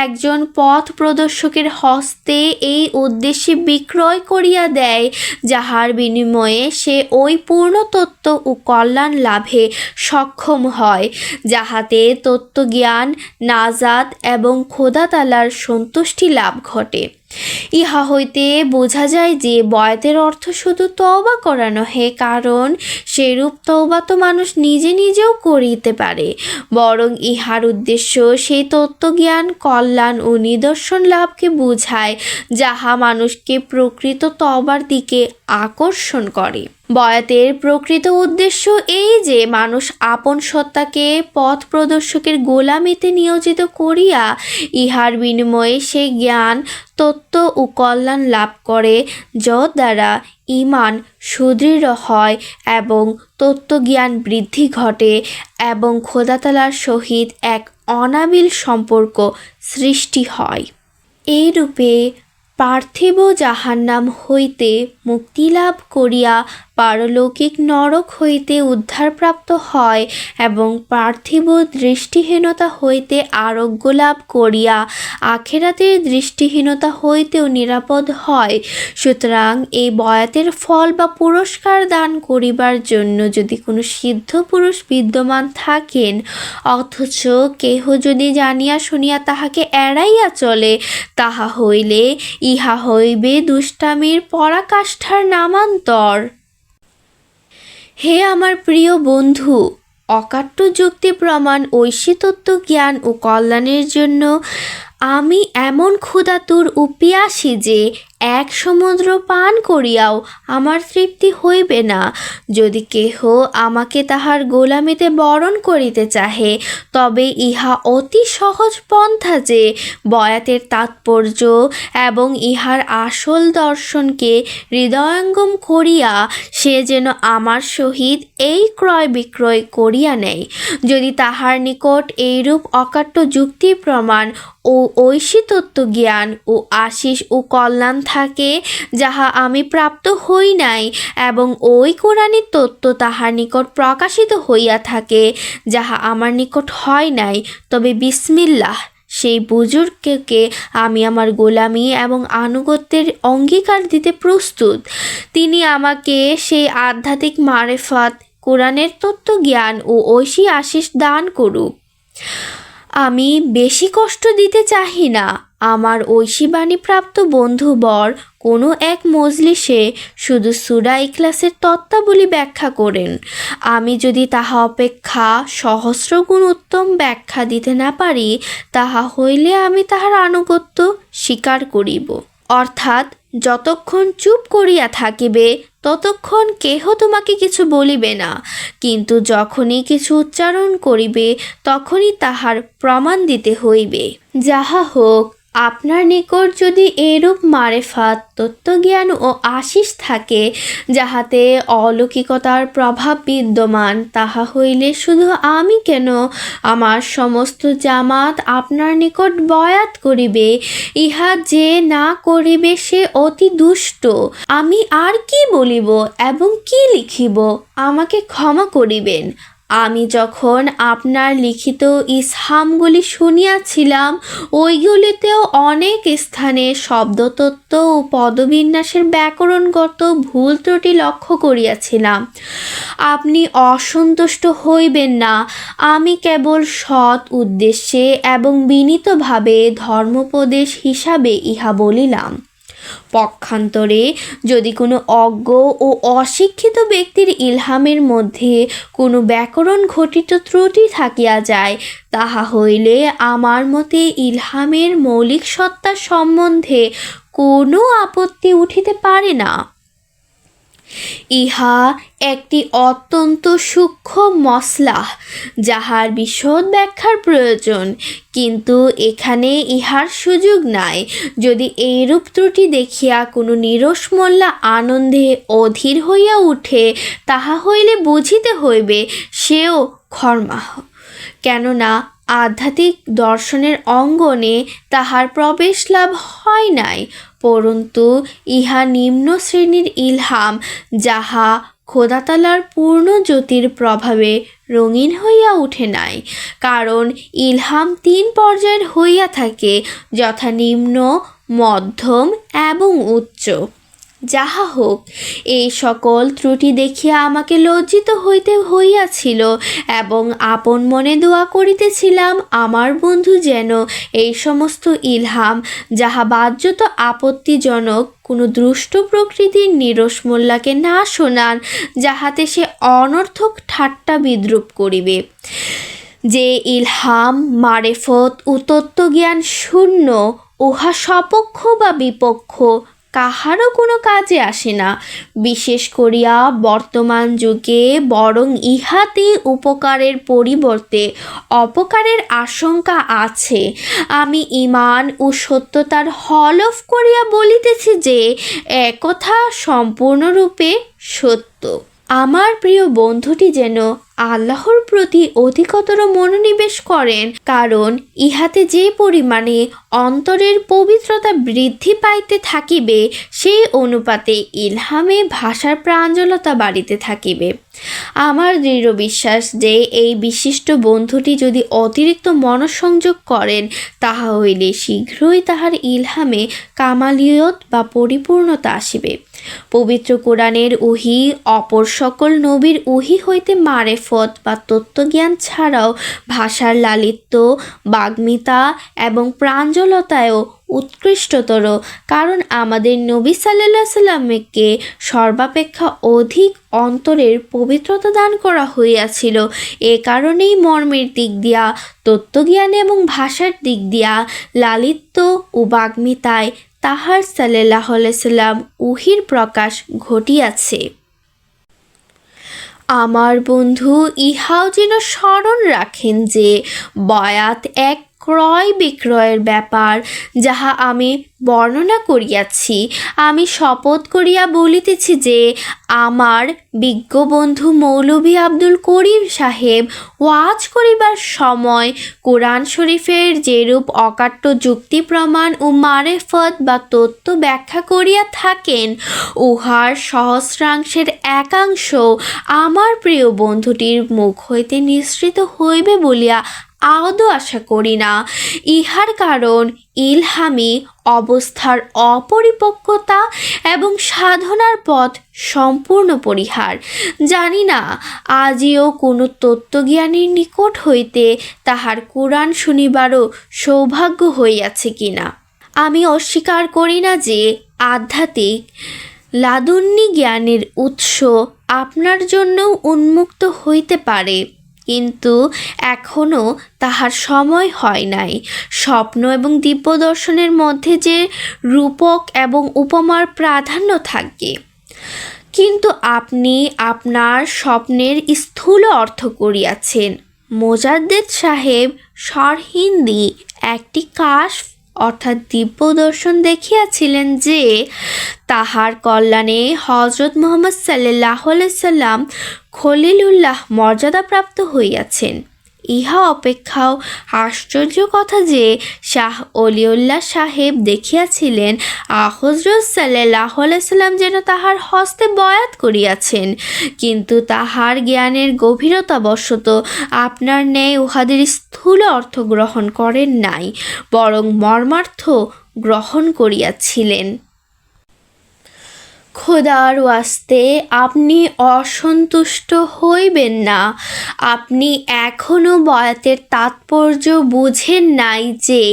একজন পথ প্রদর্শকের হস্তে এই উদ্দেশ্যে বিক্রয় করিয়া দেয়, যাহার বিনিময়ে সে ওই পূর্ণ তত্ত্ব ও কল্যাণ লাভে সক্ষম হয়, যাহাতে তত্ত্বজ্ঞান, নাজাত এবং খোদা তাআলার সন্তুষ্টি লাভ ঘটে। ইহা হইতে বোঝা যায় যে বয়াতের অর্থ শুধু তওবা করা নহে, কারণ সেরূপ তওবা তো মানুষ নিজে নিজেও করিতে পারে, বরং ইহার উদ্দেশ্য সেই তত্ত্বজ্ঞান, কল্যাণ ও নিদর্শন লাভকে বুঝায়, যাহা মানুষকে প্রকৃত তওবার দিকে আকর্ষণ করে। বয়াতের প্রকৃত উদ্দেশ্য এই যে মানুষ আপন সত্তাকে পথ প্রদর্শকের গোলামিতে নিয়োজিত করিয়া ইহার বিনিময়ে সেই জ্ঞান, তত্ত্ব ও কল্যাণ লাভ করে, যদ্বারা ঈমান সুদৃঢ় হয় এবং তত্ত্বজ্ঞান বৃদ্ধি ঘটে এবং খোদা তাআলার সহিত এক অনাবিল সম্পর্ক সৃষ্টি হয়। এইরূপে পার্থিব জাহান্নাম হইতে মুক্তিলাভ করিয়া পারলৌকিক নরক হইতে উদ্ধারপ্রাপ্ত হয় এবং পার্থিব দৃষ্টিহীনতা হইতে আরোগ্য লাভ করিয়া আখেরাতের দৃষ্টিহীনতা হইতেও নিরাপদ হয়। সুতরাং এই বয়াতের ফল বা পুরস্কার দান করিবার জন্য যদি কোনো সিদ্ধ পুরুষ বিদ্যমান থাকেন, অথচ কেহ যদি জানিয়া শুনিয়া তাহাকে এড়াইয়া চলে, তাহা হইলে ইহা হইবে দুষ্টামির পরাকাষ্ঠার নামান্তর। হে আমার প্রিয় বন্ধু, অকাট্য যুক্তি প্রমাণ, ঐশী তত্ত্ব জ্ঞান ও কল্যাণের জন্য আমি এমন ক্ষুধাতুর উপিয়াসী যে এক সমুদ্র পান করিয়াও আমার তৃপ্তি হইবে না। যদি কেহ আমাকে তাহার গোলামিতে বরণ করিতে চাহে, তবে ইহা অতি সহজ পন্থা যে বয়াতের তাৎপর্য এবং ইহার আসল দর্শনকে হৃদয়ঙ্গম করিয়া সে যেন আমার সহিত এই ক্রয় বিক্রয় করিয়া নেয়। যদি তাহার নিকট এইরূপ অকাট্য যুক্তি প্রমাণ ও ঐশী তত্ত্ব জ্ঞান ও আশিস ও কল্যাণ থাকে, যাহা আমি প্রাপ্ত হই নাই, এবং ওই কোরআনী তত্ত্ব তাহার নিকট প্রকাশিত হইয়া থাকে, যাহা আমার নিকট হয় নাই, তবে বিসমিল্লাহ, সেই বুজুর্গকে আমি আমার গোলামি এবং আনুগত্যের অঙ্গীকার দিতে প্রস্তুত। তিনি আমাকে সেই আধ্যাত্মিক মারেফাত, কোরআনের তত্ত্ব জ্ঞান ও ঐশী আশিস দান করুক। আমি বেশি কষ্ট দিতে চাহি না। আমার ঐশী বাণীপ্রাপ্ত বন্ধুবর কোনো এক মজলিসে শুধু সূরা ইখলাসের তত্ত্বাবলী ব্যাখ্যা করেন। আমি যদি তাহা অপেক্ষা সহস্রগুণ উত্তম ব্যাখ্যা দিতে না পারি, তাহা হইলে আমি তাহার আনুগত্য স্বীকার করিব। অর্থাৎ যতক্ষণ চুপ করিয়া থাকিবে, ততক্ষণ কেহ তোমাকে কিছু বলিবে না, কিন্তু যখনই কিছু উচ্চারণ করিবে, তখনই তাহার প্রমাণ দিতে হইবে। যাহা হোক, আপনার নিকট যদি এরূপ মারেফাত, তত্ত্বজ্ঞান ও আশিস থাকে, যাহাতে অলৌকিকতার প্রভাব বিদ্যমান, তাহা হইলে শুধু আমি কেন, আমার সমস্ত জামাত আপনার নিকট বয়াত করিবে। ইহা যে না করিবে সে অতি দুষ্ট। আমি আর কি বলিব এবং কি লিখিব, আমাকে ক্ষমা করিবেন। আমি যখন আপনার লিখিত ইসহামগুলি শুনিয়াছিলাম, ওইগুলিতেও অনেক স্থানে শব্দতত্ত্ব ও পদবিন্যাসের ব্যাকরণগত ভুল ত্রুটি লক্ষ্য করিয়াছিলাম। আপনি অসন্তুষ্ট হইবেন না। আমি কেবল সৎ উদ্দেশ্যে এবং বিনীতভাবে ধর্মোপদেশ হিসাবে ইহা বলিলাম। পক্ষান্তরে যদি কোনো অজ্ঞ ও অশিক্ষিত ব্যক্তির ইলহামের মধ্যে কোনো ব্যাকরণ ঘটিত ত্রুটি থাকিয়া যায়, তাহা হইলে আমার মতে ইলহামের মৌলিক সত্তা সম্বন্ধে কোনো আপত্তি উঠিতে পারে না। ইহা একটি অত্যন্ত সূক্ষ্ম মসলাহ, যাহার বিশদ ব্যাখ্যার প্রয়োজন, কিন্তু এখানে ইহার সুযোগ নাই। যদি এইরূপ ত্রুটি দেখিয়া কোনো নিরস মোল্লা আনন্দে অধীর হইয়া উঠে, তাহা হইলে বুঝিতে হইবে সেও খর্মাহ, কেননা আধ্যাত্মিক দর্শনের অঙ্গনে তাহার প্রবেশ লাভ হয় নাই, পরন্তু ইহা নিম্ন শ্রেণীর ইলহাম, যাহা খোদা তাআলার পূর্ণ জ্যোতির প্রভাবে রঙিন হইয়া উঠে নাই। কারণ ইলহাম 3 পর্যায়ের হইয়া থাকে, যথা নিম্ন, মধ্যম এবং উচ্চ। যাহা হোক, এই সকল ত্রুটি দেখিয়া আমাকে লজ্জিত হইতে হইয়াছিল এবং আপন মনে দোয়া করিতেছিলাম আমার বন্ধু যেন এই সমস্ত ইলহাম, যাহা বাহ্যত আপত্তিজনক, কোনো দুষ্ট প্রকৃতির নিরস মোল্লাকে না শোনান, যাহাতে সে অনর্থক ঠাট্টা বিদ্রূপ করিবে। যে ইলহাম মারেফত ও তত্ত্বজ্ঞান শূন্য, উহা সপক্ষ বা বিপক্ষ কাহারও কোনো কাজে আসে না। বিশেষ করিয়া বর্তমান যুগে বরং ইহাতে উপকারের পরিবর্তে অপকারের আশঙ্কা আছে। আমি ঈমান ও সত্যতার হলফ করিয়া বলিতেছি যে একথা সম্পূর্ণরূপে সত্য। আমার প্রিয় বন্ধুটি যেন আল্লাহর প্রতি অধিকতর মনোনিবেশ করেন, কারণ ইহাতে যে পরিমাণে অন্তরের পবিত্রতা বৃদ্ধি পাইতে থাকিবে, সেই অনুপাতে ইলহামে ভাষার প্রাঞ্জলতা বাড়িতে থাকিবে। আমার দৃঢ় বিশ্বাস যে এই বিশিষ্ট বন্ধুটি যদি অতিরিক্ত মনঃসংযোগ করেন, তাহা হইলে শীঘ্রই তাহার ইলহামে কামালিয়ত বা পরিপূর্ণতা আসিবে। পবিত্র কোরআনের ওহী অপর সকল নবীর ওহী হইতে মারেফত বা তত্ত্বজ্ঞান ছাড়াও ভাষার লালিত্য, বাগ্মিতা এবং প্রাঞ্জলতায়ও উৎকৃষ্টতর, কারণ আমাদের নবী সাল্লাল্লাহু আলাইহি সাল্লামকে সর্বাপেক্ষা অধিক অন্তরের পবিত্রতা দান করা হইয়াছিল। এ কারণেই মর্মের দিক দিয়া, তত্ত্বজ্ঞান এবং ভাষার দিক দিয়া, লালিত্য ও বাগ্মিতায় তাহার সাল্লাল্লাহু আলাইহি সাল্লাম ওহীর প্রকাশ ঘটিয়াছে। আমার বন্ধু ইহাও যেন স্মরণ রাখেন যে বয়াত এক ক্রয় বিক্রয়ের ব্যাপার, যাহা আমি বর্ণনা করিয়াছি। আমি শপথ করিয়া বলিতেছি যে আমার বিজ্ঞ বন্ধু মৌলভী আব্দুল করিম সাহেব ওয়াজ করিবার সময় কোরআন শরীফের যেরূপ অকাট্য যুক্তি প্রমাণ ও মারেফত বা তত্ত্ব ব্যাখ্যা করিয়া থাকেন, উহার সহস্রাংশের একাংশ আমার প্রিয় বন্ধুটির মুখ হইতে নিঃসৃত হইবে বলিয়া আদৌ আশা করি না। ইহার কারণ ইলহামি অবস্থার অপরিপক্কতা এবং সাধনার পথ সম্পূর্ণ পরিহার। জানি না আজিও কোনো তত্ত্বজ্ঞানীর নিকট হইতে তাহার কোরআন শুনিবারও সৌভাগ্য হইয়াছে কিনা। আমি অস্বীকার করি না যে আধ্যাত্মিক লাদুন্যী জ্ঞানের উৎস আপনার জন্য উন্মুক্ত হইতে পারে, কিন্তু এখনও তাহার সময় হয় নাই। স্বপ্ন এবং দিব্য দর্শনের মধ্যে যে রূপক এবং উপমার প্রাধান্য থাকে, কিন্তু আপনি আপনার স্বপ্নের স্থূল অর্থ করিয়াছেন। মোজাদ্দেদ সাহেব সরহিন্দি একটি কাশফ অর্থাৎ দিব্য দর্শন দেখিয়াছিলেন যে তাহার কল্যাণে হজরত মুহাম্মদ সাল্লাল্লাহু আলাইহি সাল্লাম খলিলুল্লাহ মর্যাদাপ্রাপ্ত হইয়াছেন। ইহা অপেক্ষাও আশ্চর্য কথা যে শাহ অলিউল্লাহ সাহেব দেখিয়াছিলেন হযরত সাল্লাল্লাহু আলাইহি সাল্লাম যেন তাহার হস্তে বয়াত করিয়াছেন, কিন্তু তাহার জ্ঞানের গভীরতাবশত আপনার ন্যায় উহাদের স্থূল অর্থ গ্রহণ করেন নাই, বরং মর্মার্থ গ্রহণ করিয়াছিলেন। খোদার ওয়াস্তে আপনি অসন্তুষ্ট হইবেন না। আপনি এখনও বয়াতের তাৎপর্য বুঝেন নাই যে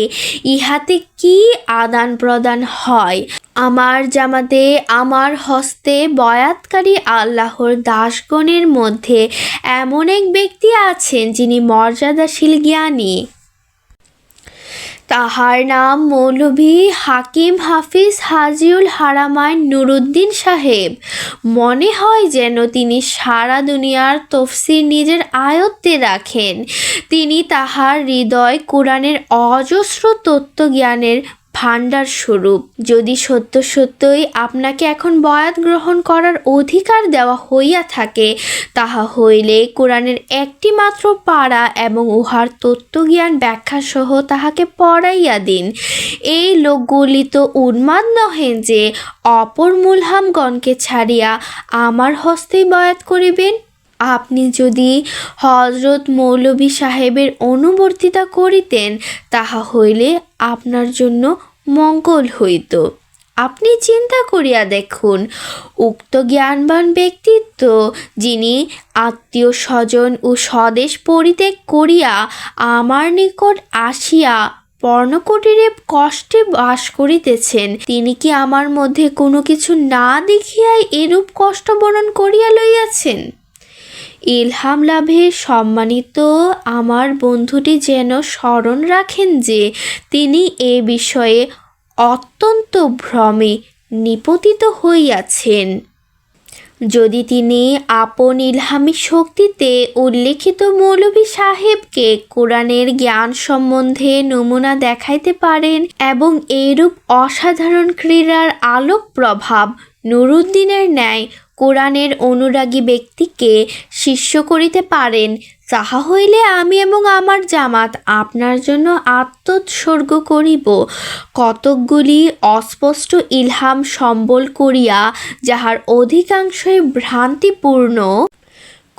ইহাতে কি আদান প্রদান হয়। আমার জামাতে আমার হস্তে বয়াতকারী আল্লাহর দাসগণের মধ্যে এমন এক ব্যক্তি আছেন যিনি মর্যাদাশীল জ্ঞানী। তাহার নাম মৌলভী হাকিম হাফিজ হাজিউল হারামাইন নুরুদ্দিন সাহেব। মনে হয় যেন তিনি সারা দুনিয়ার তফসির নিজের আয়ত্তে রাখেন। তিনি তাহার হৃদয় কোরআনের অজস্র তত্ত্বজ্ঞানের ভাণ্ডার স্বরূপ। যদি সত্য সত্যই আপনাকে এখন বয়াত গ্রহণ করার অধিকার দেওয়া হইয়া থাকে, তাহা হইলে কোরআনের একটি মাত্র পারা এবং উহার তত্ত্বজ্ঞান ব্যাখ্যাসহ তাহাকে পড়াইয়া দিন। এই লোকগুলি তো উন্মাদ নহেন যে অপর মুলহামগণকে ছাড়িয়া আমার হস্তেই বয়াত করিবেন। আপনি যদি হজরত মৌলভী সাহেবের অনুবর্তিতা করিতেন, তাহা হইলে আপনার জন্য মঙ্গল হইত। আপনি চিন্তা করিয়া দেখুন, উক্ত জ্ঞানবান ব্যক্তিত্ব যিনি আত্মীয় স্বজন ও স্বদেশ পরিত্যাগ করিয়া আমার নিকট আসিয়া পর্ণকুটিরে কষ্টে বাস করিতেছেন, তিনি কি আমার মধ্যে কোনো কিছু না দেখিয়াই এরূপ কষ্ট বরণ করিয়া লইয়াছেন? ইলহাম লাভে সম্মানিত আমার বন্ধুটি যেন স্মরণ রাখেন যে তিনি এ বিষয়ে অত্যন্ত ভ্রমে নিপতিত হইয়াছেন। যদি তিনি আপন ইলহামি শক্তিতে উল্লেখিত মৌলভী সাহেবকে কোরআনের জ্ঞান সম্বন্ধে নমুনা দেখাইতে পারেন এবং এইরূপ অসাধারণ ক্রীড়ার আলোক প্রভাব নুরুদ্দিনের ন্যায় কোরআনের অনুরাগী ব্যক্তিকে শিষ্য করিতে পারেন, তাহা হইলে আমি এবং আমার জামাত আপনার জন্য আত্মোৎসর্গ করিব। কতকগুলি অস্পষ্ট ইলহাম সম্বল করিয়া, যাহার অধিকাংশই ভ্রান্তিপূর্ণ,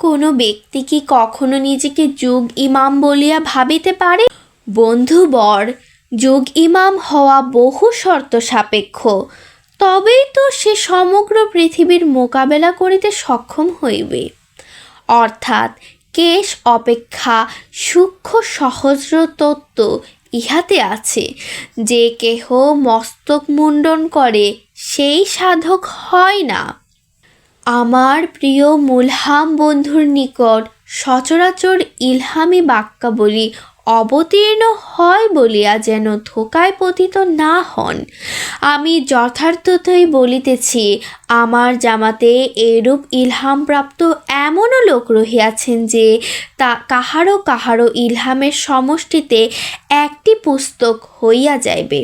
কোনো ব্যক্তি কি কখনো নিজেকে যুগ ইমাম বলিয়া ভাবিতে পারে? বন্ধুবর, যুগ ইমাম হওয়া বহু শর্ত সাপেক্ষ, তবেই তো সে সমগ্র পৃথিবীর মোকাবেলা করিতে সক্ষম হইবে। অর্থাৎ কেশ অপেক্ষা সূক্ষ্ম সহস্র তত্ত্ব ইহাতে আছে। যে কেহ মস্তক মুণ্ডন করে সেই সাধক হয় না। আমার প্রিয় মুলহাম বন্ধুর নিকট সচরাচর ইলহামি বাক্যাবলী অবতীর্ণ হয় বলিয়া যেন ধোকায় পতিত না হন। আমি যথার্থতই বলিতেছি, আমার জামাতে এরূপ ইলহামপ্রাপ্ত এমনও লোক রহিয়াছেন যে তা কাহারও কাহারও ইলহামের সমষ্টিতে একটি পুস্তক হইয়া যাইবে।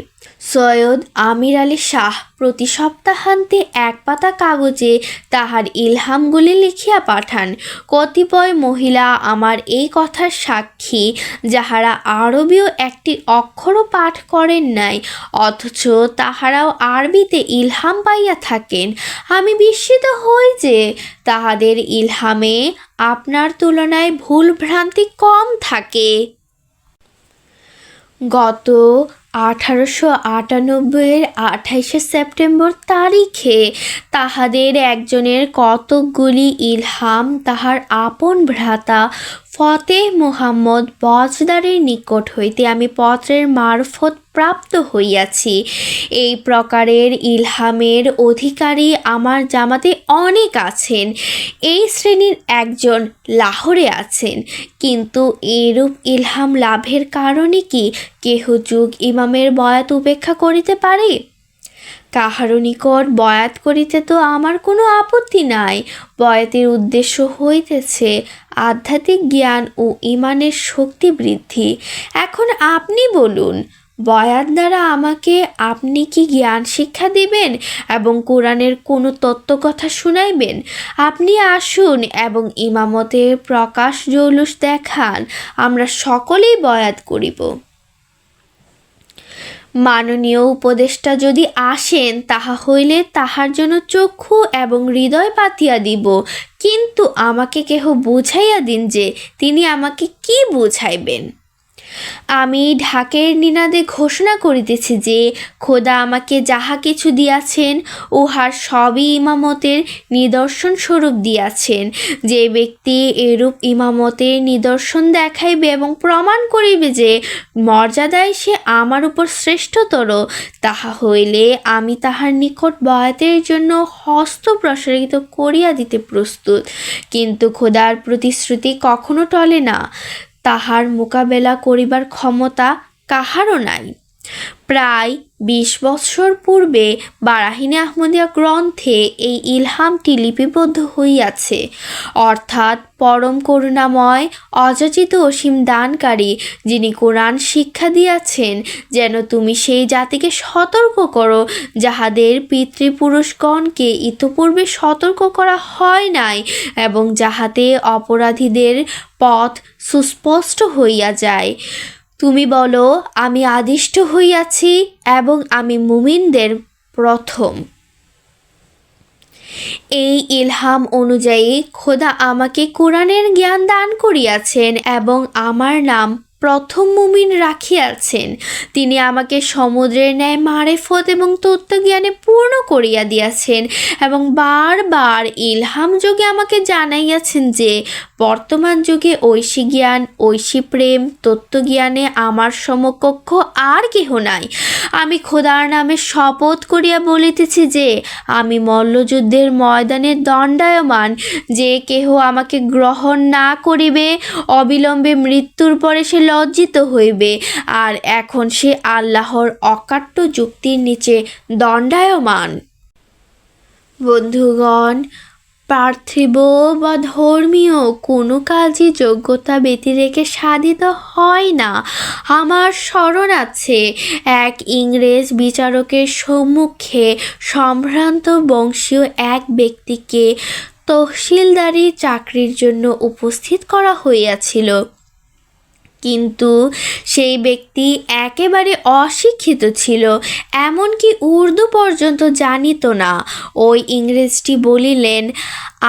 সৈয়দ আমির আলী শাহ প্রতি সপ্তাহান্তে এক পাতা কাগজে তাহার ইলহামগুলি লিখিয়া পাঠান। কতিপয় মহিলা আমার এই কথার সাক্ষী, যাহারা আরবীয় একটি অক্ষরও পাঠ করেন নাই, অথচ তাহারাও আরবিতে ইলহাম পাইয়া থাকেন। আমি বিস্মিত হই যে তাহাদের ইলহামে আপনার তুলনায় ভুল ভ্রান্তি কম থাকে। গত 1898-এর 28শে সেপ্টেম্বর তারিখে তাহাদের একজনের কতকগুলি ইলহাম তাহার আপন ভ্রাতা ফতেহ মুহাম্মদ বজদারের নিকট হইতে আমি পত্রের মারফত প্রাপ্ত হইয়াছি। এই প্রকারের ইলহামের অধিকারী আমার জামাতে অনেক আছেন। এই শ্রেণীর একজন লাহোরে আছেন। কিন্তু এরূপ ইলহাম লাভের কারণে কি কেহ যুগ ইমামের বয়াত উপেক্ষা করিতে পারে? কাহারও নিকট বয়াত করিতে তো আমার কোনো আপত্তি নাই। বয়াতের উদ্দেশ্য হইতেছে আধ্যাত্মিক জ্ঞান ও ইমানের শক্তি বৃদ্ধি। এখন আপনি বলুন, বয়াত দ্বারা আমাকে আপনি কি জ্ঞান শিক্ষা দিবেন এবং কোরআনের কোনো তত্ত্বকথা শুনাইবেন? আপনি আসুন এবং ইমামতের প্রকাশ জৌলুস দেখান, আমরা সকলেই বয়াত করিব। মাননীয় উপদেষ্টা যদি আসেন, তাহা হইলে তাহার জন্য চক্ষু এবং হৃদয় পাতিয়া দিব, কিন্তু আমাকে কেহ বুঝাইয়া দিন যে তিনি আমাকে কি বুঝাইবেন। আমি ঢাকের নিনাদে ঘোষণা করিতেছি যে খোদা আমাকে যাহা কিছু দিয়াছেন, উহার সবই ইমামতের নিদর্শন স্বরূপ দিয়াছেন। যে ব্যক্তি এরূপ ইমামতের নিদর্শন দেখাইবে এবং প্রমাণ করিবে যে মর্যাদায় সে আমার উপর শ্রেষ্ঠতর, তাহা হইলে আমি তাহার নিকট বয়াতের জন্য হস্ত প্রসারিত করিয়া দিতে প্রস্তুত। কিন্তু খোদার প্রতিশ্রুতি কখনো টলে না, তাহার মোকাবেলা করিবার ক্ষমতা কাহারও নাই। প্রায় 20 বৎসর পূর্বে বারাহিনে আহমদিয়া গ্রন্থে এই ইলহামটি লিপিবদ্ধ হইয়াছে। অর্থাৎ পরম করুণাময় অযাচিত অসীম দানকারী যিনি কোরআন শিক্ষা দিয়াছেন, যেন তুমি সেই জাতিকে সতর্ক করো যাহাদের পিতৃপুরুষগণকে ইতপূর্বে সতর্ক করা হয় নাই, এবং যাহাতে অপরাধীদের পথ সুস্পষ্ট হইয়া যায়। তুমি বলো, আমি আদিষ্ট হইয়াছি এবং আমি মুমিনদের প্রথম। এই ইলহাম অনুযায়ী খোদা আমাকে কোরআনের জ্ঞান দান করিয়াছেন এবং আমার নাম প্রথম মুমিন রাখিয়াছেন। তিনি আমাকে সমুদ্রের ন্যায় মারেফত এবং তত্ত্বজ্ঞানে পূর্ণ করিয়া দিয়াছেন এবং বারবার ইলহাম যোগে আমাকে জানাইয়াছেন যে বর্তমান যুগে ঐশী জ্ঞান, ঐশী প্রেম, তত্ত্বজ্ঞানে আমার সমকক্ষ আর কেহ নাই। আমি খোদার নামে শপথ করিয়া বলিতেছি যে আমি মল্লযুদ্ধের ময়দানে দণ্ডায়মান। যে কেহ আমাকে গ্রহণ না করিবে অবিলম্বে মৃত্যুর পরে সে লজ্জিত হইবে, আর এখন সে আল্লাহর অকাট্য যুক্তির নিচে দণ্ডায়মান। বন্ধুগণ, পার্থিব বা ধর্মীয় কোনো কাজই যোগ্যতা ব্যতিরেকে সাধিত হয় না। আমার স্মরণ আছে, এক ইংরেজ বিচারকের সম্মুখে সম্ভ্রান্ত বংশীয় এক ব্যক্তিকে তহসিলদারি চাকরির জন্য উপস্থিত করা হইয়াছিল, কিন্তু সেই ব্যক্তি একেবারে অশিক্ষিত ছিল, এমনকি উর্দু পর্যন্ত জানিত না। ওই ইংরেজটি বলিলেন,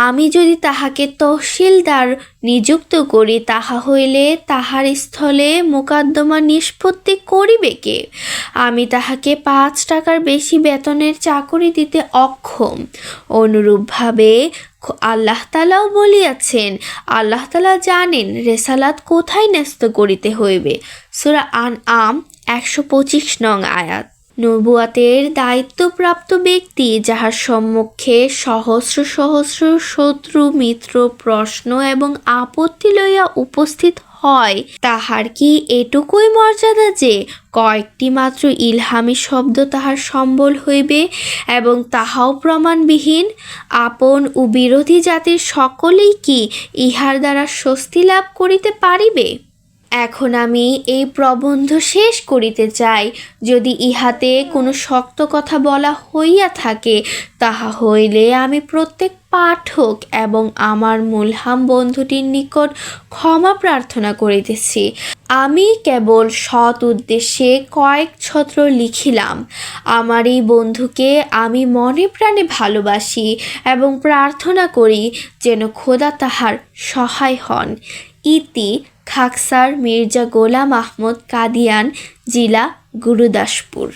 আমি যদি তাহাকে তহসিলদার নিযুক্ত করি, তাহা হইলে তাহার স্থলে মোকদ্দমা নিষ্পত্তি করিবে কে? আমি তাহাকে 5 টাকার বেশি বেতনের চাকরি দিতে অক্ষম। অনুরূপভাবে আল্লাহ তাআলাও বলিয়াছেন, আল্লাহ তাআলা জানেন রেসালাত কোথায় ন্যস্ত করিতে হইবে। সূরা আনআম 125 নং আয়াত। নবুয়াতের দায়িত্বপ্রাপ্ত ব্যক্তি যাহার সম্মুখে সহস্র সহস্র শত্রু মিত্র প্রশ্ন এবং আপত্তি লইয়া উপস্থিত হয়, তাহার কি এটুকুই মর্যাদা যে কয়েকটি মাত্র ইলহামি শব্দ তাহার সম্বল হইবে এবং তাহাও প্রমাণবিহীন? আপন ও বিরোধী জাতির সকলেই কি ইহার দ্বারা স্বস্তি লাভ করিতে পারিবে? এখন আমি এই প্রবন্ধ শেষ করিতে চাই। যদি ইহাতে কোনো শক্ত কথা বলা হইয়া থাকে, তাহা হইলে আমি প্রত্যেক পাঠক এবং আমার মুলহাম বন্ধুটির নিকট ক্ষমা প্রার্থনা করিতেছি। আমি কেবল সৎ উদ্দেশ্যে কয়েক ছত্র লিখিলাম। আমার এই বন্ধুকে আমি মনে প্রাণে ভালোবাসি এবং প্রার্থনা করি যেন খোদা তাহার সহায় হন। ইতি খাকসার মির্জা গোলাম আহমদ, কাদিয়ান, জিলা গুরুদাসপুর।